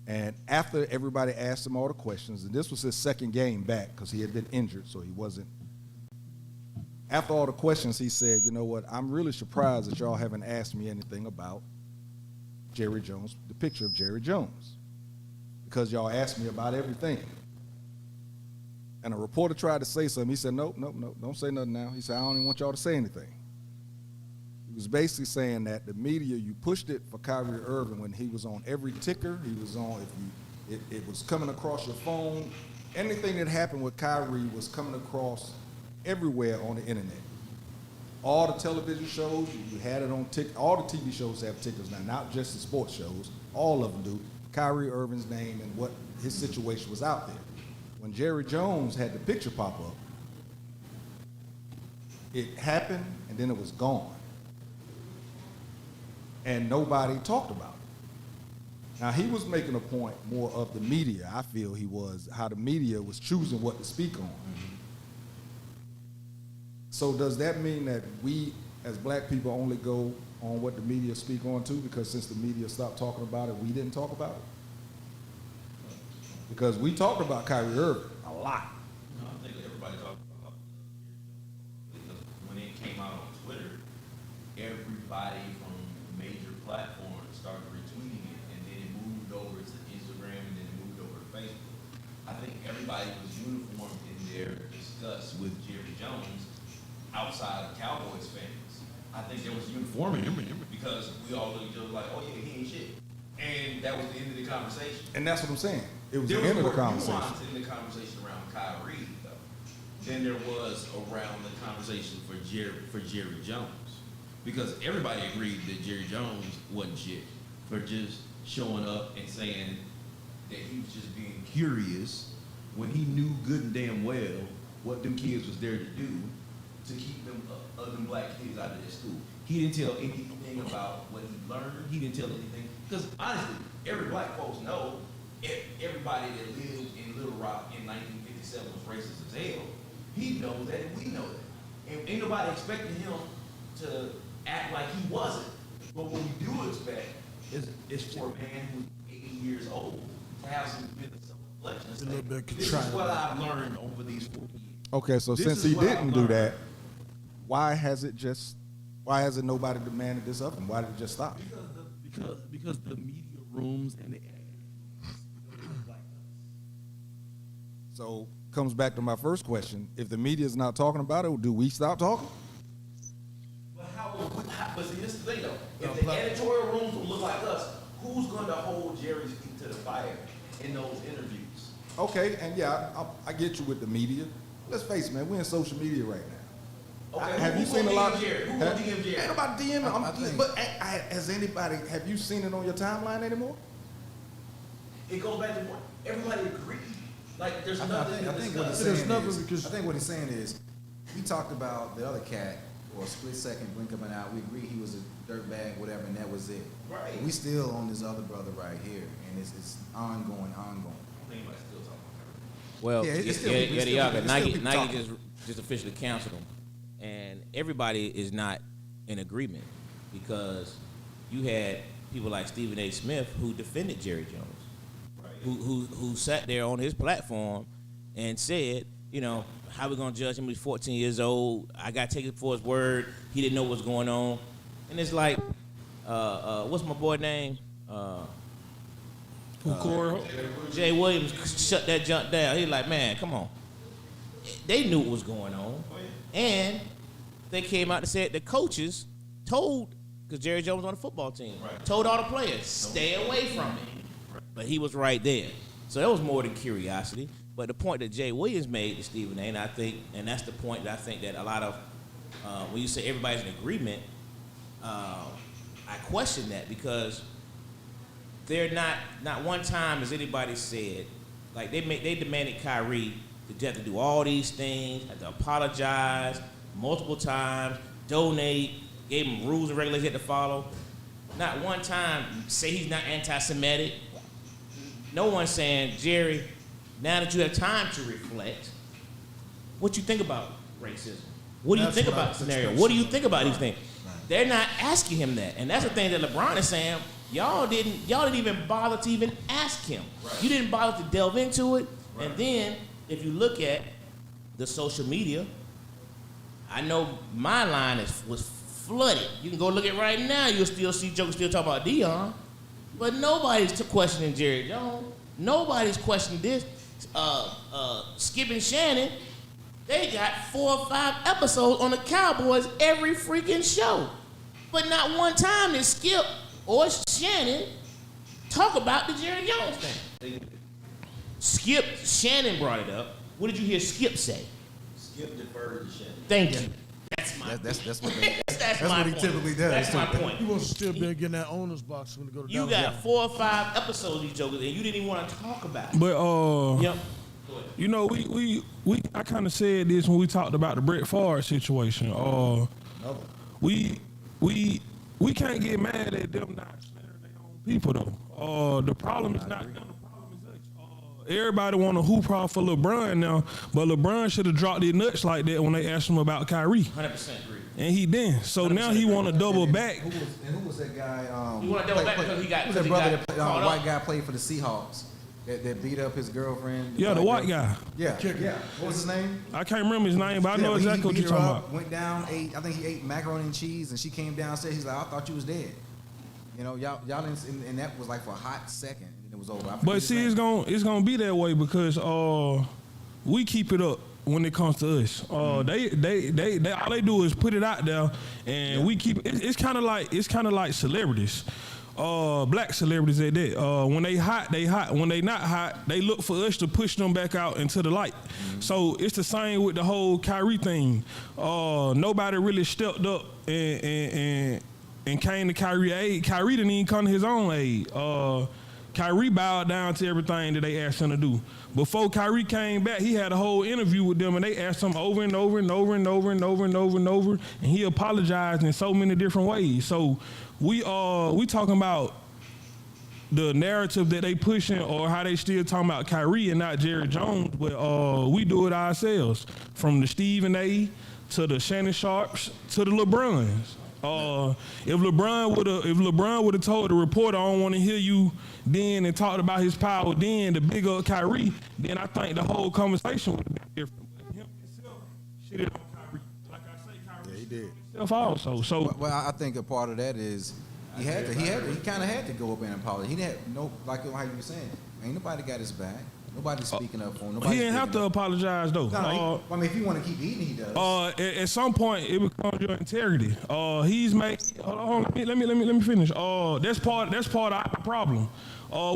and after everybody asked him all the questions, and this was his second game back because he had been injured, so he wasn't. After all the questions, he said, you know what, I'm really surprised that y'all haven't asked me anything about Jerry Jones, the picture of Jerry Jones, because y'all asked me about everything. And a reporter tried to say something. He said, nope, don't say nothing now. He said, I don't even want y'all to say anything. He was basically saying that the media, you pushed it for Kyrie Irving when he was on every ticker. He was on, it was coming across your phone. Anything that happened with Kyrie was coming across everywhere on the internet. All the television shows, you had it on tick. All the TV shows have tickers now, not just the sports shows. All of them do. Kyrie Irving's name and what his situation was out there. When Jerry Jones had the picture pop up, it happened and then it was gone. And nobody talked about it. Now, he was making a point more of the media. I feel he was, how the media was choosing what to speak on. Mm-hmm. So does that mean that we, as black people, only go on what the media speak on too? Because since the media stopped talking about it, we didn't talk about it? Because we talked about Kyrie Irving a lot. No, I think everybody talked about it. Because when it came out on Twitter, everybody from platforms started retweeting it, and then it moved over to Instagram, and then it moved over to Facebook. I think everybody was uniform in their disgust with Jerry Jones outside of Cowboys fans. I think there was uniformity because we all looked at each other like, oh yeah, he ain't shit. And that was the end of the conversation. And that's what I'm saying. It was There the end of the more conversation. nuance in the conversation around Kyrie, though, than there was around the conversation for Jerry Jones. Because everybody agreed that Jerry Jones wasn't shit for just showing up and saying that he was just being curious when he knew good and damn well what them kids was there to do to keep them black kids out of their school. He didn't tell anything about what he learned. He didn't tell anything. Because honestly, every black folks know everybody that lived in Little Rock in 1957 was racist as hell. He knows that and we know that. And ain't nobody expecting him to act like he wasn't. But what we do expect is for a man who's 80 years old to have some self-reflection. A little bit This is contrite. what I've learned over these 40 years. Okay, so This since is he what I've didn't do learned. that, why hasn't nobody demanded this of him? Why did it just stop? Because the media rooms and the So comes back to my first question. If the media is not talking about it, do we stop talking? But see, this is the thing though. If the editorial rooms will look like us, who's going to hold Jerry's feet to the fire in those interviews? Okay, and yeah, I get you with the media. Let's face it, man, we're in social media right now. Okay, Have you who seen a gonna lot? DM Jerry? Who gonna DM Jerry? Ain't nobody DM. I think- But has anybody? Have you seen it on your timeline anymore? It goes back to what everybody agreed. Like there's I nothing think to what he's discuss. There's saying nothing is, because- I think what he's saying is, we talked about the other cat for a split second, blink of an eye. We agreed he was a dirtbag, whatever, and that was it. Right. We still on this other brother right here, and it's ongoing. I think anybody's still talking about Well, Yeah, yeah, it's still yeah, people- it's still yeah, people- it's Nike, still people Nike talking. just officially canceled him, and everybody is not in agreement because you had people like Stephen A. Smith who defended Jerry Jones, who sat there on his platform and said, you know, how we gonna judge him? He's 14 years old. I gotta take it for his word. He didn't know what's going on, and it's like, what's my boy name? Jay Williams shut that junk down. He's like, man, come on. They knew what was going on. And they came out and said the coaches told, because Jerry Jones was on the football team, told all the players, stay away from it. But he was right there. So that was more than curiosity. But the point that Jay Williams made to Stephen A., and I think, and that's the point that I think that a lot of, when you say everybody's in agreement, I question that because they're not one time has anybody said, like they demanded Kyrie to have to do all these things, had to apologize multiple times, donate, gave him rules and regulations he had to follow. Not one time say he's not anti-Semitic. No one's saying, Jerry, now that you have time to reflect, what you think about racism? What do you That's think what about I the scenario? was What do you think about these things? They're not asking him that. And that's the thing that LeBron is saying. Y'all didn't even bother to even ask him. You didn't bother to delve into it. And then if you look at the social media, I know my line was flooded. You can go look at it right now. You'll still see jokers still talk about Deion. But nobody's questioning Jerry Jones. Nobody's questioning this. Skip and Shannon, they got 4 or 5 episodes on the Cowboys every freaking show. But not one time did Skip or Shannon talk about the Jerry Jones thing. Skip, Shannon brought it up. What did you hear Skip say? Skip deferred to Shannon. Thank you. That's my That's what that's what my he point. typically does. That's my point. He wants to still be getting that owner's box when they go to You Dallas. got 4 or 5 episodes of these jokers, and you didn't even want to talk about it. But Yep. you know, I kind of said this when we talked about the Brett Favre situation. We can't get mad at them not sparing their own people though. The problem is not them. The problem is us. Everybody want to hoop off for LeBron now, but LeBron should have dropped his nuts like that when they asked him about Kyrie, 100% agree. and he didn't. So now he want to double back. Who was that guy? He wanna double back because he got- Who's that because he brother got that caught the white up. guy played for the Seahawks that beat up his girlfriend? Yeah, the white guy. Yeah, yeah. What was his name? I can't remember his name, but I know he exactly what beat you're her talking up, about. Went down, I think he ate macaroni and cheese, and she came downstairs. He's like, I thought you was dead. You know, y'all didn't, and that was like for a hot second, and then it was over. I forget But his see, name. it's gonna be that way because we keep it up when it comes to us. They all they do is put it out there, and we keep. It's kind of like celebrities. Black celebrities at that. When they hot, they hot. When they not hot, they look for us to push them back out into the light. So it's the same with the whole Kyrie thing. Nobody really stepped up and came to Kyrie aid. Kyrie didn't even come to his own aid. Kyrie bowed down to everything that they asked him to do. Before Kyrie came back, he had a whole interview with them, and they asked him over and over and over and over and over and over and over, and he apologized in so many different ways. So we talking about the narrative that they pushing or how they still talking about Kyrie and not Jerry Jones, but we do it ourselves, from the Stephen A. to the Shannon Sharps to the LeBrons. If LeBron would have told the reporter, I don't want to hear you then, and talked about his power then, the big up Kyrie, then I think the whole conversation would have been different. But him himself shitted on Kyrie. Like I say, Kyrie he did. himself also. So Well, I think a part of that is he kind of had to go up and apologize. He didn't like how you were saying. Ain't nobody got his back. Nobody's speaking up for him. he didn't have to apologize though. I mean, if you want to keep eating, he does. At some point, it becomes your integrity. He's made. Hold on, let me finish. That's part of our problem.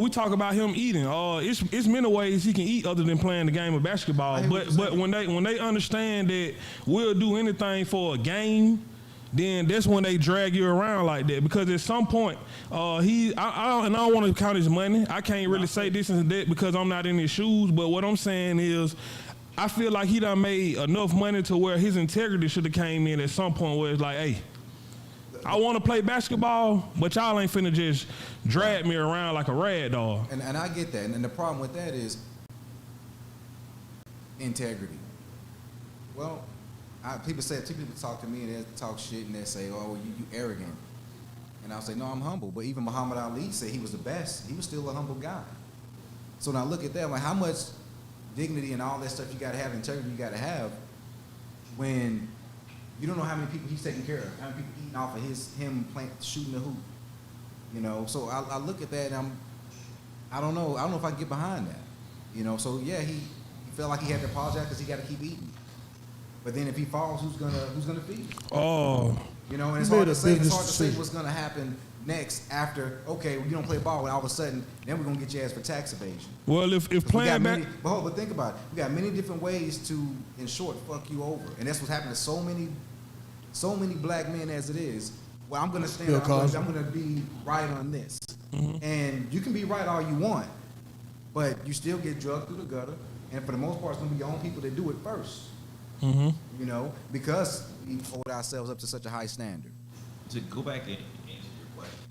We talk about him eating. It's many ways he can eat other than playing the game of basketball. But when they understand that we'll do anything for a game, then that's when they drag you around like that. Because at some point, I don't want to count his money. I can't really say this and that because I'm not in his shoes. But what I'm saying is, I feel like he done made enough money to where his integrity should have came in at some point where it's like, hey, I want to play basketball, but y'all ain't finna just drag me around like a rag doll. And I get that. And the problem with that is integrity. Well, people talk to me and they talk shit and they say, oh, well, you arrogant. And I'll say, no, I'm humble. But even Muhammad Ali said he was the best. He was still a humble guy. So now look at that. Like, how much dignity and all that stuff you got to have, integrity you got to have when you don't know how many people he's taking care of, how many people eating off of him shooting the hoop. You know, so I look at that and I don't know if I can get behind that. You know, so yeah, he felt like he had to apologize because he got to keep eating. But then if he falls, who's gonna feed him? Oh, you know, and it's hard to say what's gonna happen next after. Okay, well, you don't play ball, and all of a sudden, then we're gonna get your ass for tax evasion. Well, if playing back, but think about it. We got many different ways to, in short, fuck you over, and that's what's happening to so many black men as it is. Well, I'm gonna stand. I'm gonna be right on this, and you can be right all you want, but you still get drugged through the gutter, and for the most part, it's gonna be your own people that do it first. You know, because we hold ourselves up to such a high standard. To go back and answer your question,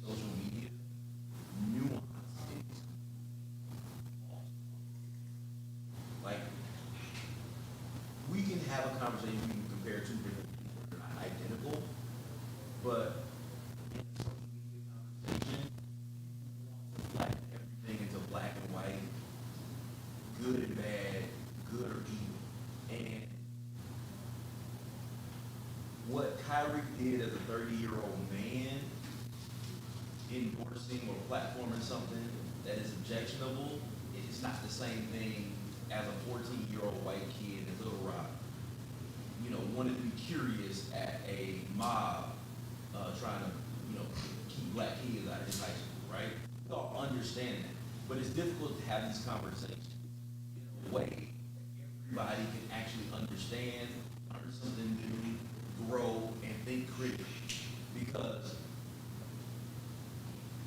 social media, nuance is like we can have a conversation, we can compare two different people that are not identical, but everything into black and white, good and bad, good or evil. And what Kyrie did as a 30-year-old man, endorsing or platforming something that is objectionable, it's not the same thing as a 14-year-old white kid in Little Rock, you know, wanted to be curious at a mob trying to, you know, keep black kids out of his high school, right? We all understand that. But it's difficult to have these conversations in a way that everybody can actually understand, learn something new, grow, and think critically. Because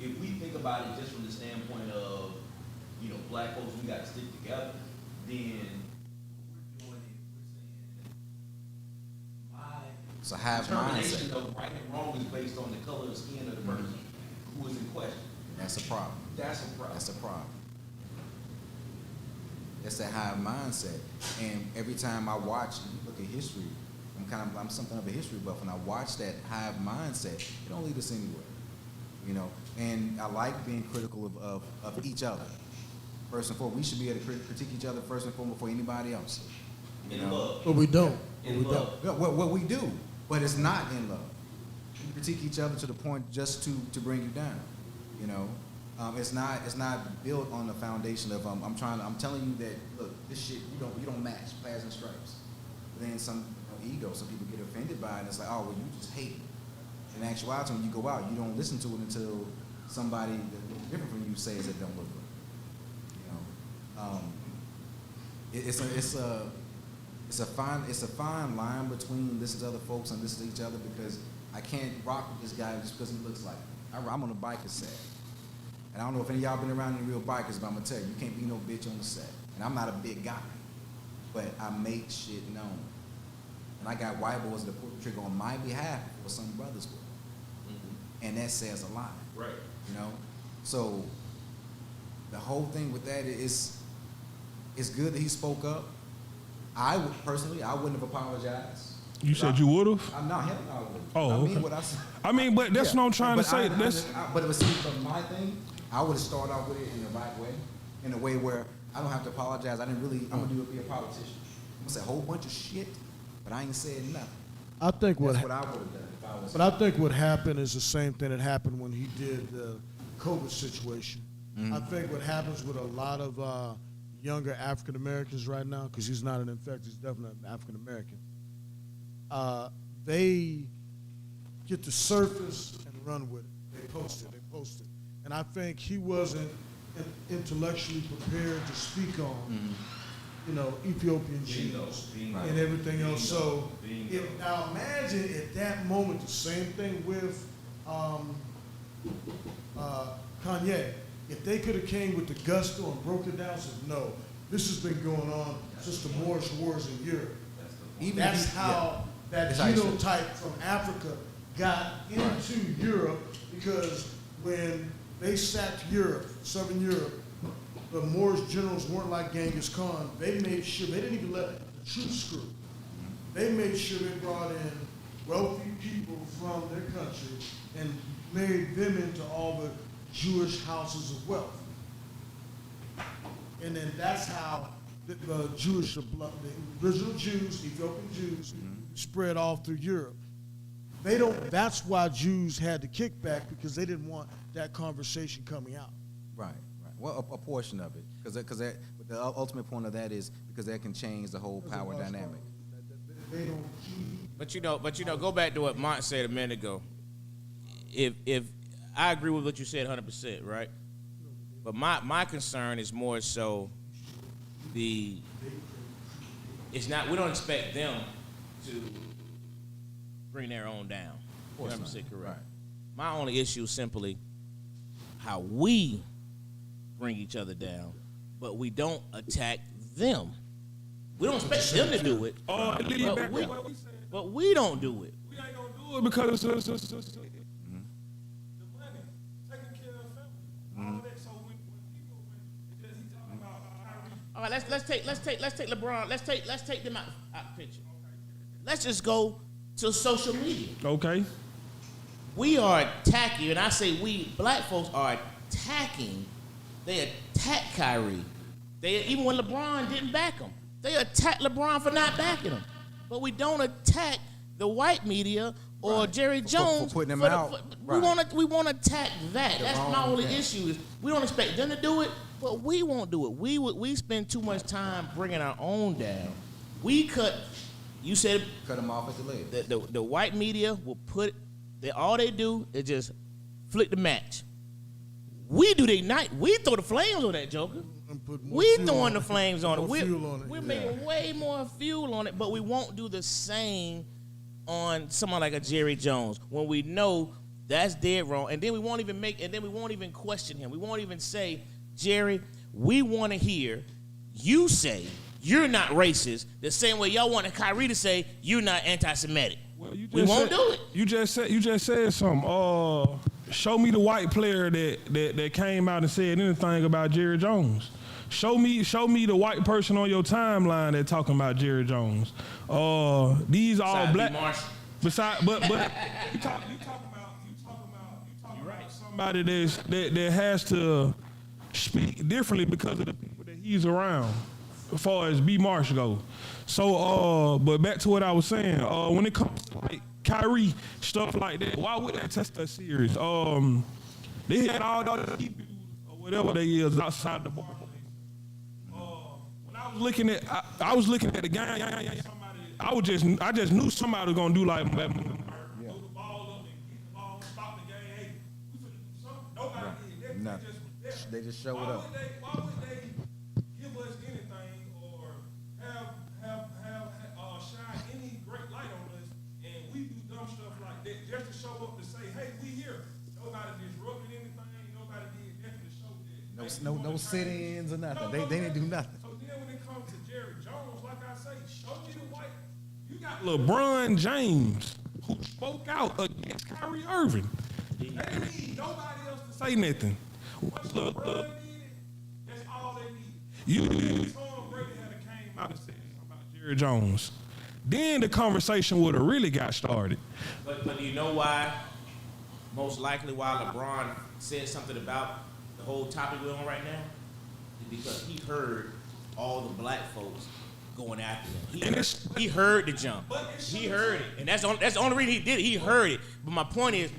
if we think about it just from the standpoint of, you know, black folks, we got to stick together, then we're doing it, we're saying, my It's a hive determination mindset. of right and wrong is based on the color of skin of the person who is in question. That's a problem. That's a problem. That's a problem. It's that hive mindset. And every time I watch and look at history, I'm something of a history buff, and I watch that hive mindset, it don't lead us anywhere. You know, and I like being critical of each other. First and foremost, we should be able to critique each other first and foremost before anybody else. You In know? love. But we don't. In love. Yeah, what we do, but it's not in love. We critique each other to the point just to bring you down. You know, it's not built on the foundation of I'm telling you that look, this shit you don't match players and stripes. But then some ego, some people get offended by it. And it's like, oh well, you just hate it. In actuality, when you go out, you don't listen to it until somebody that's different from you says it don't look good. You know, it's a fine line between listening to other folks and listening to each other because I can't rock with this guy just because he looks like me. I'm on a biker set. And I don't know if any of y'all been around any real bikers, but I'm gonna tell you, you can't be no bitch on the set. And I'm not a big guy, but I make shit known. And I got white boys that pull the trigger on my behalf or some brothers will. Mm-hmm. And that says a lot. Right. You know? So the whole thing with that is it's good that he spoke up. I wouldn't have apologized. You said you would have? I'm not him. I would. Oh, I mean okay. what I said. I mean, but that's what I'm trying to say. But it was from my thing. I would have started off with it in the right way, in a way where I don't have to apologize. I'm gonna be a politician. I'm gonna say a whole bunch of shit, but I ain't said nothing. I think That's what I would have done if I was. But I think what happened is the same thing that happened when he did the COVID situation. I think what happens with a lot of younger African Americans right now, because he's not an infected, he's definitely an African American. They get to surface and run with it. They post it. And I think he wasn't intellectually prepared to speak on, Ethiopian Jews and everything else. So now imagine at that moment the same thing with Kanye. If they could have came with the gusto and broke it down and said, no, this has been going on since the Moorish Wars in Europe. That's how that genotype from Africa got into Europe, because when they sacked Europe, Southern Europe, the Moorish generals weren't like Genghis Khan. They made sure, they didn't even let the troops screw. They made sure they brought in wealthy people from their country and made them into all the Jewish houses of wealth. And then that's how the Jewish, the original Jews, Ethiopian Jews, spread off through Europe. That's why Jews had the kickback, because they didn't want that conversation coming out. Right. Well, a portion of it, because the ultimate point of that is because that can change the whole power dynamic. They don't. But go back to what Mont said a minute ago. If I agree with what you said 100%, right? But my concern is more so we don't expect them to bring their own down. 100% correct. Right. My only issue is simply how we bring each other down, but we don't attack them. We don't expect them to do it, but we don't do it. We ain't gonna do it because the money, taking care of family, all that. So when he talking about all right, let's take LeBron. Let's take them out the picture. Let's just go to social media. Okay. We are attacking, and I say we, black folks, are attacking. They attack Kyrie. Even when LeBron didn't back him, they attack LeBron for not backing him. But we don't attack the white media or Jerry Jones for putting them out. We want to attack that. That's my only issue. Is we don't expect them to do it, but we won't do it. We spend too much time bringing our own down. We cut. You said Cut them off at the leg. The white media will all they do is just flick the match. We do we throw the flames on that joker. We throwing the flames on it. We're making way more fuel on it, but we won't do the same on someone like a Jerry Jones when we know that's dead wrong. And then we won't even question him. We won't even say, Jerry, we want to hear you say you're not racist the same way y'all wanted Kyrie to say you're not anti-Semitic. Well, we won't do it. You just said something. Show me the white player that came out and said anything about Jerry Jones. Show me the white person on your timeline that talking about Jerry Jones. These all black. Besides, but you talking about somebody that has to speak differently because of the people that he's around, as far as B. Marsh go. So, but back to what I was saying. When it comes to like Kyrie stuff like that, why would they test that serious? They had all those people or whatever they is outside the bar. When I was looking at, I was looking at the game. Somebody, I just knew somebody was gonna do like throw the ball up and get the ball, stop the game. Hey, we finna do something. Nobody did. Nothing. They just showed up. Why would they give us anything or have shine any great light on us and we do dumb stuff like that just to show up to say, hey, we here. Nobody disrupted anything. Nobody did nothing to show that. No sit-ins or nothing. They didn't do nothing. So then when it comes to Jerry Jones, like I say, show me the white. You got LeBron James who spoke out against Kyrie Irving. They need nobody else to say nothing. What LeBron did, that's all they need. Tom Brady had came out and said something about Jerry Jones. Then the conversation would have really got started. But do you know why? Most likely why LeBron said something about the whole topic we're on right now is because he heard all the black folks going after him. He heard the jump. He heard it, and that's the only reason he did it. He heard it. But my point is,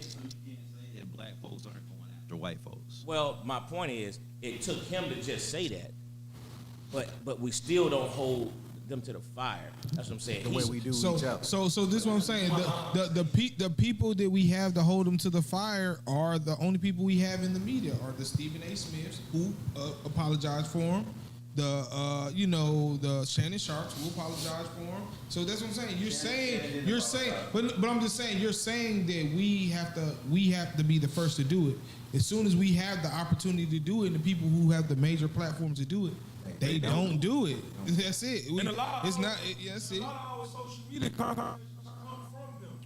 that black folks aren't going after white folks. well, my point is, it took him to just say that, but we still don't hold them to the fire. That's what I'm saying. The way we do each other. So this is what I'm saying. The people that we have to hold them to the fire are the only people we have in the media, are the Stephen A. Smiths who apologized for him, the Shannon Sharps who apologized for him. So that's what I'm saying. You're saying, but I'm just saying, you're saying that we have to be the first to do it. As soon as we have the opportunity to do it, and the people who have the major platforms to do it, they don't do it. That's it. And a lot of It's social media come from them.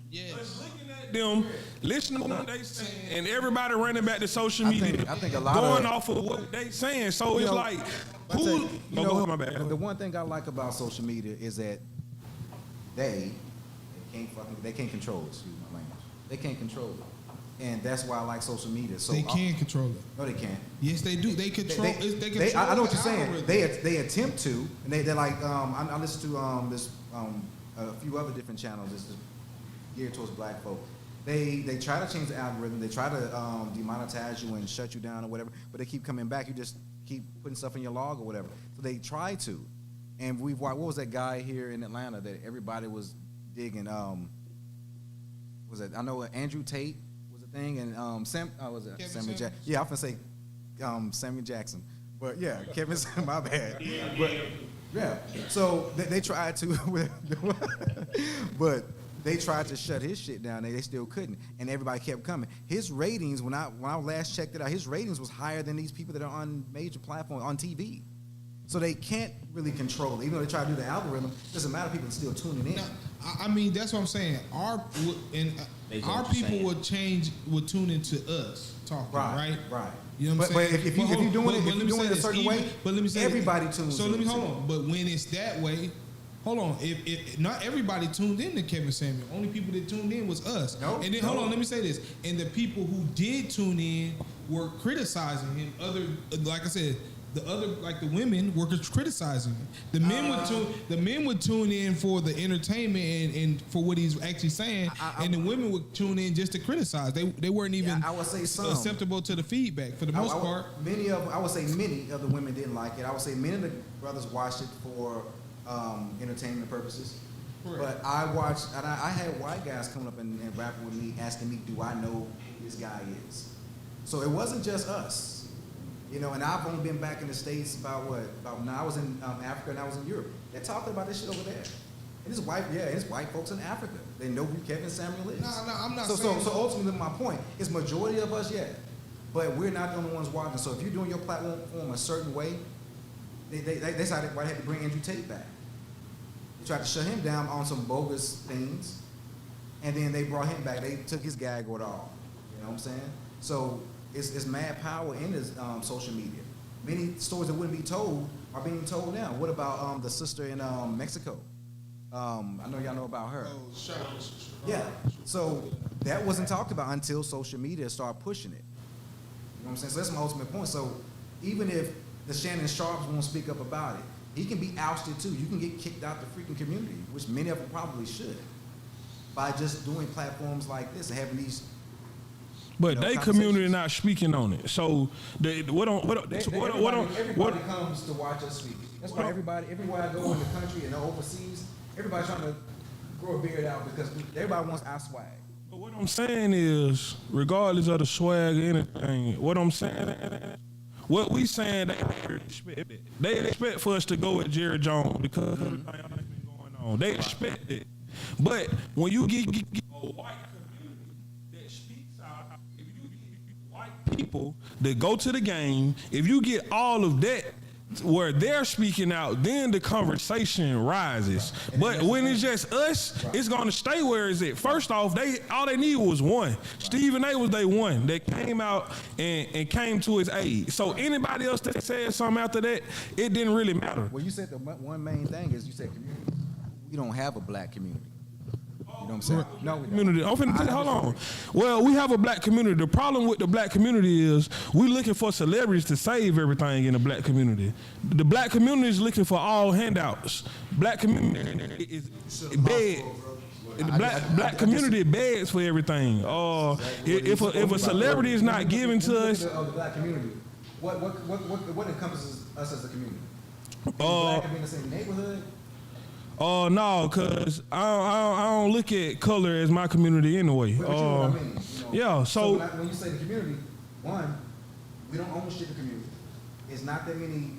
Yes. Just looking at them, listening to what they saying, and everybody running back to social media, I think a lot going of off of what they saying. So it's know, like, I tell you, go ahead, my bad. The one thing I like about social media is that they can't control it. Excuse my language. They can't control it. And that's why I like social media. So they can control it. No, they can't. Yes, they do. They control. They control. I know what you're saying. algorithm. They attempt to, and they're like. I listen to this a few other different channels. This is geared towards black folk. They try to change the algorithm. They try to demonetize you and shut you down or whatever. But they keep coming back. You just keep putting stuff in your log or whatever. So they try to. And we've watched. What was that guy here in Atlanta that everybody was digging? Was it? I know Andrew Tate was a thing, and was it Samuel Jackson? Yeah, I was gonna say Samuel Jackson, but yeah, Kevin. My bad. But yeah, so they tried to, but they tried to shut his shit down. They still couldn't, and everybody kept coming. His ratings, when I last checked it out, his ratings was higher than these people that are on major platforms on TV. So they can't really control it. Even though they try to do the algorithm, it doesn't matter. People are still tuning in. No, I mean, that's what I'm saying. Our people would tune into us talking, right? Right. You know what I'm saying? But if you're doing it a certain way, everybody tunes in. So let me hold on. But when it's that way, hold on. If not everybody tuned in to Kevin Samuel. Only people that tuned in was us. Nope, and then hold on, let me say this. And the people who did tune in were criticizing him. Like I said, the women were criticizing him. The men would tune in for the entertainment and for what he's actually saying, and the women would tune in just to criticize. They weren't even I would say acceptable to the feedback for the most part. I would say many of the women didn't like it. I would say many of the brothers watched it for entertainment purposes. Correct. But I watched, and I had white guys coming up and rapping with me, asking me, do I know who this guy is? So it wasn't just us. You know, and I've only been back in the States about when I was in Africa and I was in Europe. They're talking about this shit over there. And it's white folks in Africa. They know who Kevin Samuel is. No, I'm not saying. So ultimately, my point is majority of us, but we're not the only ones watching. So if you're doing your platform a certain way, they decided why they had to bring Andrew Tate back. They tried to shut him down on some bogus things, and then they brought him back. They took his gag order off. You know what I'm saying? So it's mad power in this social media. Many stories that wouldn't be told are being told now. What about the sister in Mexico? I know y'all know about her. Yeah. So that wasn't talked about until social media started pushing it. You know what I'm saying? So that's my ultimate point. So even if the Shannon Sharps won't speak up about it, he can be ousted too. You can get kicked out the freaking community, which many of them probably should, by just doing platforms like this and having these. But they community not speaking on it. So Everybody comes to watch us speak. That's why everywhere I go in the country and overseas, everybody's trying to grow a beard out because everybody wants our swag. But what I'm saying is, regardless of the swag or anything, what I'm saying, what we saying, they expect for us to go with Jerry Jones because of everything that's been going on. They expect it. But when you get a white community that speaks out, if you get white people that go to the game, if you get all of that where they're speaking out, then the conversation rises. But when it's just us, it's gonna stay where it's at. First off, all they need was one. Stephen A was they one that came out and came to his aid. So anybody else that said something after that, it didn't really matter. Well, you said the one main thing is you said community. We don't have a black community. You know what I'm saying? No, we don't. Community. I'm finna tell you, hold on. Well, we have a black community. The problem with the black community is we looking for celebrities to save everything in the black community. The black community is looking for all handouts. Black community is bed. The black community begs for everything. If a celebrity is not giving to us, of the black community, what encompasses us as a community? Black can be in the same neighborhood. Oh no, cause I don't look at color as my community anyway. But you know what I mean? Yeah. So when you say the community, one, we don't own shit in the community. It's not that many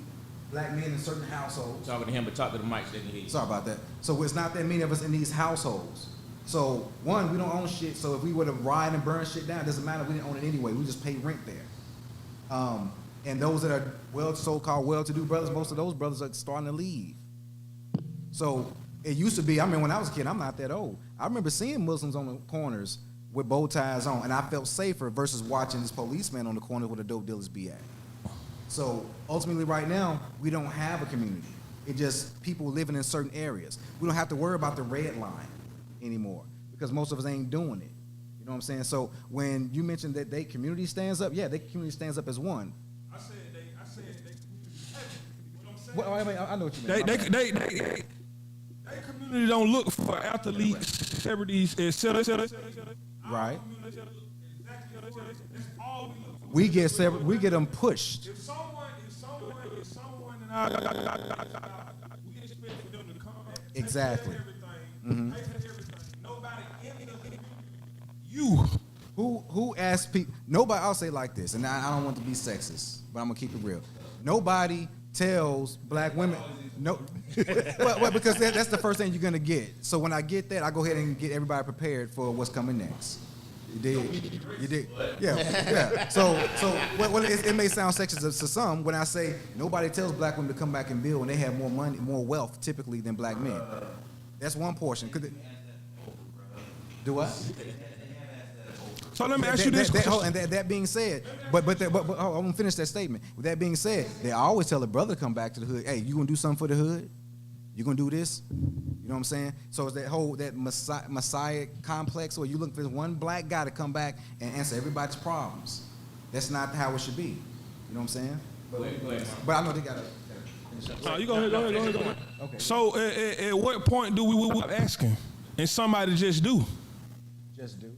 black men in certain households. Talking to him, but talk to the mic so they can hear you. Sorry about that. So it's not that many of us in these households. So one, we don't own shit. So if we were to riot and burn shit down, it doesn't matter. We didn't own it anyway. We just pay rent there. And those that are so-called well-to-do brothers, most of those brothers are starting to leave. So it used to be, I mean, when I was a kid, I'm not that old. I remember seeing Muslims on the corners with bow ties on, and I felt safer versus watching this policeman on the corner where the dope dealers be at. So ultimately right now, we don't have a community. It just people living in certain areas. We don't have to worry about the red line anymore because most of us ain't doing it. You know what I'm saying? So when you mentioned that they community stands up, yeah, their community stands up as one. I said they Well, I mean, I know what you mean. They community don't look for athletes, celebrities, etc. Right. We get them pushed. If someone and I we expect them to come Exactly. everything. Nobody in the community. You. Who asked people? Nobody. I'll say it like this, and I don't want to be sexist, but I'm gonna keep it real. Nobody tells black women no, well, because that's the first thing you're gonna get. So when I get that, I go ahead and get everybody prepared for what's coming next. You did, yeah. So well, it may sound sexist to some when I say nobody tells black women to come back and build when they have more money, more wealth typically than black men. That's one portion. Do what? So let me ask you this question. That being said, but I'm gonna finish that statement. With that being said, they always tell a brother to come back to the hood. Hey, you gonna do something for the hood? You gonna do this? You know what I'm saying? So it's that messiah complex where you look for one black guy to come back and answer everybody's problems. That's not how it should be. You know what I'm saying? Go ahead. But I know they gotta. You go ahead. Okay. So at what point do we stop asking and somebody just do? Just do.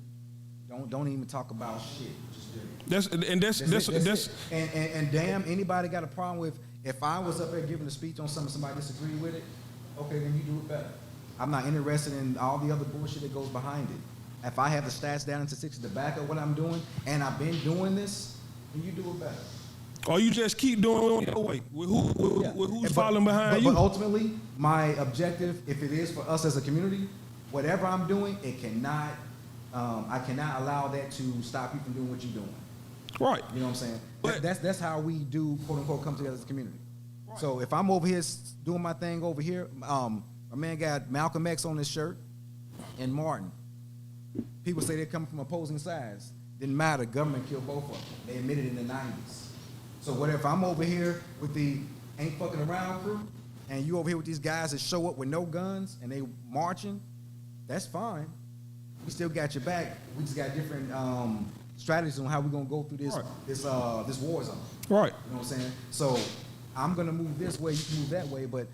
Don't even talk about shit. Just do. That's And damn, anybody got a problem with if I was up there giving a speech on something, somebody disagreed with it, okay, then you do it better. I'm not interested in all the other bullshit that goes behind it. If I have the stats down into 6 to back up what I'm doing, and I've been doing this, then you do it better. Or you just keep doing it your way. With who's following behind you? But ultimately, my objective, if it is for us as a community, whatever I'm doing, it cannot. I cannot allow that to stop you from doing what you're doing. Right. You know what I'm saying? But That's how we do, quote unquote, come together as a community. Right. So if I'm over here doing my thing over here, my man got Malcolm X on his shirt and Martin. People say they're coming from opposing sides. Didn't matter. Government killed both of them. They admitted in the 90s. So what if I'm over here with the ain't fucking around crew, and you over here with these guys that show up with no guns and they marching? That's fine. We still got your back. We just got different strategies on how we're gonna go through this Right. this war zone. Right. You know what I'm saying? So I'm gonna move this way, you can move that way, but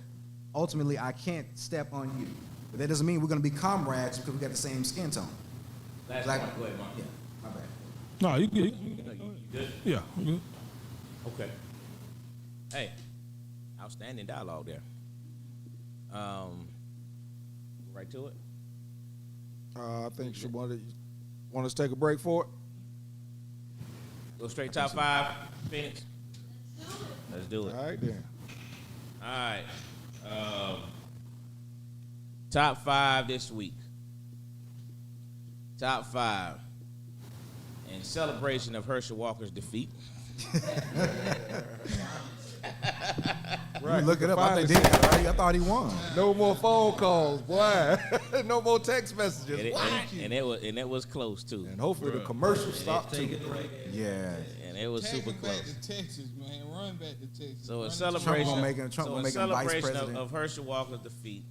ultimately I can't step on you. But that doesn't mean we're gonna be comrades because we got the same skin tone. Last Like- one. Go ahead, Mark. Yeah, my bad. No, you good. You good? Yeah, you good. Okay. Hey, outstanding dialogue there. Right to it. I think she want us to take a break for it. Go straight top 5, Phoenix. Let's do it. All right then. All right. Top 5 this week. Top 5. In celebration of Herschel Walker's defeat. You look it up. I Finally think did it, right? I thought he won. No more phone calls, boy. No more text messages. And it was close too. And hopefully the commercial stopped too. Yeah. And it was super Take it back close. to Texas, man. Run back to Texas. So in Run to celebration, gonna make him- Trump so gonna in make him vice celebration president. of Herschel Walker's defeat,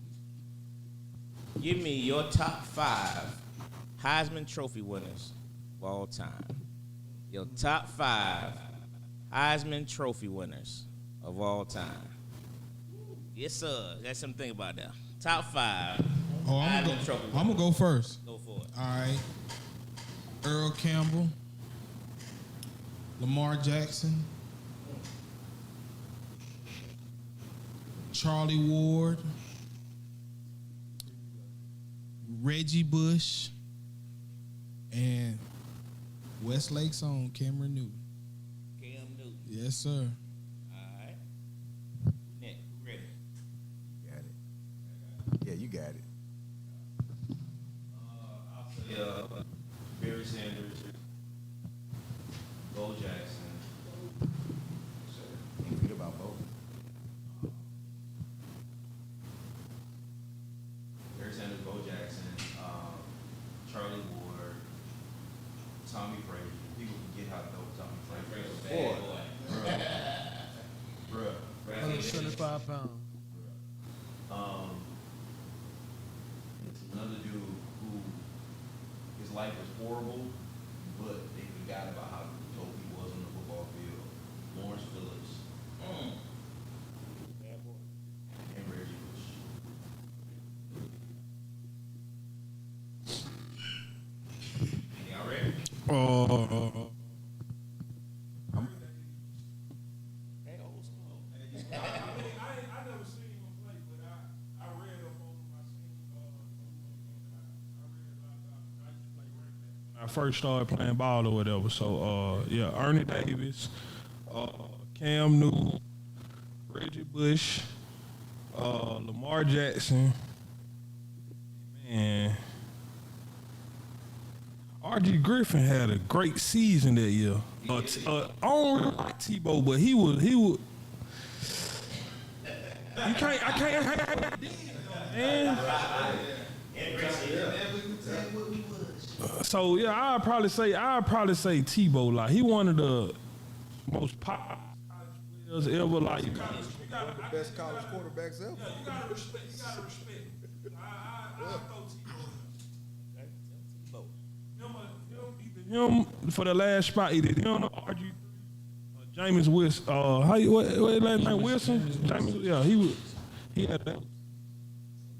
give me your top 5 Heisman Trophy winners of all time. Your top 5 Heisman Trophy winners of all time. Yes, sir. Got something to think about that. Top 5 Oh, Heisman Trophy winners. I'm gonna go first. Go for it. All right. Earl Campbell, Lamar Jackson, Charlie Ward, Reggie Bush, and Westlake's own Cameron Newton. Cam Newton. Yes, sir. All right. Nick, ready? Got it. Yeah, you got it. I'll say Barry Sanders, Bo Jackson. Ain't forget about both. Barry Sanders, Bo Jackson, Charlie Ward, Tommy Brady. People forget how dope Tommy Brady was. Bad boy. Bruh. 175 pounds. It's another dude who his life was horrible, but they forgot about how dope he was on the football field. Lawrence Phillips Bad boy. and Reggie Bush. Y'all ready? Hey, old school. I first started playing ball or whatever. So yeah, Ernie Davis, Cam Newton, Reggie Bush, Lamar Jackson, man. R.G. Griffin had a great season that year. I don't really like Tebow, but he was. You can't. I can't. Man. So yeah, I'd probably say Tebow. Like he one of the most popular players ever. Like The best college quarterbacks ever. you gotta respect. I throw Tebow. Him for the last spot. Either him or RG, Jameis Wilson. What his last name? Wilson. Jameis. Yeah, he had that.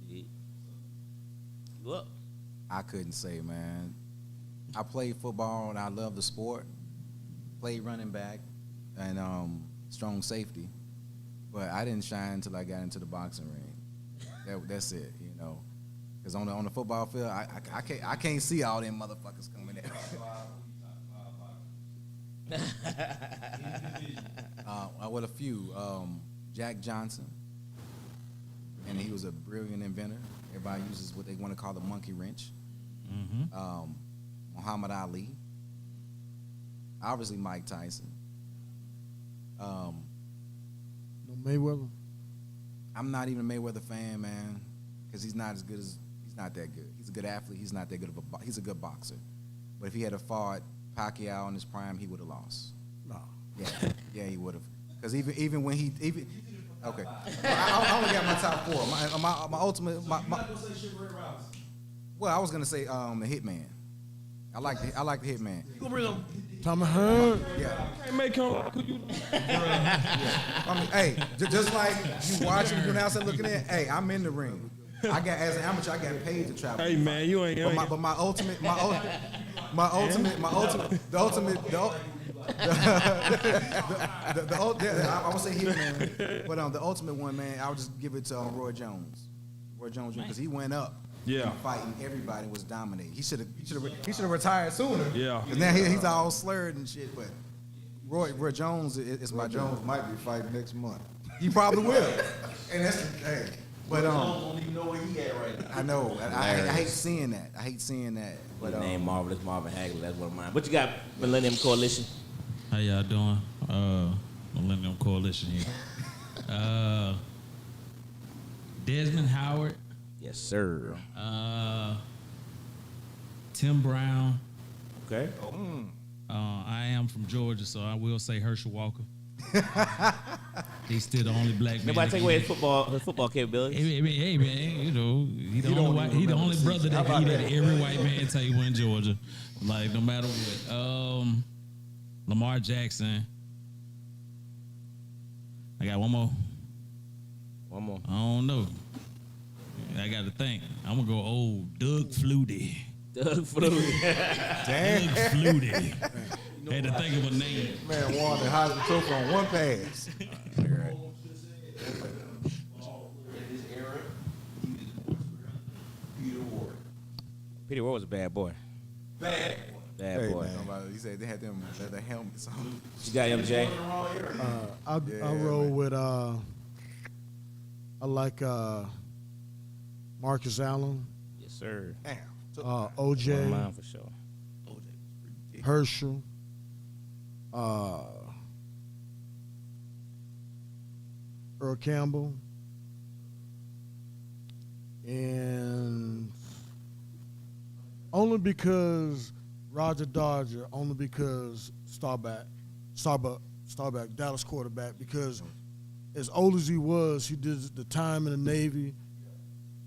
You up? I couldn't say, man. I played football and I love the sport. Played running back and strong safety, but I didn't shine until I got into the boxing ring. That's it, you know. Because on the football field, I can't see all them motherfuckers coming at me. With a few, Jack Johnson, and he was a brilliant inventor. Everybody uses what they want to call the monkey wrench. Muhammad Ali, obviously Mike Tyson. No Mayweather. I'm not even a Mayweather fan, man, because he's not that good. He's a good athlete. He's not that good he's a good boxer. But if he had fought Pacquiao in his prime, he would have lost. No. Yeah, he would have. Because even when okay, I only got my top 4. My ultimate. Well, I was gonna say the Hitman. I like the Hitman. You gonna bring him? Tommy Hearn. Yeah. Can't make him. I mean, hey, just like you watching, you now looking at. Hey, I'm in the ring. I got as an amateur, I got paid to travel. Hey man, you ain't. But my ultimate, I would say Hitman, but the ultimate one, man, I would just give it to Roy Jones, because he went up, fighting everybody and was dominating. He should have retired sooner. Yeah. Because now he's all slurred and shit. But Roy Jones is my Jones. might be fighting next month. He probably will. And that's hey. But don't even know where he at right now. I know. I hate seeing that. But His name Marvelous Marvin Hagler. That's one of mine. What you got, Millennium Coalition? How y'all doing? Millennium Coalition here. Desmond Howard. Yes, sir. Tim Brown. Okay. I am from Georgia, so I will say Herschel Walker. He's still the only black man. Nobody take away his football capabilities. Hey man, you know he the only brother that can eat at every white man table in Georgia. Like no matter what. Lamar Jackson. I got one more. I don't know. I got to think. I'm gonna go old Doug Flutie. Doug Flutie. Doug Flutie. Had to think of a name. Man won the Heisman Trophy on one pass. Peter Ward was a bad boy. Bad Hey, boy. man. he said they had them the helmets on. You got MJ? I roll with I like Marcus Allen, Yes, sir. Damn. One of OJ, mine for sure. Herschel, Earl Campbell, and only because Roger Dodger, only because Starbuck, Dallas quarterback, because as old as he was, he did the time in the Navy,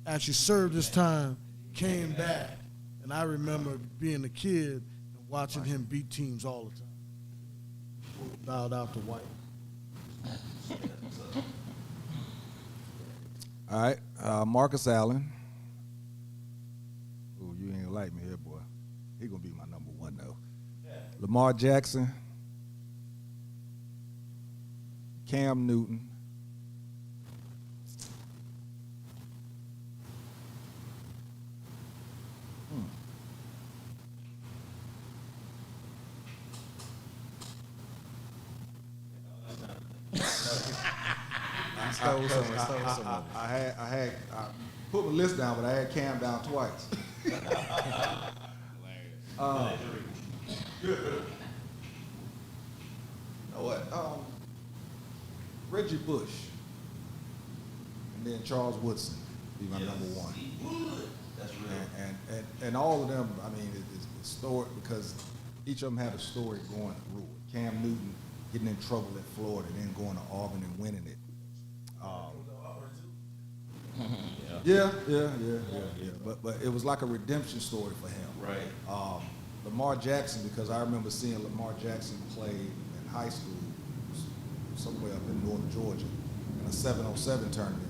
actually served his time, came back, and I remember being a kid and watching him beat teams all the time. Bowed out to white. All right, Marcus Allen. Ooh, you ain't gonna like me here, boy. He gonna be my number one though. Lamar Jackson, Cam Newton, I put my list down, but I had Cam down twice. You know what? Reggie Bush, and then Charles Woodson be my number one. That's real. And all of them, I mean, it's story because each of them had a story going through it. Cam Newton getting in trouble at Florida, then going to Auburn and winning it. Yeah. But it was like a redemption story for him. Right. Lamar Jackson, because I remember seeing Lamar Jackson play in high school, somewhere up in North Georgia, in a 7-on-7 tournament.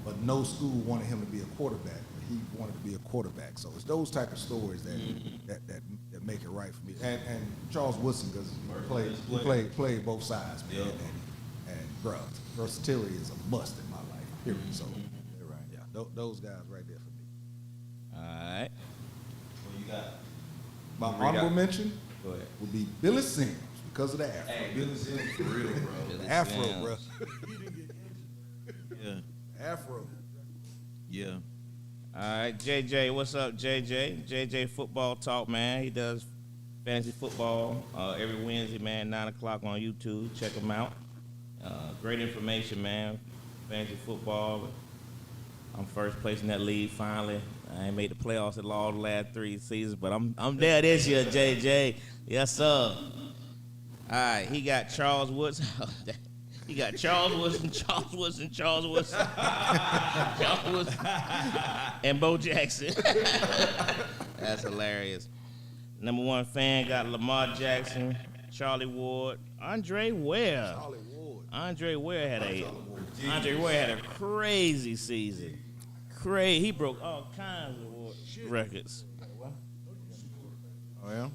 But no school wanted him to be a quarterback. But he wanted to be a quarterback. So it's those type of stories that make it right for me. And Charles Woodson, because he played both sides, man. Yep. And bro, versatility is a must in my life. Period. So yeah, those guys right there for me. All right. What you got? My What you honorable got? mention Go ahead. would be Billy Sims because of the afro. Hey, Billy Sims for real, bro. The afro, Sims. bro. Yeah. Afro. Yeah. All right, JJ, what's up, JJ? JJ Football Talk, man. He does fantasy football every Wednesday, man, 9 o'clock on YouTube. Check him out. Great information, man. Fantasy football. I'm first place in that league finally. I ain't made the playoffs at all the last 3 seasons, but I'm there this year, JJ. Yes, sir. All right, he got Charles Woods. He got Charles Woodson, and Bo Jackson. That's hilarious. Number one fan got Lamar Jackson, Charlie Ward, Andre Ware. Charlie Ward. Andre Ware had a crazy season. He broke all kinds of records. Oh yeah.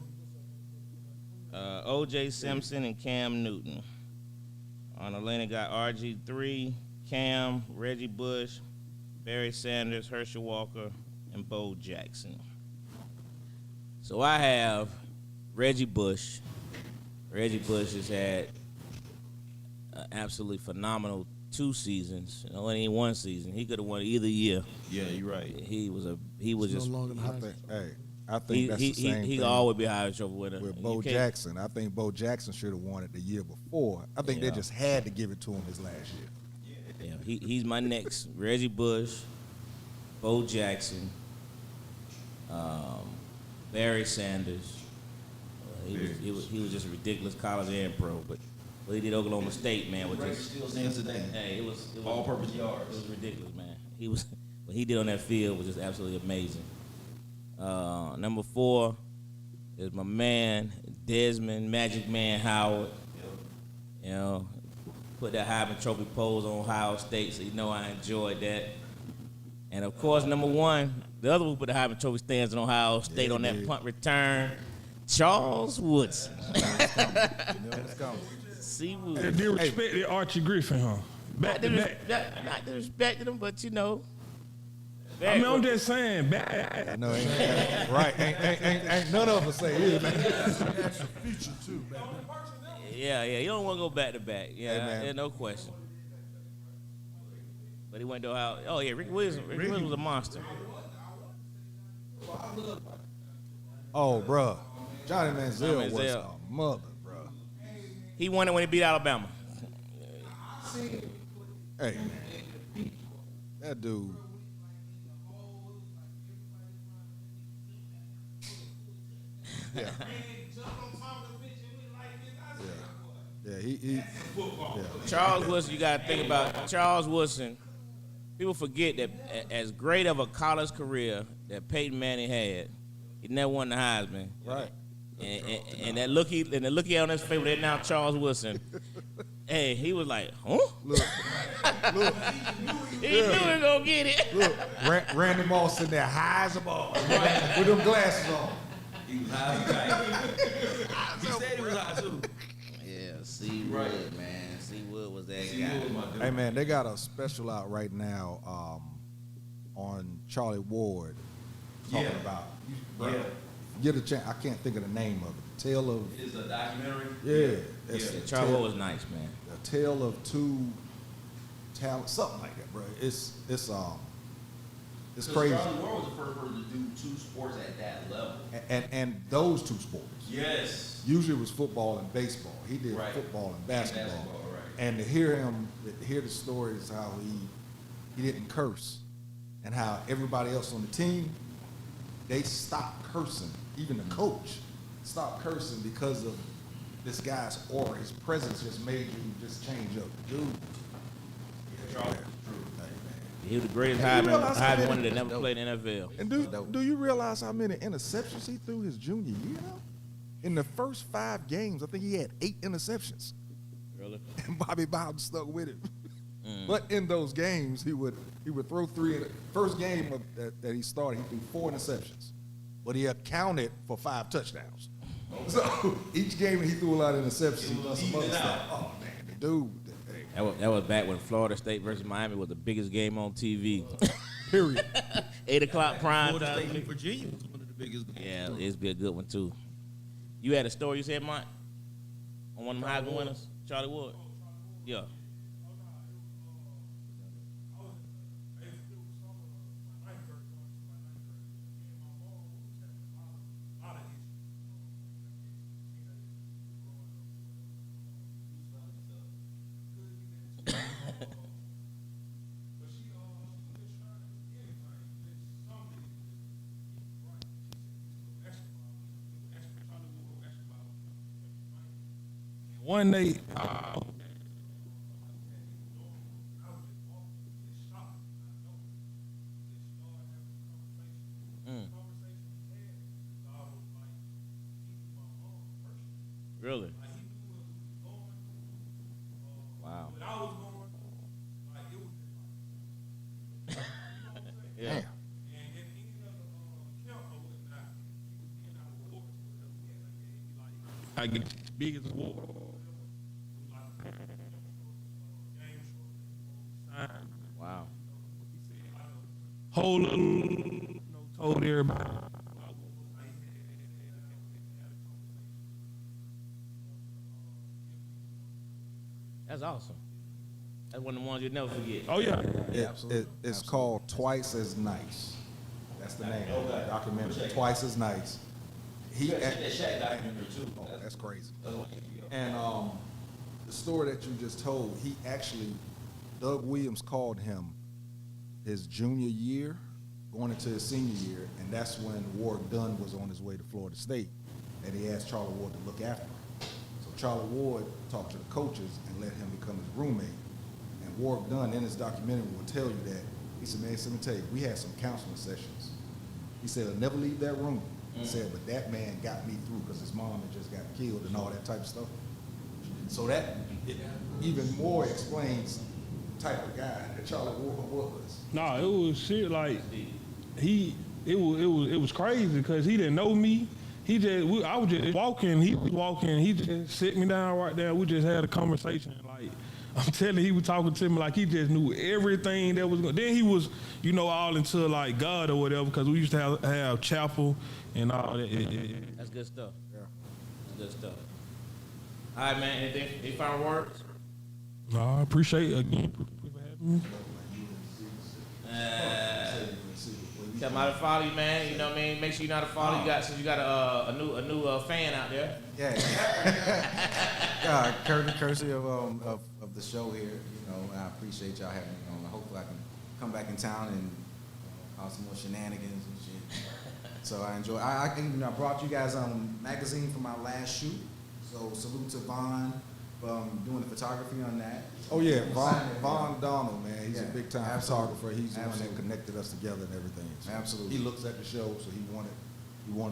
O.J. Simpson and Cam Newton. On Atlanta got RG3, Cam, Reggie Bush, Barry Sanders, Herschel Walker, and Bo Jackson. So I have Reggie Bush. Reggie Bush has had an absolutely phenomenal 2 seasons. It only ain't 1 season. He could have won either year. Yeah, you're right. He was just. No longer the I think that's the same he thing always be a Heisman Trophy winner. with You Bo can't- Jackson. I think Bo Jackson should have won it the year before. I think Yeah. they just had to give it to him his last year. Yeah, he's my next. Reggie Bush, Bo Jackson, Barry Sanders. He was just a ridiculous college and pro, but what he did at Oklahoma State, man, was Record just still stands today. hey, it was All-purpose yards. It was ridiculous, man. What he did on that field was just absolutely amazing. Number 4 is my man Desmond Magic Man Howard. You know, put that Heisman Trophy pose on Ohio State, so you know I enjoyed that. And of course, number 1, the other one put the Heisman Trophy stands in Ohio State on that punt return, Charles Woodson. C. Wood. They respected Archie Griffin, huh? Back to back. Not disrespecting him, but you know. I mean, I'm just saying, back. I know, right? Ain't none of us say it, man. That's a feature too, baby. Yeah, you don't want to go back to back. Yeah, Hey, man. there's no question. But he went to Ohio. Oh yeah, Ricky Williams was a monster. Oh, bruh. Johnny Manziel was Manziel. a mother, bruh. He won it when he beat Alabama. Hey, that dude. Yeah. Yeah, he Charles Woodson, you got to think about Charles Woodson. People forget that as great of a college career that Peyton Manning had, he never won the Heisman. right. And that look he on his face with that now Charles Woodson. Hey, he was like, huh? Look, He knew he was gonna get it. look. Randy Moss in there high as a ball with them glasses on. He was high as a kite. He said he was high too. Yeah, C. Wood, man. C. Wood was that He guy. was my dude. Hey man, they got a special out right now on Charlie Ward talking about. Yeah. Get a chance. I can't think of the name of it. Tale of It's a documentary. It's Yeah. a Charles tale- Wood was nice, man. A tale of two talents, something like that, bro. It's crazy. Charlie Ward was the first person to do 2 sports at that level. And those 2 sports. Yes. Usually it was football and baseball. He did Right. football and basketball. Right. And to hear the stories how he didn't curse, and how everybody else on the team, they stopped cursing. Even the coach stopped cursing because of this guy's aura. His presence just made you just change up, dude. Charlie, He was the greatest Hey, you realize how Heisman many- winner that never played in the NFL. And do you realize how many interceptions he threw his junior year? Though? In the first 5 games, I think he had 8 interceptions. Really? And Bobby Bowden stuck with him. But in those games, he would throw 3. In the first game that he started, he threw 4 interceptions, but he accounted for 5 touchdowns. So each game he threw a lot of interceptions. He done some other stuff. Oh man, the dude. Hey, That was back when Florida State versus Miami was the biggest game on TV. period. 8 o'clock prime Florida State time. and Virginia was one of the biggest. Yeah, it'd be a good one too. You had a story you said, Mike, on one of them Heisman winners, Charlie Ward. Yeah. One day, Really? Wow. Yeah. Damn. I get biggest award. Wow. Whole little, told everybody. That's awesome. That's one of the ones you'll never forget. Oh yeah. It's called Twice as Nice. That's the name of the documentary. Twice as Nice. He That Shaq documentary too. Oh, that's crazy. And the story that you just told, he actually, Doug Williams called him his junior year, going into his senior year, and that's when Ward Dunn was on his way to Florida State, and he asked Charlie Ward to look after him. So Charlie Ward talked to the coaches and let him become his roommate. And Ward Dunn in his documentary will tell you that. He said, man, let me tell you, we had some counseling sessions. He said, I'll never leave that room. He said, but that man got me through because his mom had just got killed and all that type of stuff. So that even more explains the type of guy that Charlie Ward was. Nah, it was shit like it was crazy because he didn't know me. I was just walking, he was walking, he just sit me down right there. We just had a conversation. Like I'm telling you, he was talking to me like he just knew everything that was going. Then he was, all into like God or whatever because we used to have chapel and all that. That's good stuff. Yeah. That's good stuff. All right, man. Any final words? No, I appreciate it again for having me. Tell them how to follow you, man. You know what I mean? Make sure you know how to follow. You got a new fan out there. Yeah. Courtesy of the show here, I appreciate y'all having me on. Hopefully I can come back in town and cause some more shenanigans and shit. So I enjoy. I brought you guys magazine for my last shoot. So salute to Vaughn doing the photography on that. Oh yeah, Vaughn Donald, man. He's a big time absolutely. photographer. He's the one that connected us together and everything. So Absolutely. He looks at the show, so he wanted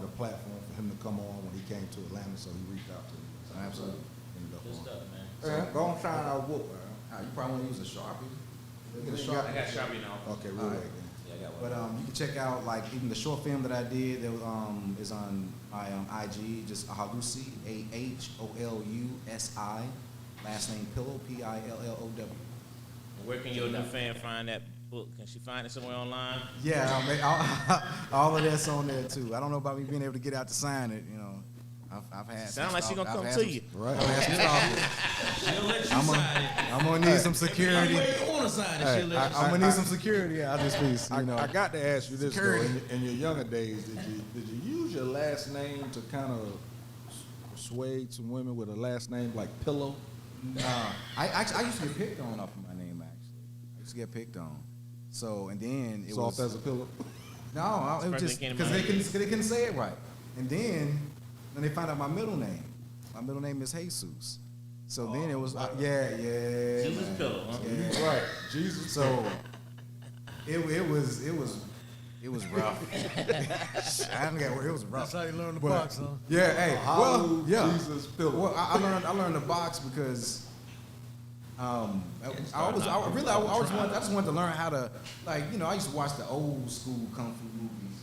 a platform for him to come on when he came to Atlanta, so he reached out to me. So Absolutely. ended up Good on. stuff, man. Go on, shine our whoop, man. You probably want to use a Sharpie. Get a I Sharpie. got Sharpie now. Okay, All real right. quick then. Yeah, I got one. But you can check out like even the short film that I did that is on my IG, just Ahalusi, AHOLUSI, last name Pillow, PILLOW. Where can your new fan find that book? Can she find it somewhere online? Yeah, all of that's on there too. I don't know about me being able to get out to sign it. I've had. Sound like she gonna come to you. Right. I've had some She'll let you I'm sign it. gonna need some security. You want to sign it, she'll let you I'm sign gonna need some security. I'll just be, I got to ask you this Security. though. In your younger days, did you use your last name to kind of persuade some women with a last name like Pillow? I used to get picked on off of my name actually. I used to get picked on. So and then it Soft was as a pillow. no, it was First just thing came to because mind. they couldn't say it right. And then when they found out my middle name. My middle name is Jesus. So then it was yeah. Jesus man. Pillow, huh? Yeah. Right. Jesus. So it was rough. I haven't got word. It was rough. That's how you learn the But- box, huh? Yeah. Hey. Well, yeah. Jesus Pillow. Well, I learned the box because I just wanted to learn how to I used to watch the old school kung fu movies.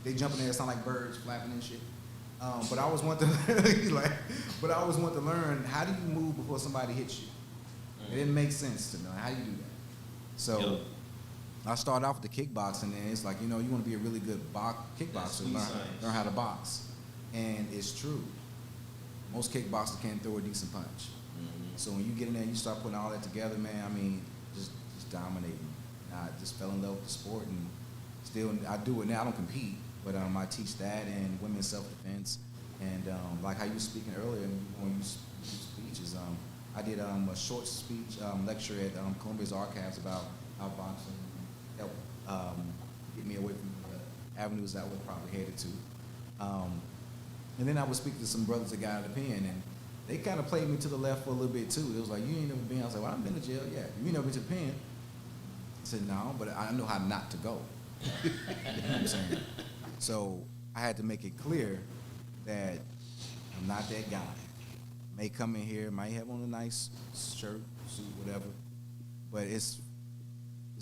They jump in there, sound like birds flapping and shit. But I always want to learn how do you move before somebody hits you. It didn't make sense to know how do you do that. So I started off with the kickboxing, and it's like you want to be a really good kickboxer, learn how to box, and it's true. Most kickboxers can't throw a decent punch. So when you get in there and you start putting all that together, man, I mean, just dominating. I just fell in love with the sport, and still I do it now. I don't compete, but I teach that and women's self-defense, and like how you were speaking earlier when you speeches. I did a short speech lecture at Columbia's Archives about how boxing helped get me away from the avenues that I would probably headed to. And then I would speak to some brothers that got out of the pen, and they kind of played me to the left for a little bit too. It was like, you ain't never been. I was like, well, I've been to jail. Yeah, you ain't never been to the pen. I said, no, but I know how not to go. You know what I'm saying? So I had to make it clear that I'm not that guy. may come in here, might have on a nice shirt, suit, whatever, but it's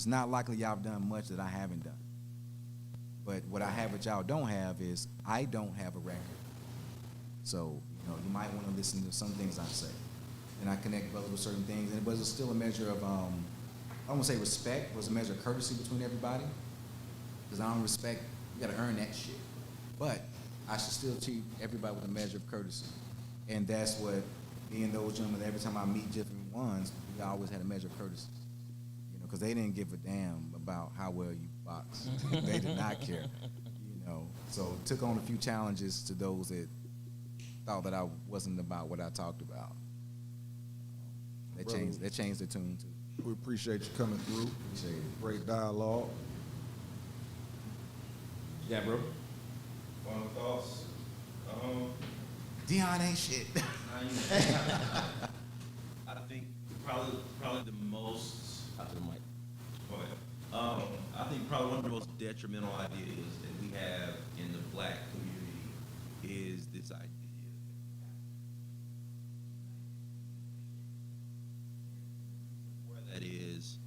not likely y'all have done much that I haven't done. But what I have that y'all don't have is I don't have a record. So, you might want to listen to some things I say. And I connect brothers with certain things, but it's still a measure of, I don't want to say respect, but it's a measure of courtesy between everybody. Because I don't respect, you got to earn that shit. But I should still treat everybody with a measure of courtesy. And that's what me and those gentlemen, every time I meet different ones, we always had a measure of courtesy. Because they didn't give a damn about how well you box. They did not care. So took on a few challenges to those that thought that I wasn't about what I talked about. That changed the tune too. We appreciate you coming through. Appreciate it. Great dialogue. Yeah, bro. Final thoughts. Dion ain't shit. I think probably the most. Out to the mic. Go ahead. I think probably one of the most detrimental ideas that we have in the black community is this idea. Where that is,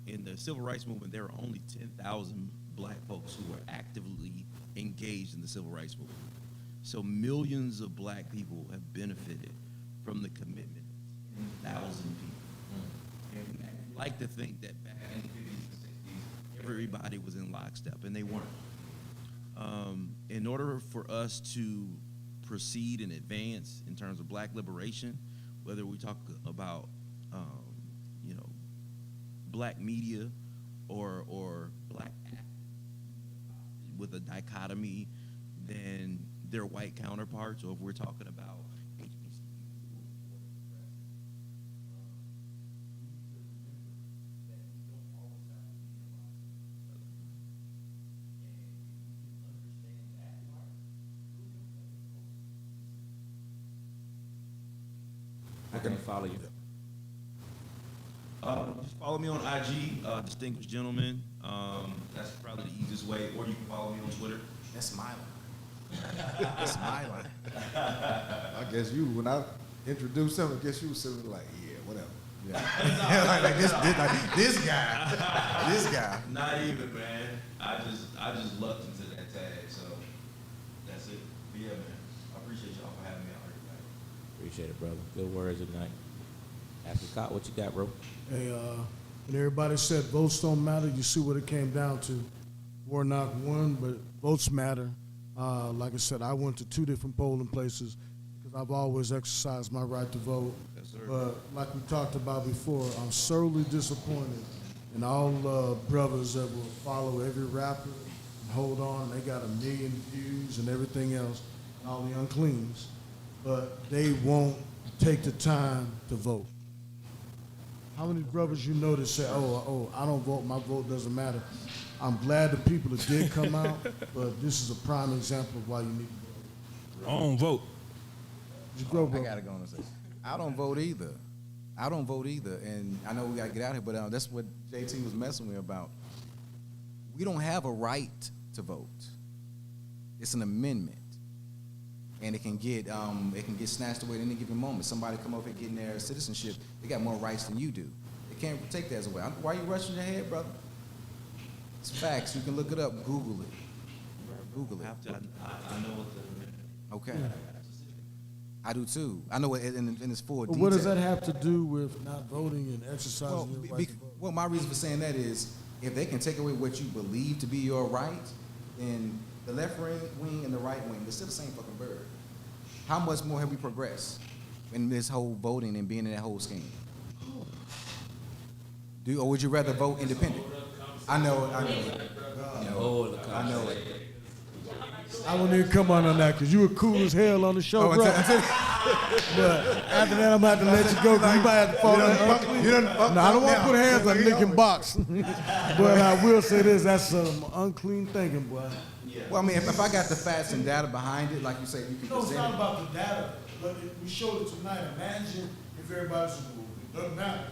in the civil rights movement, there are only 10,000 black folks who are actively engaged in the civil rights movement. So millions of black people have benefited from the commitment of 10,000 people. And I like to think that back in the 50s and 60s, everybody was in lockstep, and they weren't. In order for us to proceed and advance in terms of black liberation, whether we talk about, black media or black with a dichotomy than their white counterparts, or if we're talking about I can follow you. just follow me on IG, Distinguished Gentleman. That's probably the easiest way. Or you can follow me on Twitter. That's my line. That's my line. I guess when I introduced him, I guess you was sitting like, yeah, whatever. Yeah. like this guy. This guy. Not even, man. I just lucked into that tag, so that's it. But yeah, man. I appreciate y'all for having me out here tonight. Appreciate it, brother. Good words tonight. Africot, what you got, bro? Hey, and everybody said votes don't matter. You see what it came down to. Warnock won, but votes matter. Like I said, I went to 2 different polling places because I've always exercised my right to vote. Yes, sir. But like we talked about before, I'm sorely disappointed in all the brothers that will follow every rapper and hold on. They got 1 million views and everything else, and all the uncleans, but they won't take the time to vote. How many brothers you know that say, oh, I don't vote, my vote doesn't matter? I'm glad the people that did come out, but this is a prime example of why you need to vote. I don't vote. Just go, bro. I gotta go on and say, I don't vote either. And I know we gotta get out here, but that's what Jae Tea was messing with about. We don't have a right to vote. It's an amendment, and it can get snatched away at any given moment. Somebody come over here getting their citizenship, they got more rights than you do. They can't take that away. Why are you rushing your head, brother? It's facts. You can look it up. Google it. Google it. I know what the Okay. I do too. I know it in its full But detail. what does that have to do with not voting and exercising your right to vote? Well, my reason for saying that is if they can take away what you believe to be your right, then the left wing and the right wing, they're still the same fucking bird. How much more have we progressed in this whole voting and being in that whole scheme? Or would you rather vote independent? I know it. I wouldn't even come on that because you were cool as hell on the show, bro. But after that, I'm going to have to let you go because you might have to fall in. No, I don't want to put hands on Nick and Box. But I will say this, that's some unclean thinking, boy. Well, I mean, if I got the facts and data behind it, like you say, you can No, it's present not it. about the data, but we showed it tonight. Imagine if everybody said, well, it doesn't matter.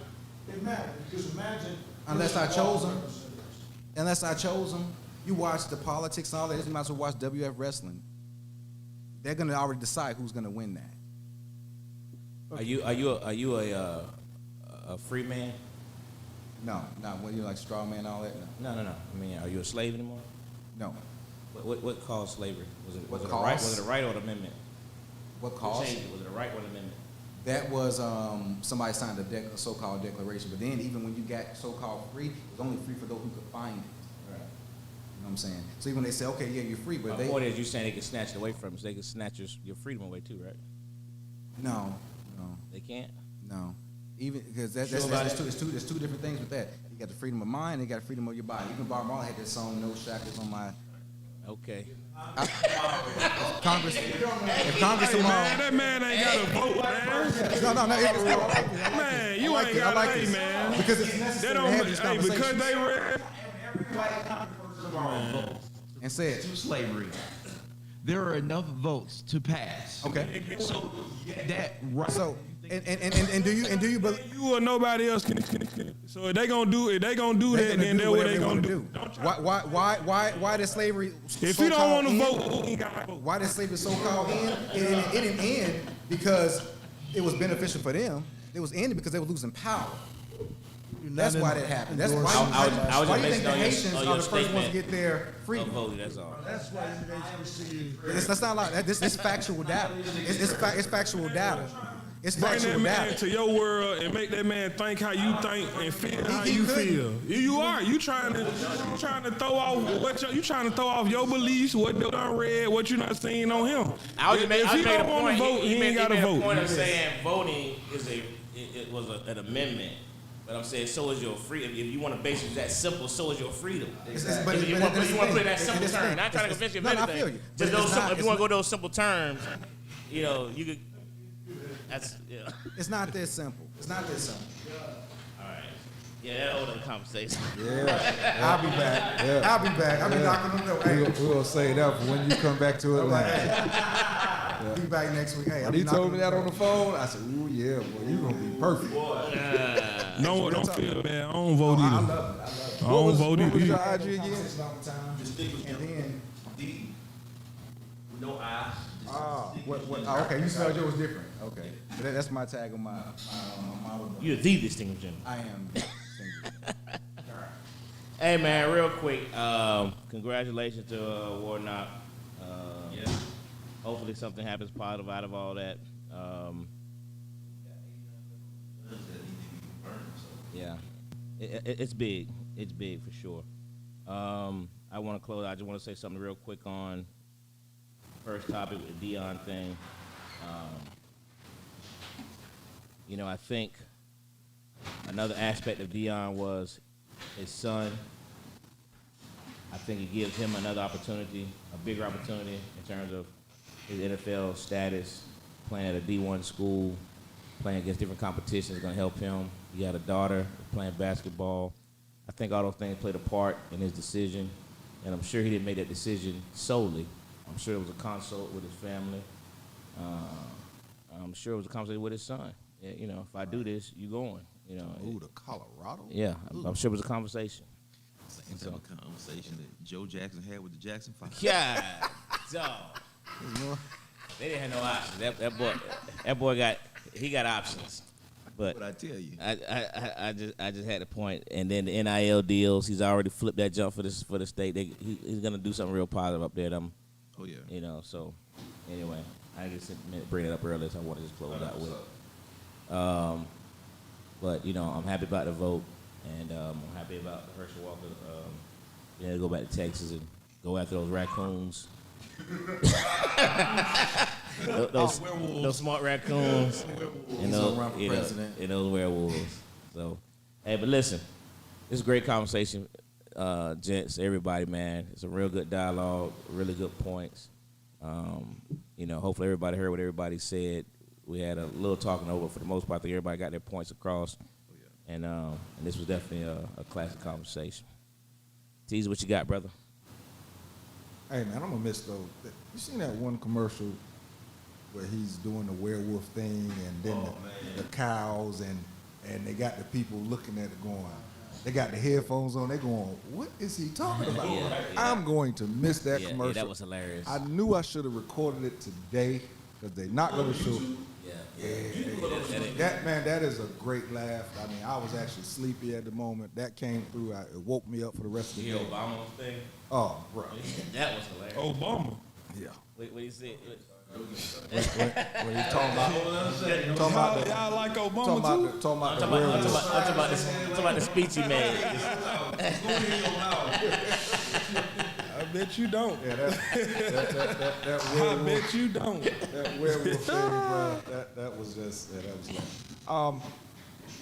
It matters because imagine. Unless I chose them, you watch the politics and all that. You might as well watch WF Wrestling. They're going to already decide who's going to win that. Are you a free man? No, not when you're like straw man and all that. No. No. I mean, are you a slave anymore? No. What caused slavery? Was it What a right? caused- Was it a right or an amendment? What caused? changed it? Was it a right or an amendment? That was somebody signed a so-called declaration. But then even when you got so-called free, it was only free for those who could find it. Right. You know what I'm saying? So even when they say, okay, yeah, you're free, but The point is, you saying they could snatch it away from you, so they could snatch your freedom away too, right? no, They can't. no. Even because Sure about it? there's two different things with that. You got the freedom of mind, and you got the freedom of your body. Even Bob Marley had that song, "No Shackles on My." Okay. Congress Hey, tomorrow. man, that man ain't got a vote, man. No. Man, you ain't got a hey, man. Because it's necessary They to don't. have this Hey, because conversation. they read. And say it. To slavery. There are enough votes to pass. Okay. So you get that right. So and do you believe? You or nobody else can. So if they gonna do that, then that's what they gonna do. Why does slavery? If you don't want to vote, you ain't gotta vote. Why did slavery so-called end? It didn't end because it was beneficial for them. It was ended because they were losing power. That's why that happened. That's why. I was Why just do you think basing the on your- Haitians on are your the first ones to statement get their of freedom? voting, that's all. That's why HBCU. That's not like this. It's factual data. It's factual data. It's Bring that factual man data. to your world and make that man think how you think and feel how He you couldn't. feel. You are. You trying to throw off your beliefs, what you done read, what you not seen on him. I was If just he made a don't want point. to vote, he ain't got to made a vote. point of saying voting is it was an amendment. But I'm saying so is your freedom. If you want to base it that simple, so is your freedom. But If you want to put it in that simple it's- term, not trying to convince you of No, I anything. feel you. Just But those it's simple, not- if you want to go those simple terms, you could. That's yeah. It's not that simple. It's not that simple. All right. Yeah, that older conversation. Yeah. I'll be back. Yeah. I'll be back. I'll be knocking on the door. Hey, We're gonna say that for when you come back to Atlanta. I'll be back next week. Hey, I'll When be he knocking told me that the on the phone, I said, "Ooh yeah, boy, you gonna be perfect." No one don't feel bad. I don't vote I either. love it. I love it. I don't vote What was either. your IG again? Conversations all the time. And then, D. No I. okay, you spelled yours different. Okay. But that's my tag on my model. You're the distinguished gentleman. I am. Hey man, real quick, congratulations to Warnock. Yeah. Hopefully something happens positive out of all that. Yeah, it's big. It's big for sure. I want to close. I just want to say something real quick on first topic with the Dion thing. I think another aspect of Dion was his son. I think it gives him another opportunity, a bigger opportunity in terms of his NFL status, playing at a D1 school, playing against different competitions is going to help him. He had a daughter playing basketball. I think all those things played a part in his decision, and I'm sure he didn't make that decision solely. I'm sure it was a consult with his family. I'm sure it was a conversation with his son. Yeah, if I do this, you going. Ooh, to Colorado. Yeah, I'm sure it was a conversation. Same type of conversation that Joe Jackson had with the Jackson 5. Yeah, dog. They didn't have no options. That boy got options. But What I tell you. I just had a point. And then the NIL deals, he's already flipped that jump for the state. He's gonna do something real positive up there. Oh yeah. So anyway, I just bring it up earlier, so I want to just close out with it. But I'm happy about the vote, and I'm happy about Herschel Walker being able to go back to Texas and go after those raccoons. those smart raccoons and those, run for president. and those werewolves. So, hey, but listen, this is a great conversation, gents, everybody, man. It's a real good dialogue, really good points. Hopefully everybody heard what everybody said. We had a little talking over. For the most part, I think everybody got their points across. And this was definitely a classic conversation. Tease, what you got, brother? Hey man, I'm gonna miss those. You seen that one commercial where he's doing the werewolf thing, and then the cows, and they got the people looking at it going. They got the headphones on. They going, what is he talking about? Yeah. I'm going to miss that Yeah, commercial. that was hilarious. I knew I should have recorded it today because they're not going to show. That man, that is a great laugh. I mean, I was actually sleepy at the moment. That came through. It woke me up for the rest of the The day. Obama thing. Oh, bro. That was hilarious. Obama. Yeah. What you said? When you talking about, Y'all like Obama too? talking about the I'm talking about the speech he made. I bet you don't. Yeah, that I werewolf, bet you don't. that werewolf thing, bro. That was just, that was like.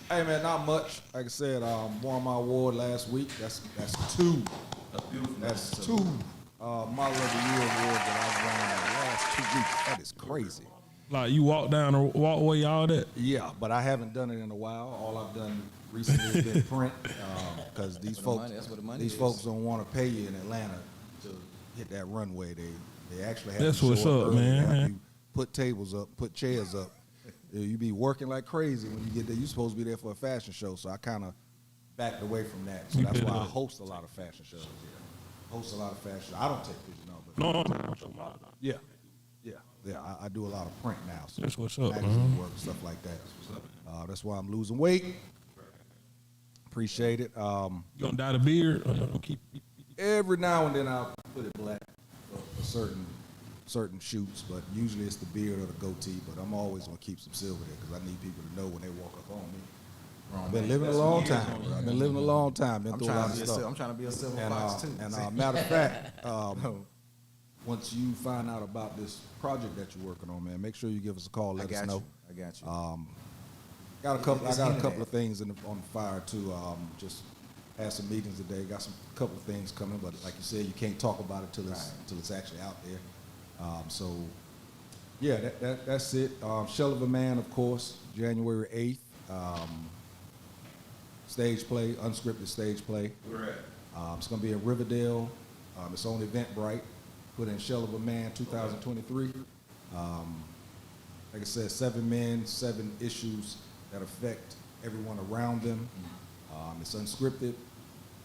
Hey man, not much. Like I said, won my award last week. That's two. That's two Model of the Year awards that I've won in the last 2 weeks. That is crazy. Like you walk down or walk away, all that. Yeah, but I haven't done it in a while. All I've done recently has been print, because these folks don't want to pay you in Atlanta to hit that runway. They actually have That's to show what's up up, early. man. They have you put tables up, put chairs up. You be working like crazy when you get there. You're supposed to be there for a fashion show, so I kind of backed away from that. So that's why I host a lot of fashion shows. Yeah. Host a lot of fashion. I don't take pictures, no, but yeah. I do a lot of print now. So That's what's up, magazine work, stuff like that. That's why I'm losing weight. Appreciate it. You gonna dye the beard? Or you gonna keep? Every now and then I'll put it black for certain shoots, but usually it's the beard or the goatee. But I'm always gonna keep some silver there because I need people to know when they walk up on me. I've been living a long time. Bro. I've been living a long time. Been through a lot of stuff. I'm trying to be a silver fox too. And matter of fact, once you find out about this project that you're working on, man, make sure you give us a call. Let us know. I got you. I got a couple of things on the fire too. Just had some meetings today. Got a couple of things coming, but like you said, you can't talk about it till it's actually out there. So yeah, that's it. Shell of a Man, of course, January 8th. Stage play, unscripted stage play. Where at? It's going to be in Riverdale. It's on Eventbrite. Put in Shell of a Man 2023. Like I said, 7 men, 7 issues that affect everyone around them. It's unscripted,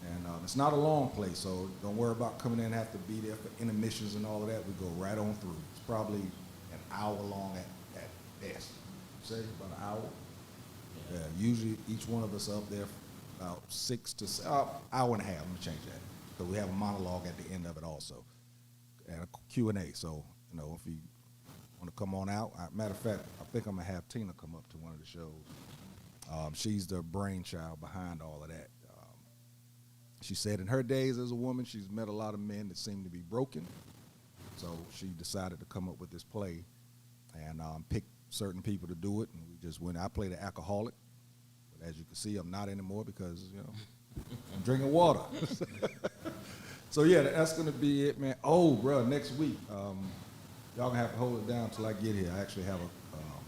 and it's not a long play, so don't worry about coming in and have to be there for intermissions and all of that. We go right on through. It's probably an hour long at best. Say about an hour. Yeah, usually each one of us up there for about 6 to hour and a half. Let me change that. Because we have a monologue at the end of it also, and a Q&A. So, you know, if you want to come on out. Matter of fact, I think I'm going to have Tina come up to one of the shows. She's the brainchild behind all of that. She said in her days as a woman, she's met a lot of men that seem to be broken. So she decided to come up with this play and picked certain people to do it. And we just went. I played an alcoholic. But as you can see, I'm not anymore because, you know, I'm drinking water. So, yeah, that's going to be it, man. Oh, bro, next week, y'all going to have to hold it down until I get here. I actually have a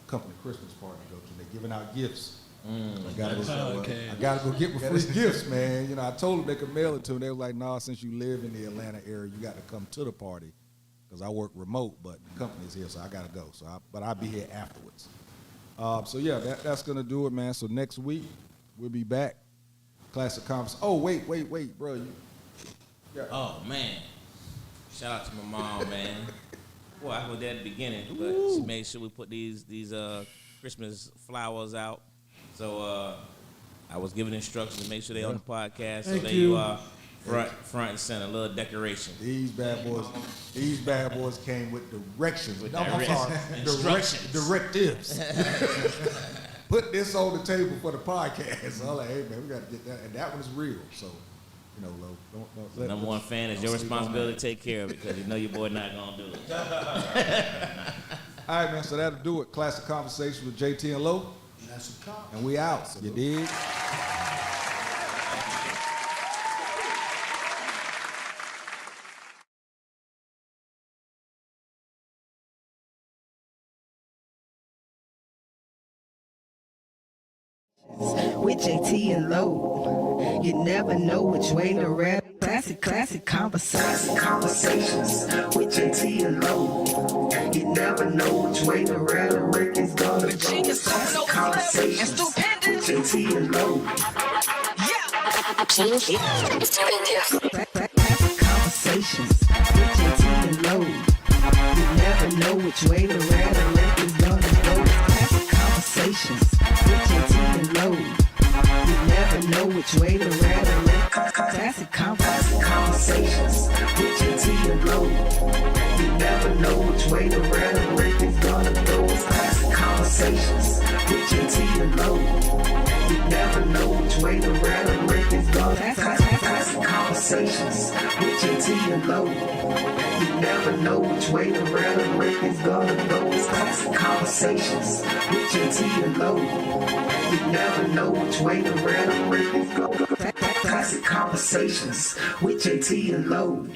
company Christmas party to go to. They're giving out gifts. I gotta go get my free gifts, man. You know, I told them they could mail it to me. They were like, "Nah, since you live in the Atlanta area, you got to come to the party because I work remote, but the company's here, so I gotta go. But I'll be here afterwards." So yeah, that's gonna do it, man. So next week we'll be back. Classic Konversations. Oh wait, bro. Oh man, shout out to my mom, man. Boy, I was there at the beginning, but she made sure we put these Christmas flowers out. So I was giving instructions to make sure they on the podcast. So there you are, front and center, a little decoration. These bad boys came with directions. Instructions. Directives. Put this on the table for the podcast. So I'm like, hey man, we got to get that, and that one's real. So, you know, don't let Number one fan is your responsibility to take care of it because you know your boy not gonna do it. All right, man. So that'll do it. Classic Konversations with Jae Tea and Lo. And we out. You dig? With Jae Tea and Lo, you never know which way to rap. Classic Konversations with Jae Tea and Lo. You never know which way to rap. The record's gonna go. Classic Konversations with Jae Tea and Lo. Classic Konversations with Jae Tea and Lo. You never know which way to rap. The record's gonna go. Conversations with Jae Tea and Lo. You never know which way to rhetoric. Classic Conversations with Jae Tea and Lo. You never know which way the rhetoric is gonna go. It's Classic Conversations with Jae Tea and Lo. You never know which way the rhetoric is gonna. Classic Conversations with Jae Tea and Lo. You never know which way the rhetoric is gonna go. It's Classic Conversations with Jae Tea and Lo. You never know which way the rhetoric is gonna go. Classic Conversations with Jae Tea and Lo.